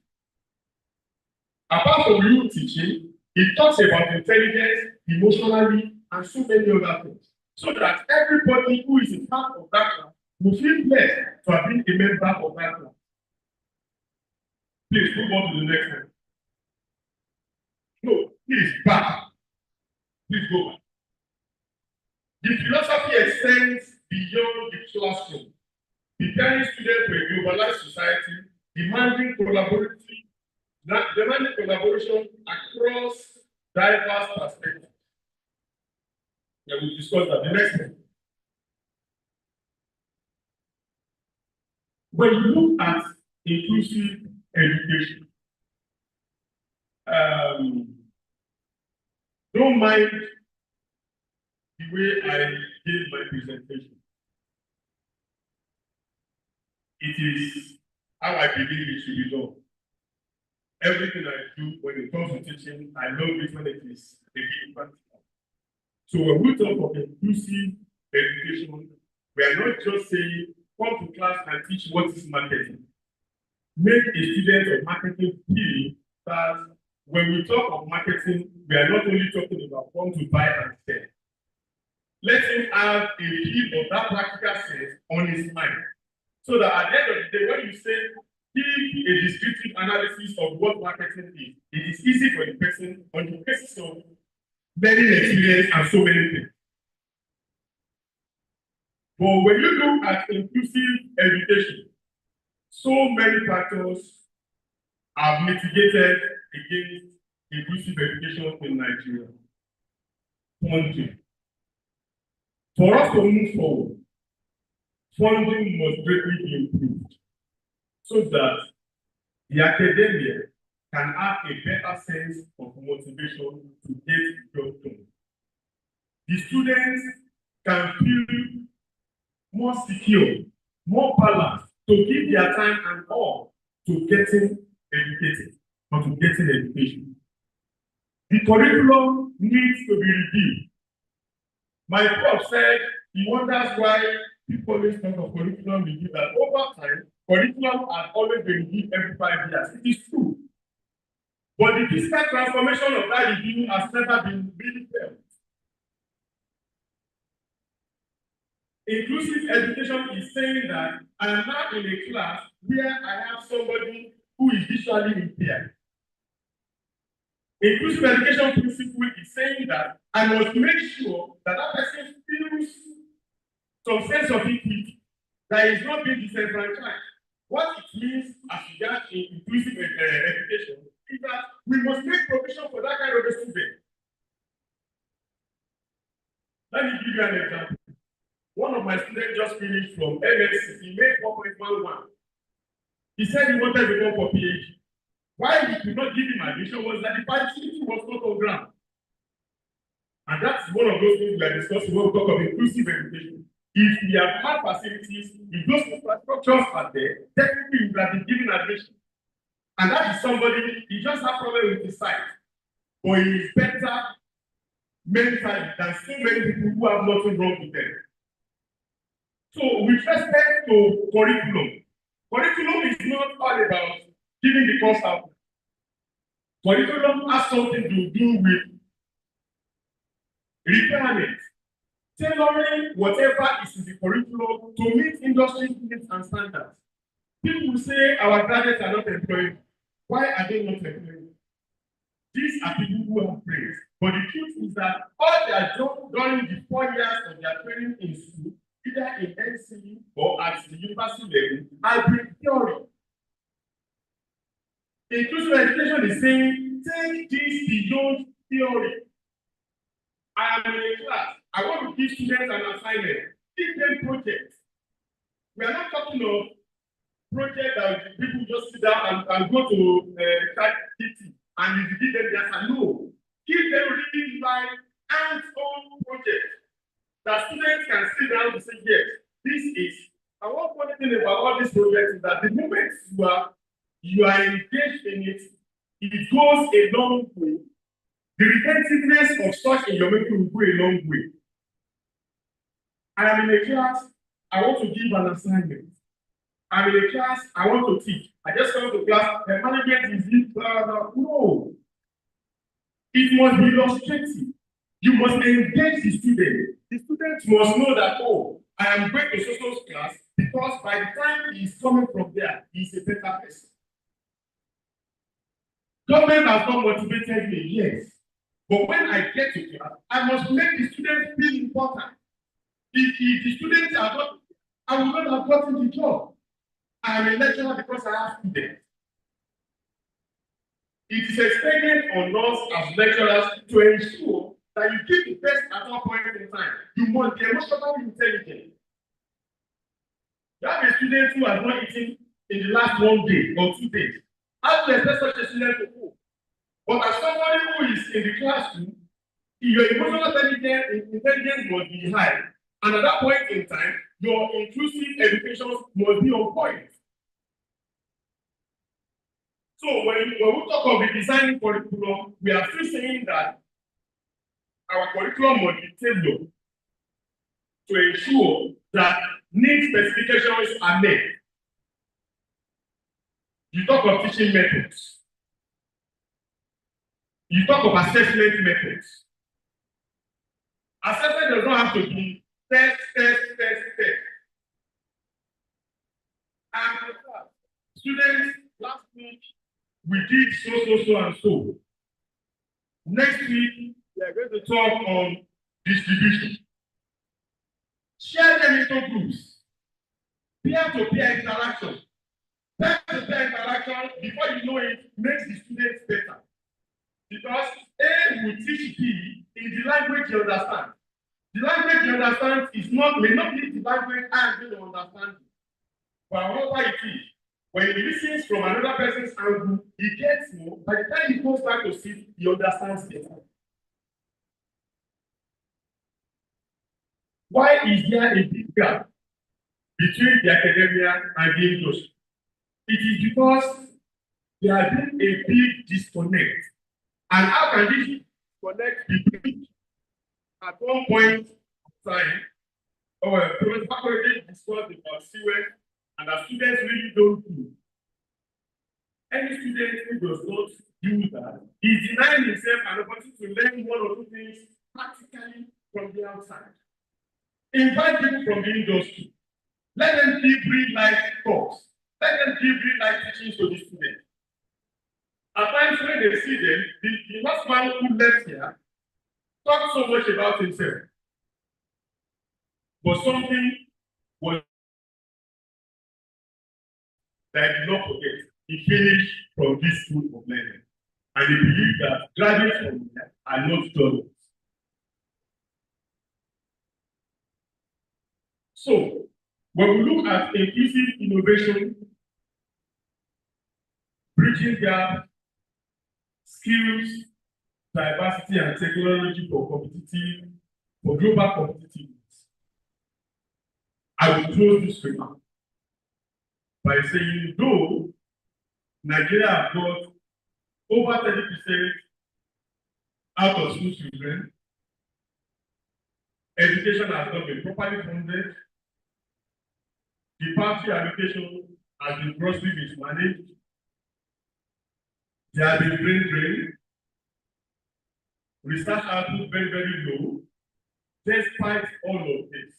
Apart from you teaching, it talks about intelligence, emotionally, and so many other things. So that everybody who is a part of that class will feel blessed to have been a member of that class. Please move on to the next one. No, please back. Please go back. The philosophy extends beyond the classroom, preparing students for a globalized society, demanding collaboration across diverse perspectives. Yeah, we'll discuss that. The next one. When you look at inclusive education, don't mind the way I gave my presentation. It is how I believe it should be done. Everything I do when it comes to teaching, I love it when it is a bit practical. So when we talk of inclusive education, we are not just saying, come to class and teach what is marketing. Make a student of marketing feel that when we talk of marketing, we are not only talking about come to buy and sell. Let him have a feel of that practical sense on his mind. So that at the end of the day, when you say, give a descriptive analysis of what marketing is, it is easy for the person on the basis of learning experience and so many things. But when you look at inclusive education, so many factors have mitigated against inclusive education in Nigeria. Funding. For us to move forward, funding must greatly be improved so that the academia can have a better sense of motivation to get the job done. The students can feel more secure, more balanced to give their time and all to getting educated or to getting education. The curriculum needs to be reviewed. My prof said he wonders why people always talk of curriculum review, that over time, curriculum has always been reviewed every 5 years. It is true. But the physical transformation of that review has never been really felt. Inclusive education is saying that I am now in a class where I have somebody who is visually impaired. Inclusive education principle is saying that I must make sure that that person feels some sense of equity, that is not being disenfranchised. What it means as regards inclusive education is that we must make provision for that kind of a student. Let me give you an example. One of my students just finished from MSc. He made 4.11. He said he wanted to go for PhD. Why we could not give him admission was that the facility was not on ground. And that's one of those things we are discussing when we talk of inclusive education. If we have had facilities, if those infrastructures are there, technically we would have been given admission. And that is somebody, he just has problem with his sight. But he is better mentally than so many people who have nothing wrong with them. So with respect to curriculum is not all about giving the course out. Curriculum has something to do with requirements. tailoring whatever is in the curriculum to meet industry needs and standards. People will say our graduates are not employed. Why are they not employed? These are people who have praised. But the truth is that all they are done during the 4 years of their training in school, either in NCE or at the university level, are been theory. Inclusive education is saying, take this beyond theory. I am in a class. I want to give students an assignment. Give them projects. We are not talking of projects that people just sit down and go to ChatGPT and you give them the answer. No. Give them really live hands-on projects that students can sit down and say, yes, this is. And one funny thing about all these projects is that the moment you are engaged in it, it goes a long way. The retentiveness of such in your memory will go a long way. I am in a class, I want to give an assignment. I'm in a class, I want to teach. I just come to class, the management is in no. It must be illustrative. You must engage the student. The student must know that, oh, I am going to social class because by the time he is coming from there, he is a better person. Government has not motivated me, yes. But when I get to class, I must make the students feel important. If the students are not, I will not have gotten the job. I am a lecturer because I have students. It is expected on us as lecturers to ensure that you give the best at all point in time. You must be emotionally intelligent. You have a student who has not eaten in the last 1 day or 2 days. How do you expect such a student to cook? But as somebody who is in the classroom, your emotional intelligence must be high. And at that point in time, your inclusive education must be on point. So when we talk of the design curriculum, we are still saying that our curriculum must be tailored to ensure that need specifications are met. You talk of teaching methods. You talk of assessment methods. Assessment does not have to be test. And students, last week, we did so and so. Next week, we are going to talk on distribution. Share them into groups. Peer-to-peer interaction. Peer-to-peer interaction, before you know it, makes the students better. Because A will teach B in the language you understand. The language you understand may not be the language I am going to understand. But however it is, when he listens from another person's angle, he gets more. By the time he goes back to sit, he understands better. Why is there a big gap between the academia and the industry? It is because there has been a big disconnect. And how can this disconnect be bridged? At one point of time, Professor Fakorede discussed about CWEC, and the students really don't do. Any student who does not do that is denying himself an opportunity to learn one or two things practically from the outside. Invite people from the industry. Let them give real life talks. Let them give real life teachings to the students. At times when they see them, the last man who left here talked so much about himself. But something was that I did not forget. He finished from this school of learning. And he believed that graduates from here are not done. So, when we look at inclusive innovation, bridging gap, skills, diversity, and technology for global competitiveness, I will close this remark by saying, though Nigeria has got over 30% out of school children, education has not been properly funded, the party allocation has been grossly mismanaged, there has been brain drain, research output very, very low, despite all of this,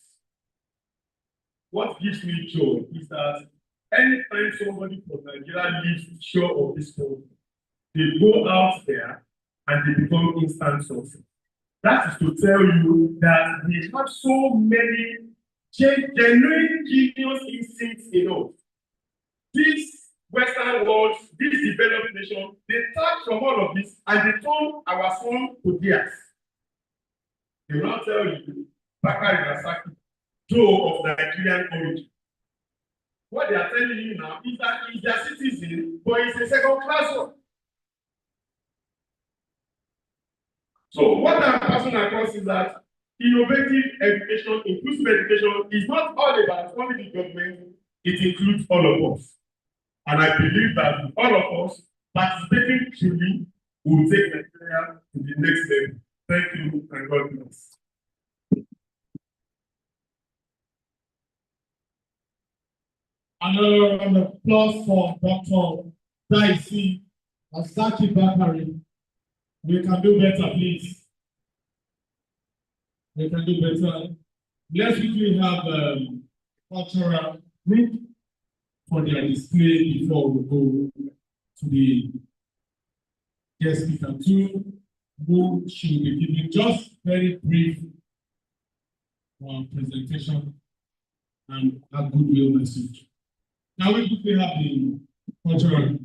what gives me joy is that anytime somebody from Nigeria leaves the shore of this country, they go out there and they become instant success. That is to tell you that we have so many genuine genius instincts in us. This Western world, this developed nation, they tap from all of this and they turn our son to theirs. They will not tell you, Bakari Nasaki, Joe of Nigerian origin. What they are telling you now is that he's their citizen, but it's a second class one. So what I'm passing across is that innovative education, inclusive education is not all about only the government, it includes all of us. And I believe that all of us participating truly will take Nigeria to the next level. Thank you and God bless. Another round of applause for Dr. Daisy Asaki Bakari. We can do better, please. We can do better. Let's quickly have cultural group for their display before we go to the guest speaker two, who should be giving just very brief presentation and a goodwill message. Now we quickly have the cultural.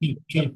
Okay.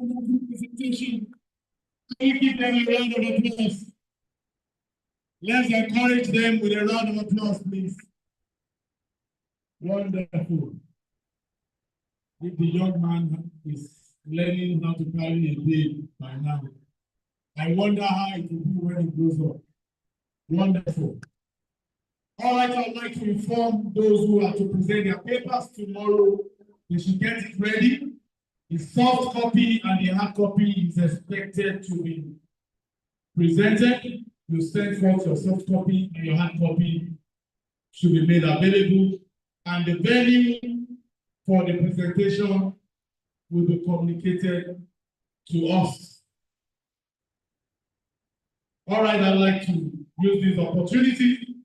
wonderful presentation. Can we give them a round of applause? Let's encourage them with a round of applause, please. Wonderful. If the young man is learning how to carry a babe by now, I wonder how it will be when he grows up. Wonderful. All right, I'd like to inform those who are to present their papers tomorrow. They should get it ready. The soft copy and the hard copy is expected to be presented. You send forth your soft copy and your hard copy should be made available. And the venue for the presentation will be communicated to us. All right, I'd like to use this opportunity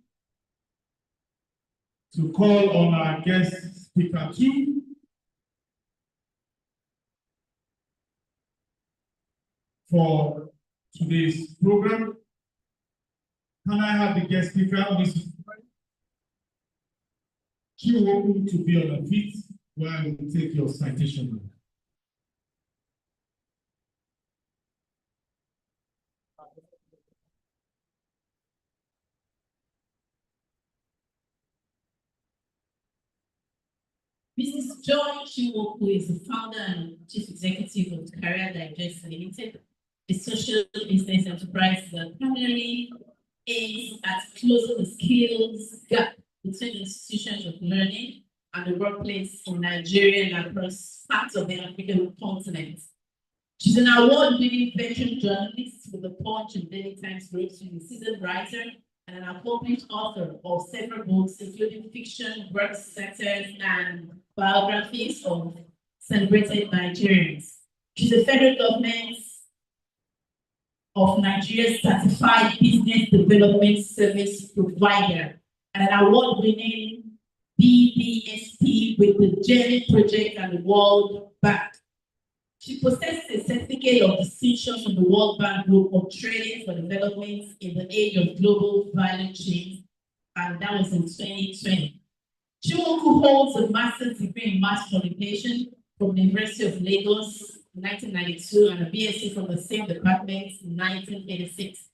to call on our guest speaker 2. For today's program. Can I have the guest speaker, Mrs. Chiwoku, to be on her feet while we take your citation? Mrs. Joy Chiwoku is the founder and chief executive of Career Digest Limited, a social business enterprise that primarily aims at closing the skills gap between institutions of learning and the workplace in Nigeria and across parts of the African continent. She's an award-winning veteran journalist with the Punch and Daily Times Group, she's a seasoned writer and an accomplished author of several books, including fiction, works, satires, and biographies of celebrated Nigerians. She's a federal government of Nigeria's certified business development service provider and an award-winning BBSP with the Journey Project and the World Bank. She possesses a certificate of distinction from the World Bank Group of Training for Development in the Age of Global Value Chain, and that was in 2020. Chiwoku holds a master's degree in mass communication from the University of Lagos in 1992 and a BSc from the same department in 1986.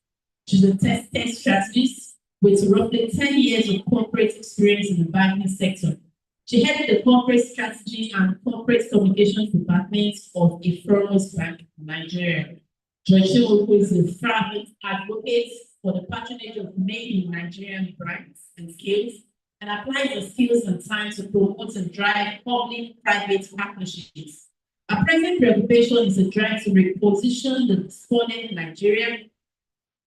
She's a tested strategist with roughly 10 years of corporate experience in the banking sector. She headed the corporate strategy and corporate communications department of Ifeanyi Bank, Nigeria. Joy Chiwoku is a fervent advocate for the patronage of made in Nigerian brands and skills, and applies the skills and time to promote and drive public-private partnerships. Our present preoccupation is a drive to reposition the despondent Nigeria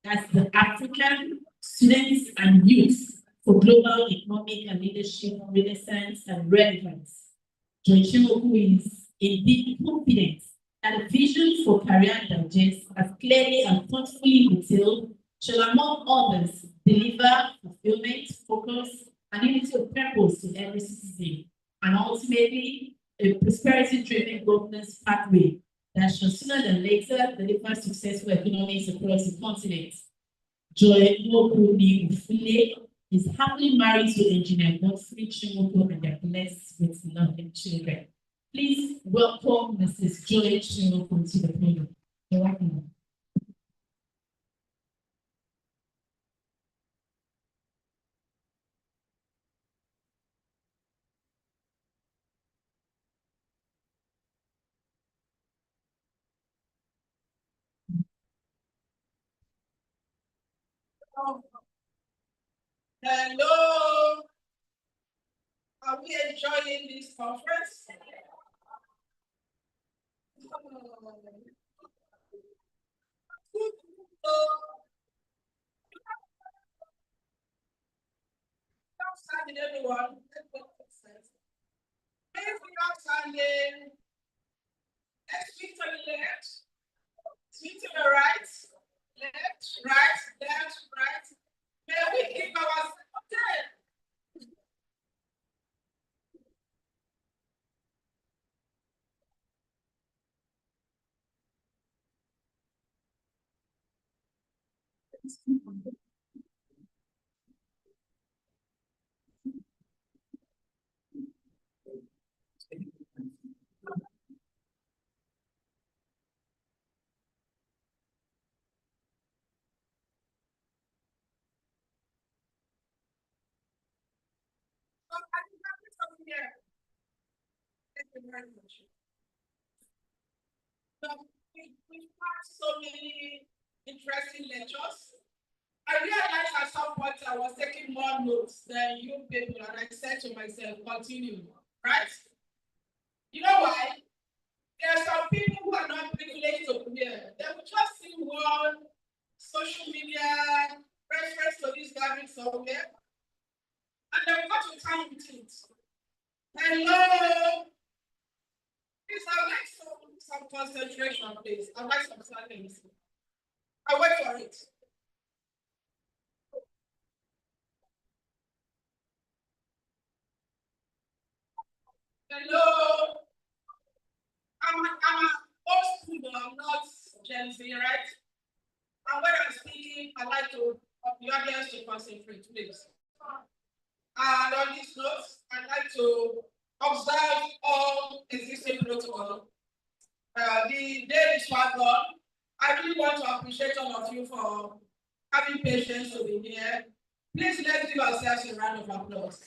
as the African students and youth for global economic and leadership renaissance and relevance. Joy Chiwoku is indeed confident that the vision for Career Digest, as clearly and thoughtfully detailed, shall among others deliver fulfillment, focus, and unity of purpose to every citizen, and ultimately a prosperity-driven governance pathway that shall sooner than later deliver successful economies across the continent. Joy Chiwoku Ufule is happily married to Engineer Godfrey Chiwoku and they're blessed with lovely children. Please welcome Mrs. Joy Chiwoku to the podium. You're welcome. Hello. Are we enjoying this conference? Outstanding, everyone. Every outstanding. Let's speak to the left. Speak to the right. Left, right, left, right. May we keep our time. Thank you very much. So we've had so many interesting lectures. I realized at some point I was taking more notes than you people, and I said to myself, continue, right? You know why? There are some people who are not privileged to be here. They will just see one social media reference to this gathering somewhere, and they will go to town with it. Hello. Please, I'd like some concentration, please. I'd like some silence. I'll wait for it. Hello. I'm old school, I'm not Gen Z, right? And when I'm speaking, I like to the audience to concentrate, please. And on this note, I'd like to observe all existing protocol. The day is far gone. I really want to appreciate all of you for having patience to be here. Please let's give ourselves a round of applause.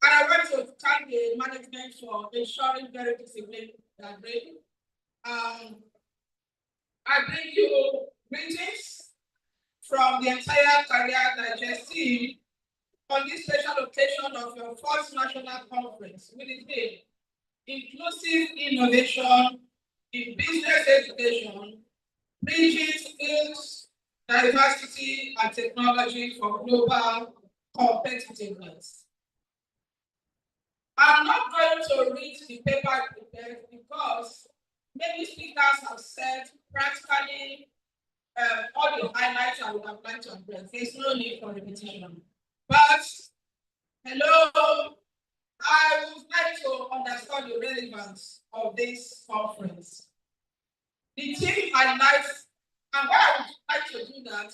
And I want to thank the management for ensuring very disciplined gathering. I bring you greetings from the entire Career Digest team on this special occasion of your first national conference with the theme Inclusive Innovation in Business Education, Bridging Skills, Diversity and Technology for Global Competitiveness. I'm not going to read the paper prepared because many speakers have said practically all the highlights I would have liked to address. There's no need for repetition. But, hello, I would like to understand the relevance of this conference. The team highlights, and why I would like to do that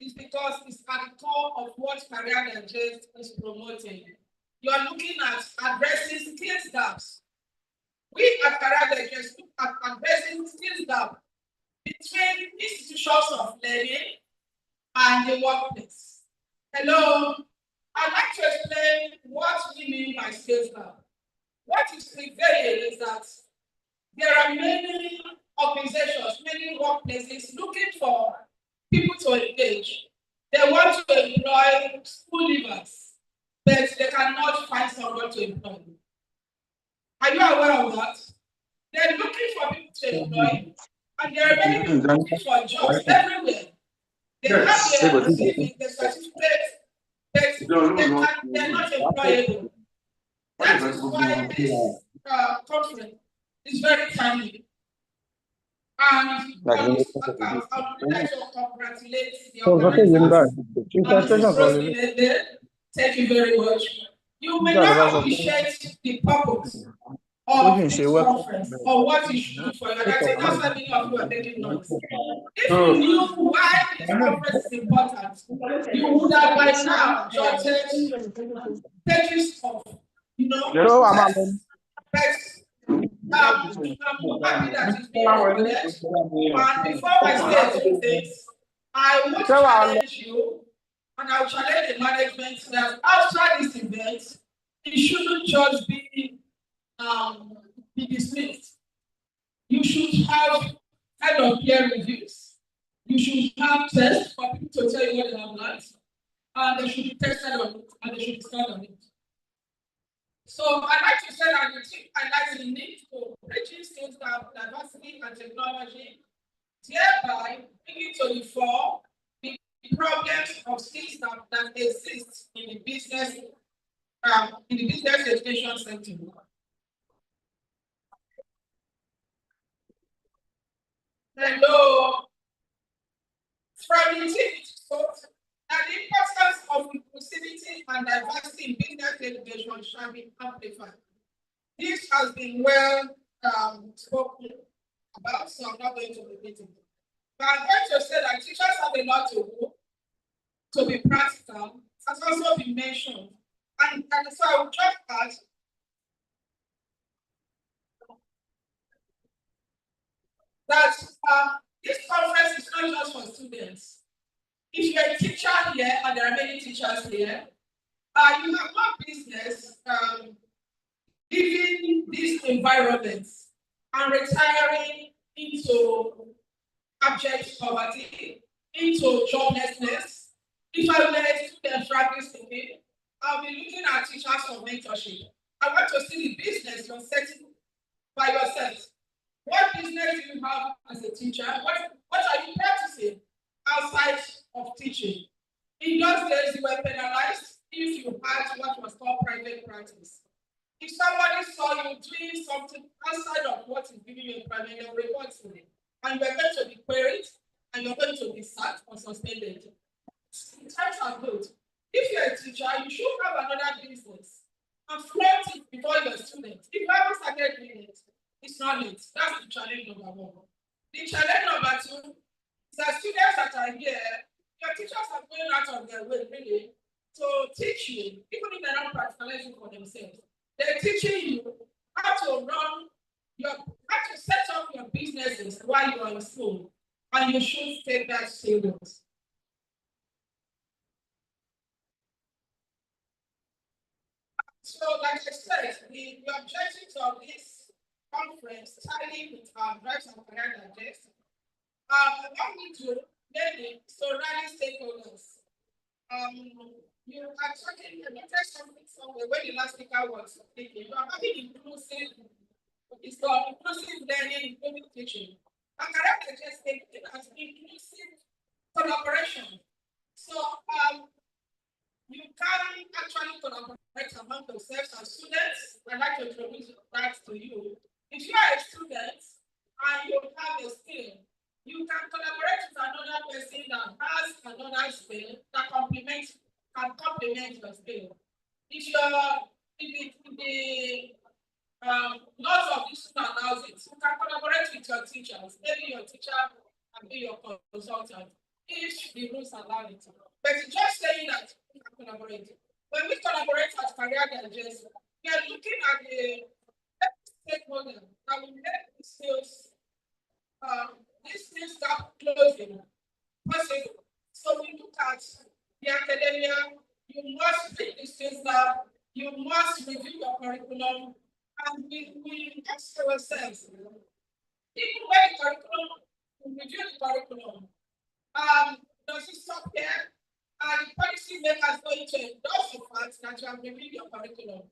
is because it's at the core of what Career Digest is promoting. You are looking at addressing skills gaps. We at Career Digest look at addressing skills gap between institutions of learning and the workplace. Hello, I'd like to explain what we mean by skills gap. What is prevailing is that there are many organizations, many workplaces looking for people to engage. They want to employ school leavers, but they cannot find someone to employ. Are you aware of that? They're looking for people to employ, and there are many people looking for jobs everywhere. They have their CV, the certificate, but they're not employable. That is why this conference is very timely. And I would like to congratulate the organizers. Thank you very much. You may not appreciate the purpose of this conference or what you should do for you. And I think that's why many of you are taking notes. If you knew why this conference is important, you would have by now jotted pages of, I'm happy that it's being organized. And before I say two things, I want to challenge you, and I'll challenge the management that after this event, it shouldn't just be dismissed. You should have kind of peer reviews. You should have tests for people to tell you what they have learned, and they should be tested on it, and they should be studied on it. So I'd like to say that the team highlights the need for bridging skills gap, diversity and technology, thereby bringing to the fore the problems of skills that exist in the business education sector. Hello. From the team, that the importance of inclusivity and diversity in business education shall be amplified. This has been well spoken about, so I'm not going to repeat it. But I'm going to say that teachers have a lot to do to be practical, has also been mentioned. And so I will just add that this conference is not just for students. If you're a teacher here, and there are many teachers here, You have no business leaving this environment and retiring into abject poverty, into joblessness. If I were a student, frankly speaking, I'll be looking at teachers for mentorship. I want to see the business you're setting by yourself. What business do you have as a teacher? What are you practicing outside of teaching? In those days, you were penalized if you had what was called private practice. If somebody saw you doing something outside of what is giving you a private, they'll report to you. And you're going to be queried, and you're going to be sacked or suspended. Times are good. If you're a teacher, you should have another business and flaunt it before your students. If you haven't started doing it, it's not late. That's the challenge number one. The challenge number two is that students that are here, your teachers are going out of their way, really, to teach you, even if they're not practicalizing for themselves. They're teaching you how to set up your businesses while you are in school, and you should take that serious. So, like I said, the objectives of this conference, starting with our Drives and Career Digest, what we do mainly to rally stakeholders. You are talking, you noticed something somewhere when the last speaker was speaking. You are having inclusive, it's called inclusive learning, inclusive teaching. And Career Digest thinking as inclusive collaboration. So, you can actually collaborate among yourselves as students. I'd like to introduce that to you. If you are a student and you have a skill, you can collaborate with another person that has another skill that can complement your skill. If the laws of this school allows it, you can collaborate with your teachers. Maybe your teacher can be your consultant if the rules allow it. But just saying that we can collaborate. When we collaborate at Career Digest, we are looking at the stakeholder that will make the skills, these things start closing possible. So we look at the academia, you must break these things up, you must review your curriculum, and we ask ourselves, even when the curriculum, we review the curriculum, does it stop here? Are the policy makers going to endorse the fact that you have reviewed your curriculum?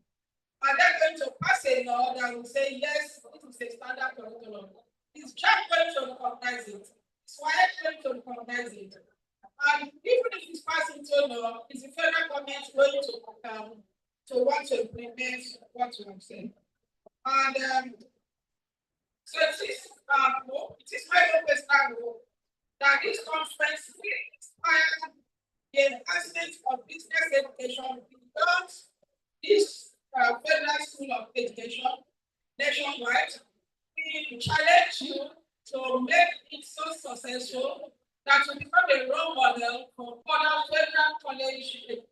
Are they going to pass a law that will say, yes, it is a standard curriculum? Is JAMB going to recognize it? Is WAEC going to recognize it? And even if it's passed into law, is the federal government going to want to implement what you have said? And so it is my personal hope that this conference will inspire the enhancement of business education beyond this Federal School of Education nationwide. We challenge you to make it so successful that you become a role model for other federal colleges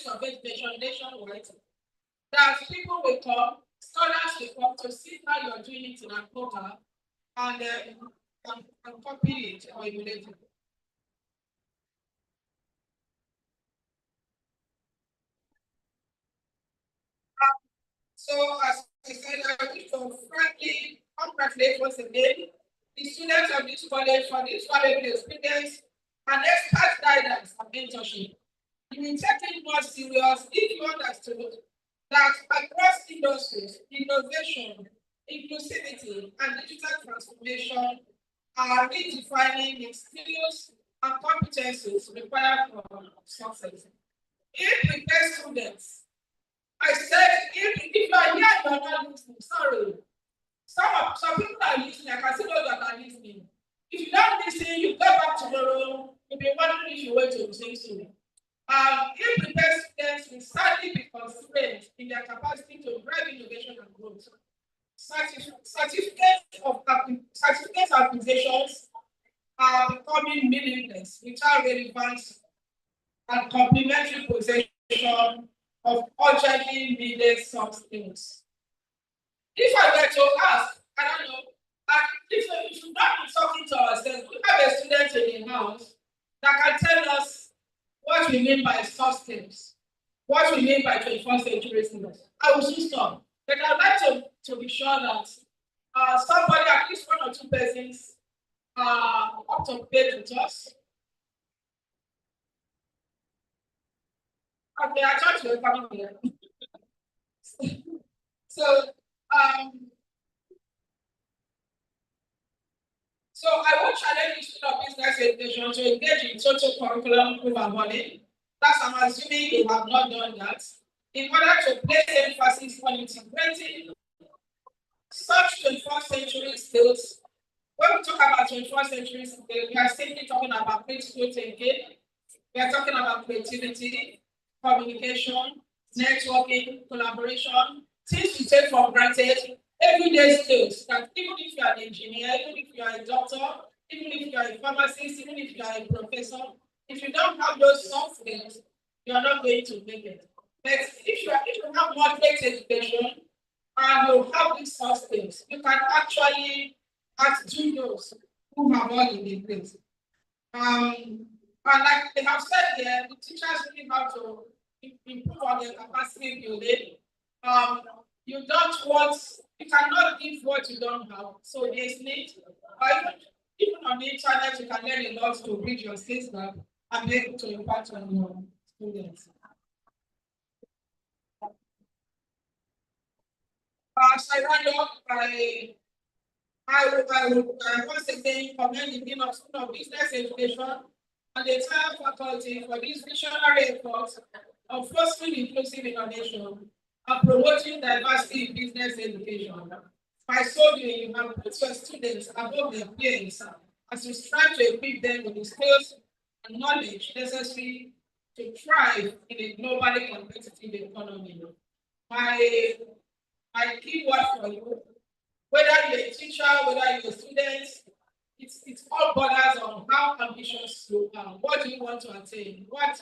of education nationwide. That people will come, scholars will come to see how you are doing it in Angola and copy it or emulate it. So, as I said, I wish to frankly congratulate once again the students of this college for this valuable experience and expert guidance and mentorship. You will take it more serious if you understood that across industries, innovation, inclusivity, and digital transformation are redefining the skills and competencies required for success. If we get students, I said, if you are here, you are not listening. Sorry. Some people are listening. I can see those that are listening. If you don't listen, you go back tomorrow. You'll be wondering if you went to the same school. If the best students will sadly be constrained in their capacity to drive innovation and growth. Certificate acquisitions are becoming meaningless without relevance and complementary possession of urgently needed soft skills. If I were to ask, I don't know, if you not be talking to ourselves, we have a student in the house that can tell us what we mean by soft skills. what we mean by 21st century students. I will soon stop, but I'd like to be sure that somebody, at least one or two persons, are up to date with us. Okay, I thought you were coming here. So I will challenge the School of Business Education to engage in total curriculum overhauling. That's, I'm assuming they have not done that, in order to place emphasis on integrating such 21st century skills. When we talk about 21st century skills, we are simply talking about critical thinking, we are talking about creativity, communication, networking, collaboration, things you take for granted, everyday skills that even if you are an engineer, even if you are a doctor, even if you are a pharmacist, even if you are a professor, if you don't have those soft skills, you are not going to make it. But if you have moderate education and you have these soft skills, you can actually outdo those who have all in the place. And like they have said here, the teachers really have to improve on their capacity building. You cannot give what you don't have. So there's need, even on the internet, you can learn a lot to bridge your skills gap and be able to impact on your students. As I round up, I would once again commend the Dean of School of Business Education and the entire faculty for this visionary effort of fostering inclusive innovation and promoting diversity in business education. By so doing, you have put your students above their peers as you strive to equip them with the skills and knowledge necessary to thrive in a globally competitive economy. My key word for you, whether you're a teacher, whether you're a student, it's all borders on how ambitious you are. What do you want to attain? Where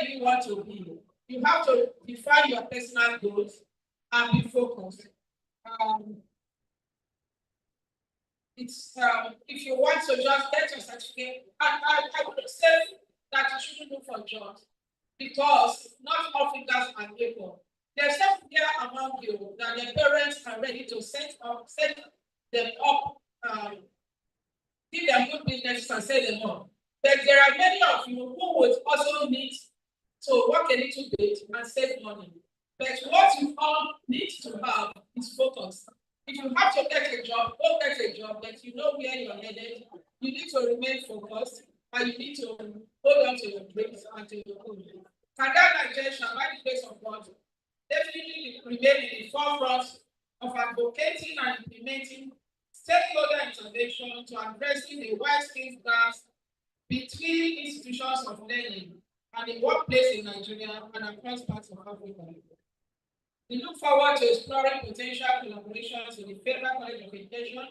do you want to be? You have to define your personal goals and be focused. If you want to just get your certificate, I wouldn't say that you shouldn't look for jobs because not all fingers are equal. There's some there among you that their parents are ready to set them up, give them good businesses and set them up. But there are many of you who would also need to work a little bit and save money. But what you all need to have is focus. If you have to get a job, go get a job, but you know where you're headed. You need to remain focused and you need to hold on to your dreams and to your goals. Nigeria, by the grace of God, definitely remain in the forefront of advocating and implementing stakeholder intervention to addressing the wide skills gaps between institutions of learning and the workplace in Nigeria and across parts of Africa. We look forward to exploring potential collaborations with the Federal College of Education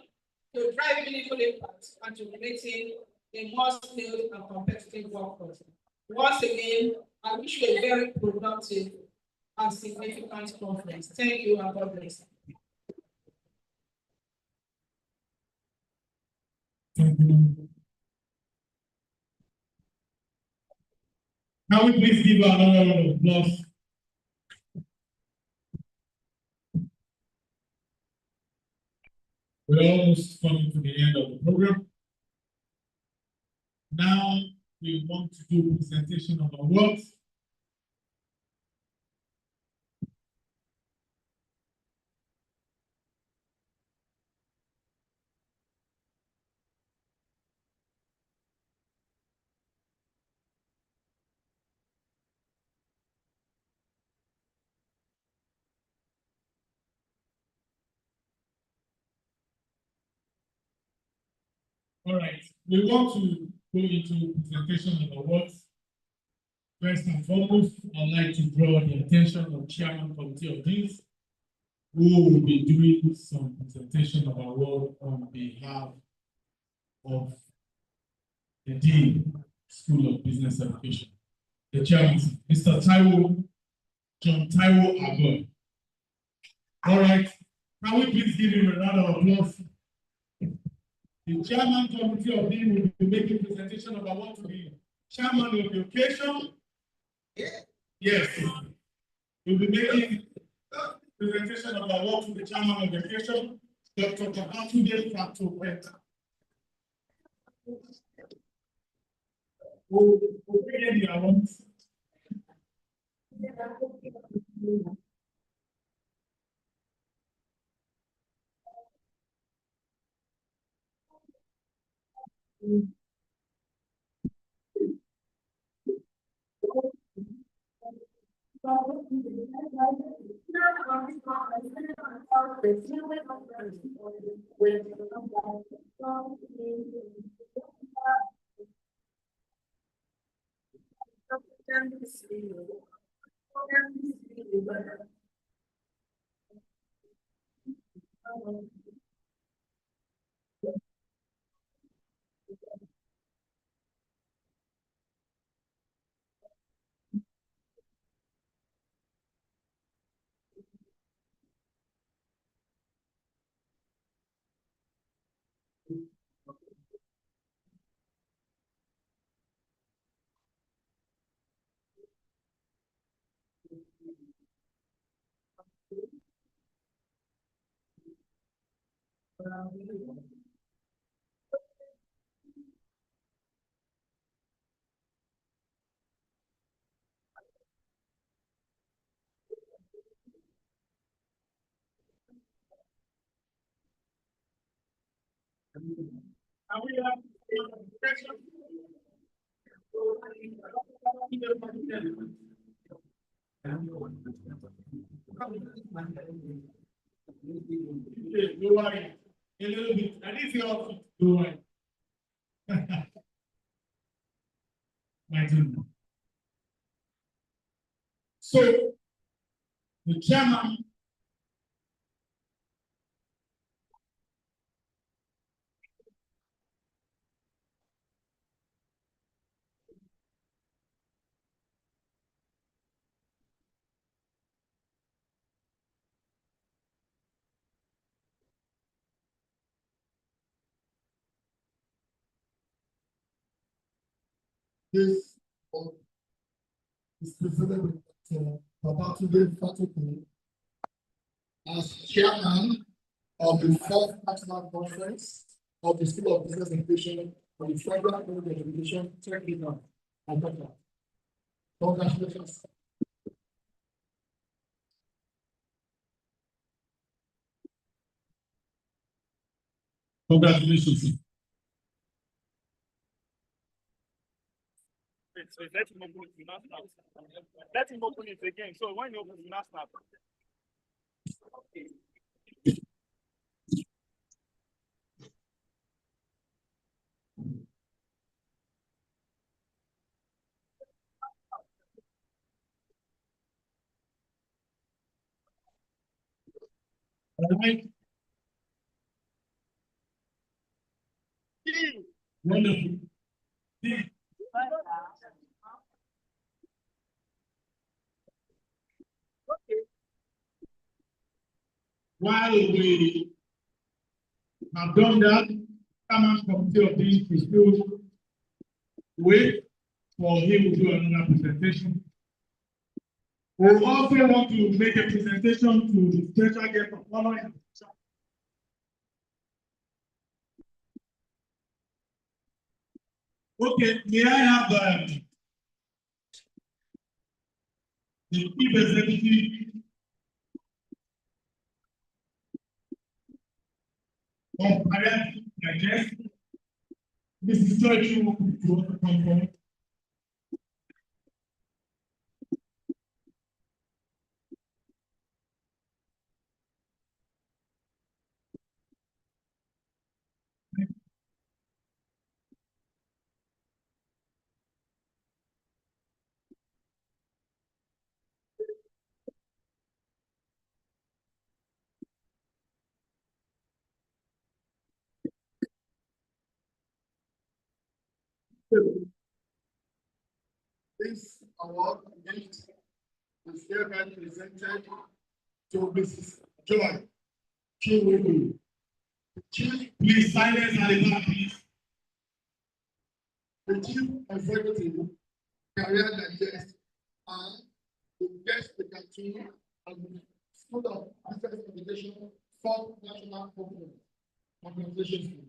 to drive meaningful impact and to creating a more skilled and competitive workforce. Once again, I wish you a very productive and significant conference. Thank you and God bless. Thank you. Can we please give another round of applause? We're almost coming to the end of the program. Now we want to do a presentation of awards. All right, we want to go into presentation of awards. First and foremost, I'd like to draw the attention of Chairman Committee of Deans, who will be doing some presentation of award on behalf of the Dean, School of Business Education. The Chairman, Mr. John Taiwo Agor. All right, can we please give him a round of applause? The Chairman Committee of Dean will be making presentation of award to the Chairman of the occasion. Yes. We'll be making presentation of award to the chairman of the occasion, Dr. Babatunde Fatopeta. We'll begin the awards. A little bit. I need your do My goodness. So the chairman This is presented with Babatunde Fatopeta as chairman of the fourth national conference of the School of Business Education for the Federal College of Education, Technical and Technical. Congratulations. Congratulations. So let him open it, not snap. Let him open it again. So when you open it, not snap. Wonderful. While we have done that, Chairman Committee of Deans will still wait for him to do another presentation. We also want to make a presentation to the special guest of honor. Okay, may I have the chief executive of Parent Digest, Mrs. Joy Chukwu, to come forward. This award is hereby presented to Mrs. Joy Chukwu. Please silence at the back, please. The Chief Executive, Career Digest, and to get the criteria and the School of Business Education for National Conference. Congratulations.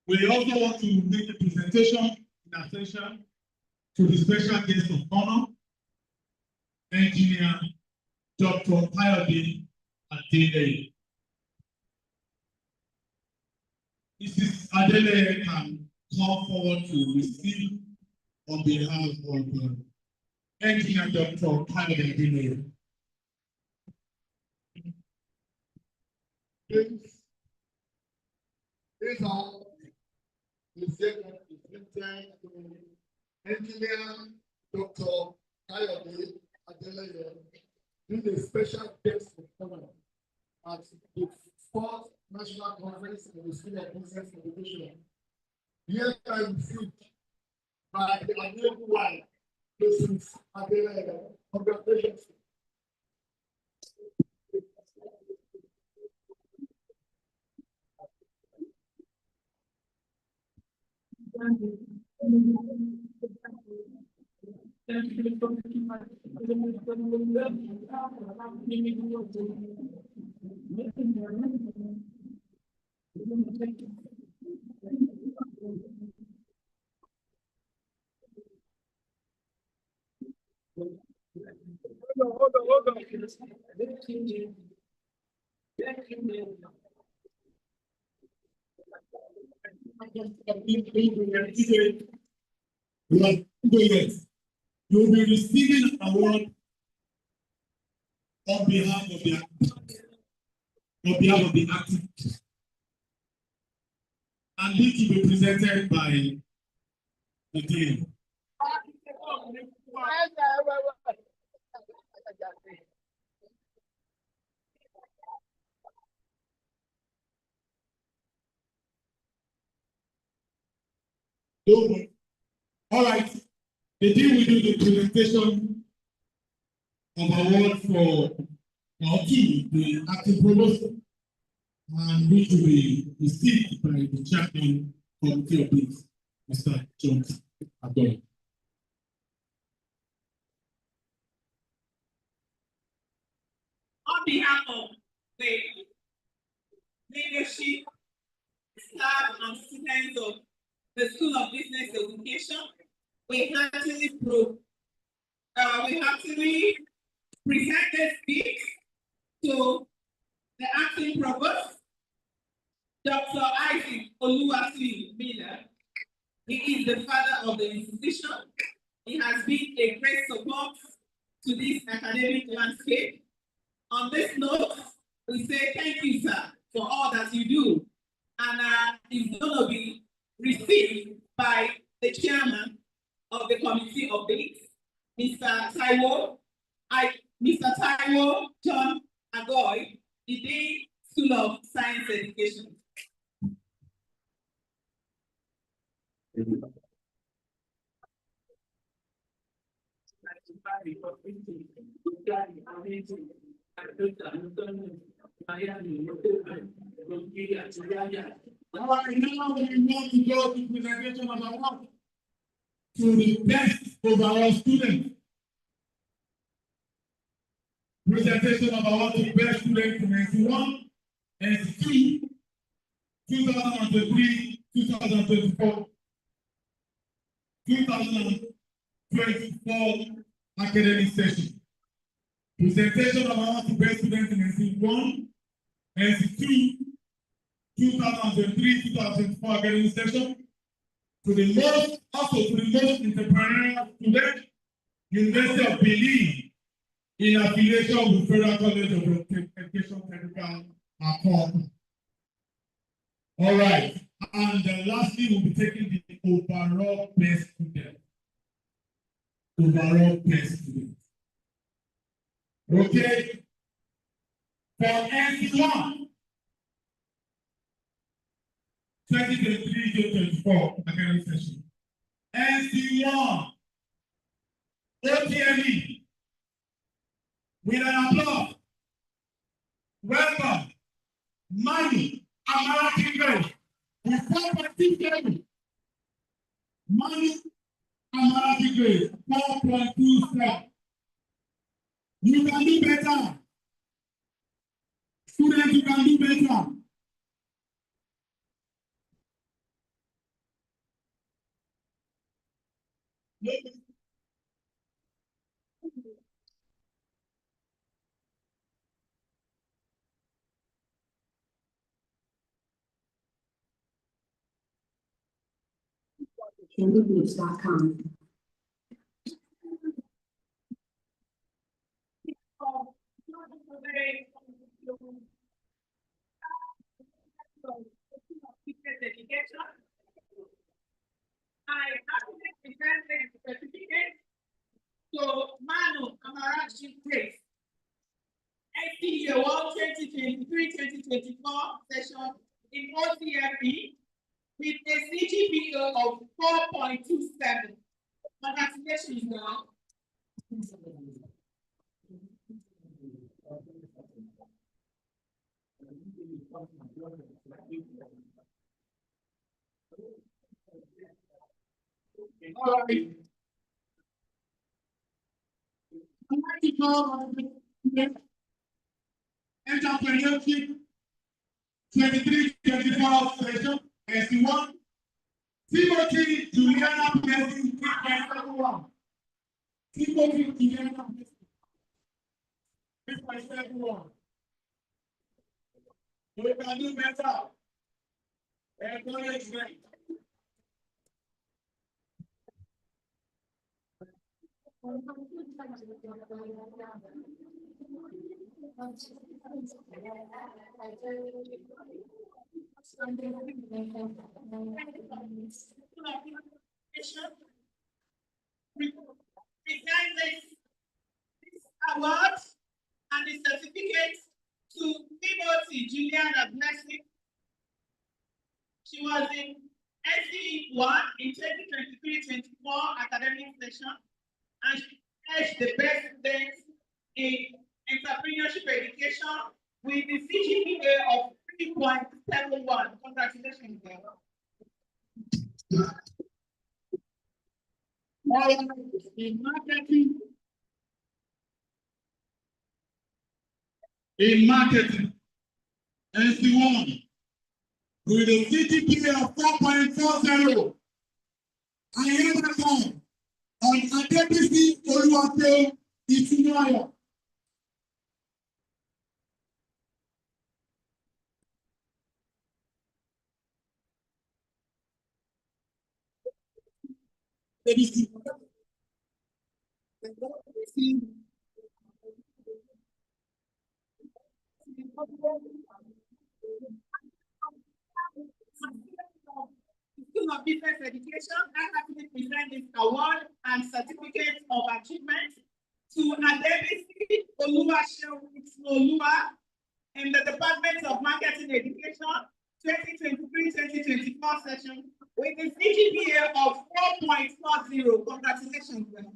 We also want to make a presentation in attention to the special guest of honor, Engineer Dr. Kayode Adeleye. Mrs. Adeleye can come forward to receive on behalf of Engineer Dr. Kayode Adeleye. These are the statement is written to Engineer Dr. Kayode Adeleye, who is a special guest of honor at the 4th National Conference of the School of Business Education. Here I received by the Honorable Wife, Mrs. Adeleye. Congratulations. Hold on. You will be receiving an award on behalf of the activities. And this will be presented by the dean. All right. The dean will do the presentation of award for the acting provost, and which will be received by the chairman committee of this, Mr. John Adol. On behalf of the leadership, staff, and students of the School of Business Education, we heartily present this speech to the acting provost, Dr. Isaac Oluwatoyin Miller. He is the father of the institution. He has been a great support to this academic landscape. On this note, we say thank you, sir, for all that you do. And it's going to be received by the chairman of the committee of this, Mr. Taiwo John Agoy, the Dean, School of Science Education. Now we want to go to presentation of award to the best overall student. Presentation of award to best student in NC1, NC2, 2023, 2024, 2024 academic session. Presentation of award to best student in NC1, NC2, 2003-2004 academic session, to the most entrepreneurial student, University of Benin, in affiliation with Federal College of Education Technical Accord. All right, and lastly, we'll be taking the overall best student. Overall best student. Okay. For NC1, 2023-2024 academic session. NC1, OTME, with an applause. Welcome, Mani Amaraki Grace, with 4.2 Mani Amaraki Grace, 4.27. You can do better. Students, you can do better. CandyBeats.com. I have to present the certificate to Manu Amarachi Grace. STU 2023-2024 session in OCFE with a CGPA of 4.27. Congratulations, girl. All right. I'd like to call on the entrepreneurship 23-24 session, SC1. Timothy Juliana Blessing, 3.71. Timothy Juliana Blessing, 3.71. We can do better. Acknowledgement. Present this award and the certificate to Timothy Juliana Blessing. She was in SE1 in 2023-24 academic session, and she edged the best students in entrepreneurship education with the CGPA of 3.71. Congratulations, girl. In marketing, NC1, with a CGPA of 4.40, I am the time on Adebisi Oluwate Itunayo. School of Business Education, I happily present this award and certificate of achievement to Adebisi Oluwa in the Department of Marketing Education 2023-2024 session with a CGPA of 4.40. Congratulations, girl.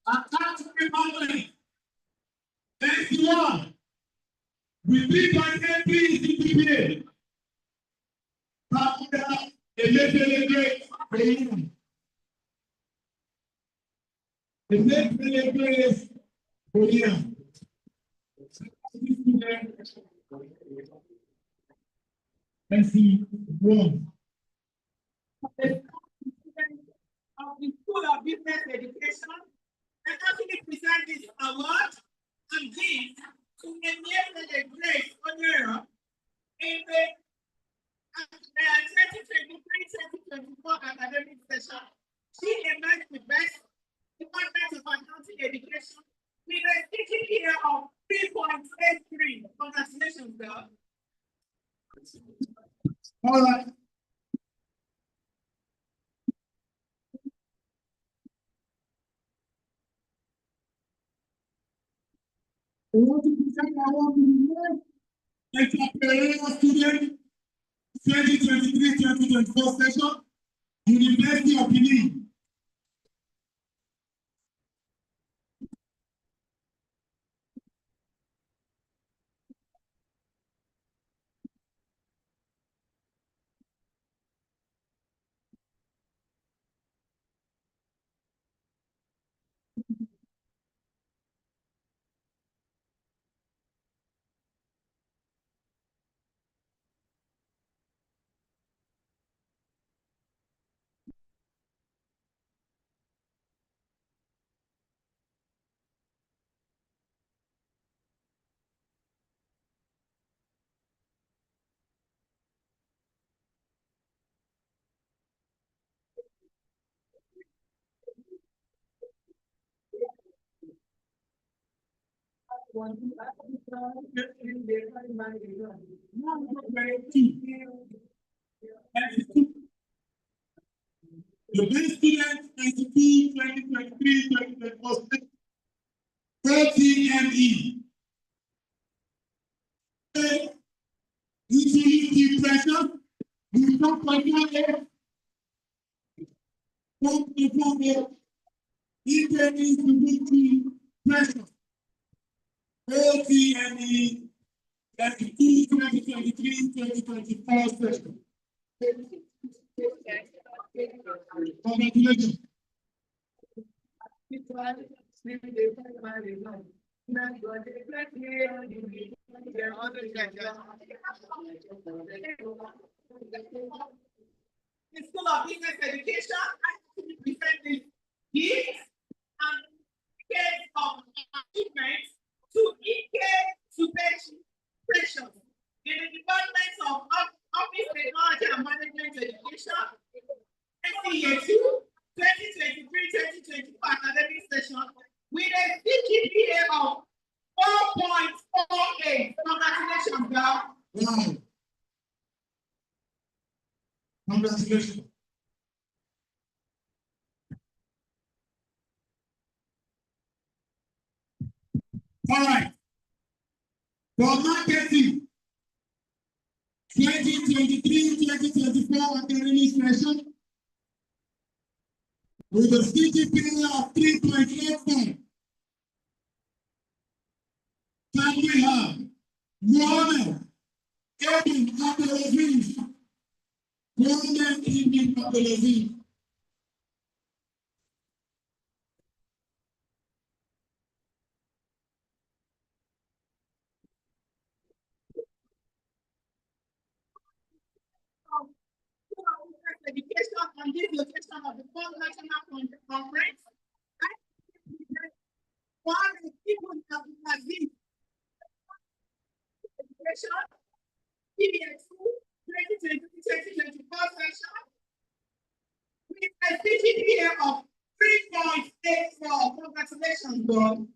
I can't remember NC1 with 3.83 CGPA. After Emefiele Oyinlami. Emefiele Oyinlami. NC1. Of the School of Business Education, and actually present this award and gift to Emefiele Grace Onyero in the 2023-2024 academic session. She emerged the best Department of Accounting Education with a CGPA of 3.83. Congratulations, girl. All right. I want to present our entrepreneurial student 2023-2024 session, University of Benin. The best student NCP 2023-2024 ATME. Utility pressure, we don't control it. Utility pressure. ATME NCP 2023-2024 session. Congratulations. The School of Business Education actually presented gifts and certificates of achievements to Ike Subechi Precious in the Department of Office Technology and Management Education, NCA 2, 2023-2024 academic session with a CGPA of 4.48. Congratulations, girl. Wow. Congratulations. All right. For marketing 2023-2024 academic session with a CGPA of 3.85. Can we have Mohammed Ibn Abdulaziz? Mohammed Ibn Abdulaziz. Education on this location of the Fourth National Conference. One is people have been education, period 2, 2023-2024 session, with a CGPA of 3.84. Congratulations, God.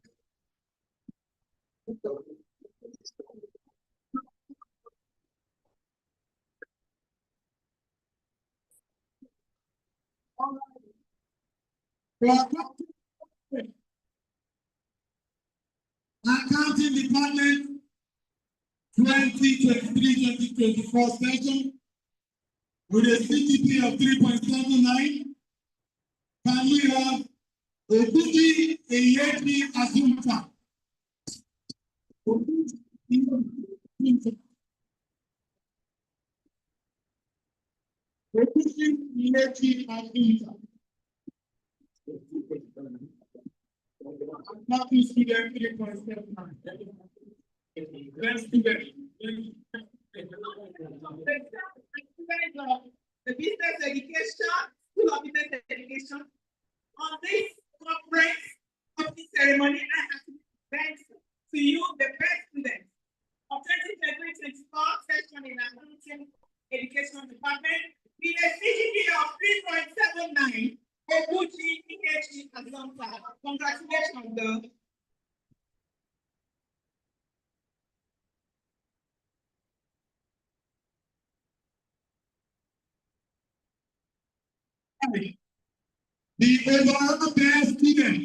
Accounting Department 2023-2024 session with a CGPA of 3.79. Can we have Oguchi Eyeki Azumta? Producing energy and income. Not to student 3.79. Let's do that. The business education, school of business education. On this conference of this ceremony, I have to present to you the best students of 2023-24 session in accounting education department with a CGPA of 3.79. Oguchi Ikechi Azonta. Congratulations, girl. The overall best student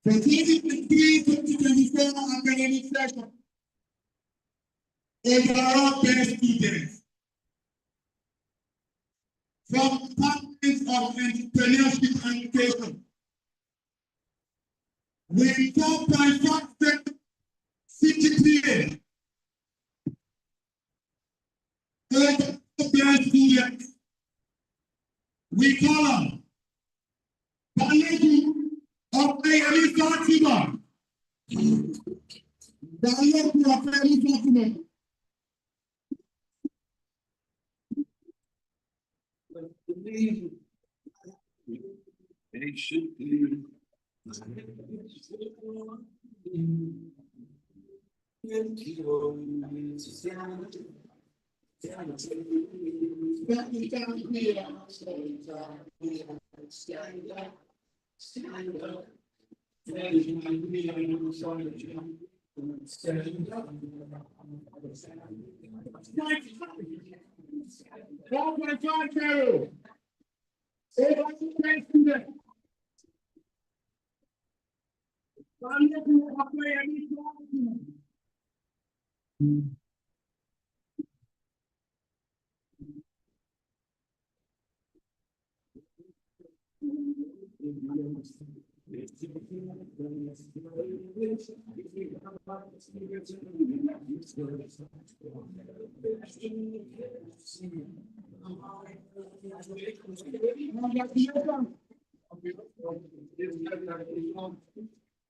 for 2023-2024 academic session. Overall best student from Department of Entrepreneurship and Education with 4.5 CGPA. Overall best student. We call them Balogun Opeyemi Fatima. Balogun Opeyemi Fatima.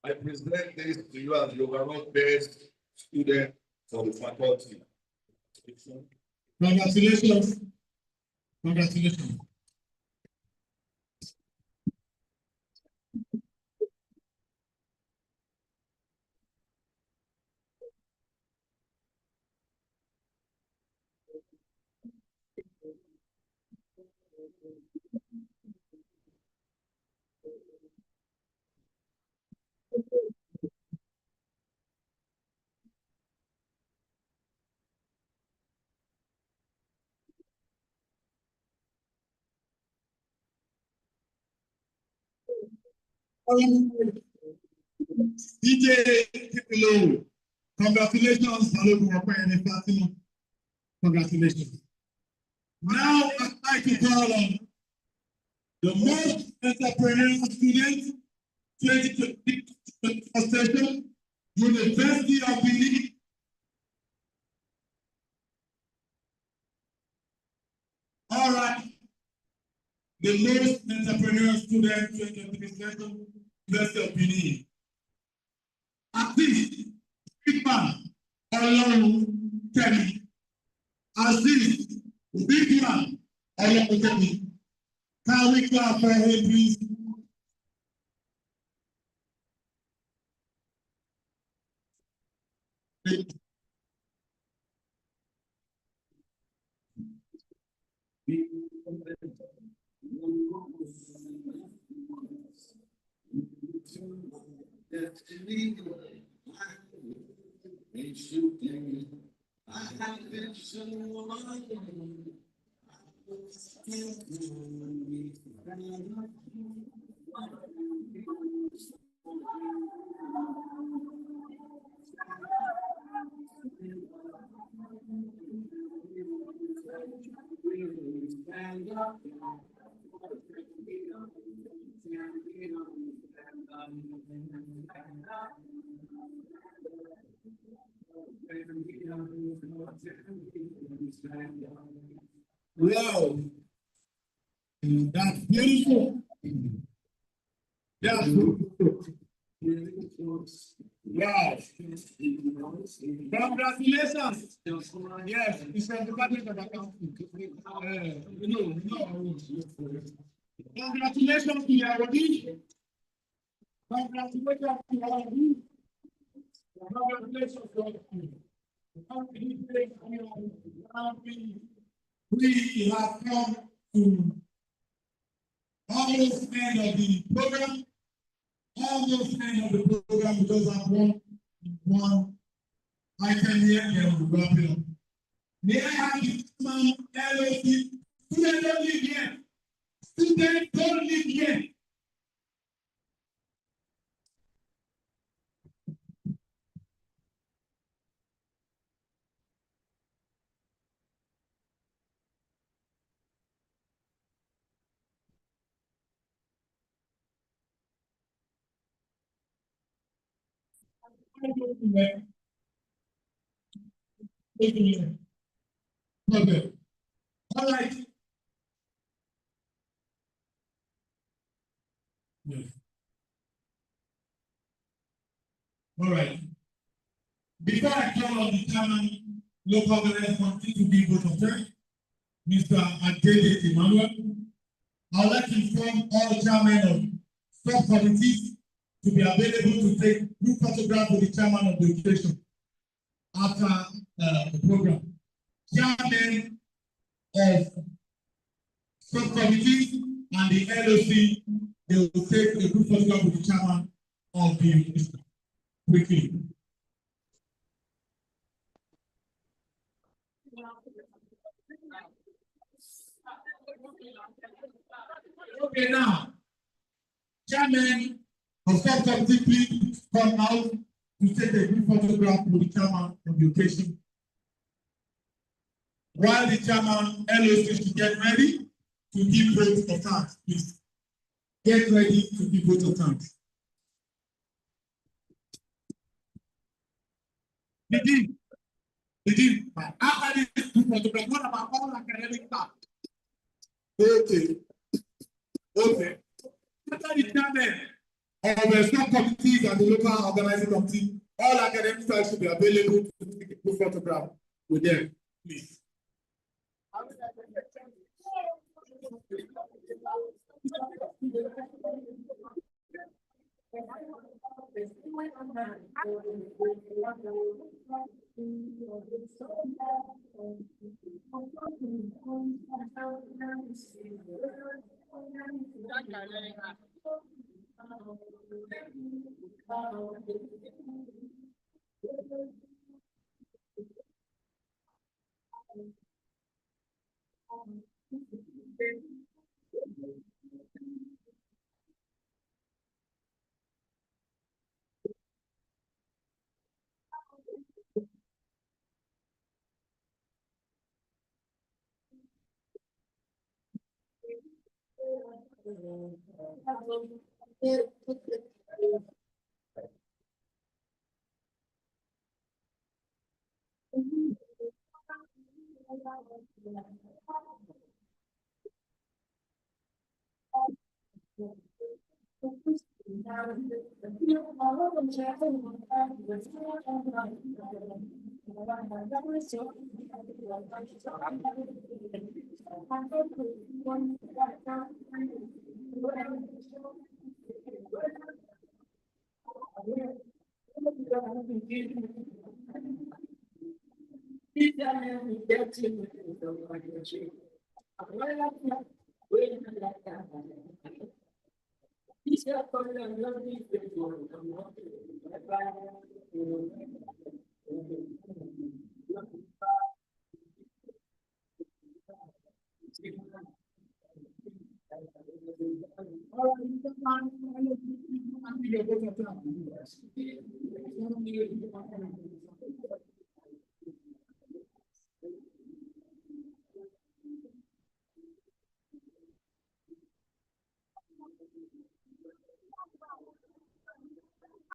I present this to you as the overall best student for the faculty. Congratulations. Congratulations. DJ Kipilo, congratulations, Balogun Opeyemi Fatima. Congratulations. Now I'd like to call on the most entrepreneurial student, 2024 session, University of Benin. All right. The most entrepreneurial student, 2023 session, University of Benin. Aziz Bigman Ọlọ́run Kẹ́mi. Aziz Bigman Ọlọ́run Kẹ́mi. Can we clap for him, please? Wow. That's beautiful. That's beautiful. Wow. Congratulations. Yes, it's a department of accounting. No. Congratulations to your Congratulations to all of you. Congratulations to all of you. We have come to almost end of the program. Almost end of the program because I want one item here and we'll wrap it up. May I have the man LOC? Students don't live here. Students don't live here. Okay. All right. Yes. All right. Before I call on the chairman, local government committee to give vote of thanks, Mr. Adede Emmanuel, I would like to inform all chairmen of subcommittees to be available to take group photograph with the chairman of the occasion after the program. Chairman of subcommittees and the LOC, they will take a group photograph with the chairman of the occasion. Quickly. Okay, now, chairman of subcommittee, please come out to take a group photograph with the chairman of the occasion. While the chairman LOC should get ready to give vote of thanks, please. Get ready to give vote of thanks. Begin. After this group photograph, what about all academic staff? Okay. After the chairman of the subcommittees and the local organizing committee, all academic staff should be available to take a group photograph with them, please.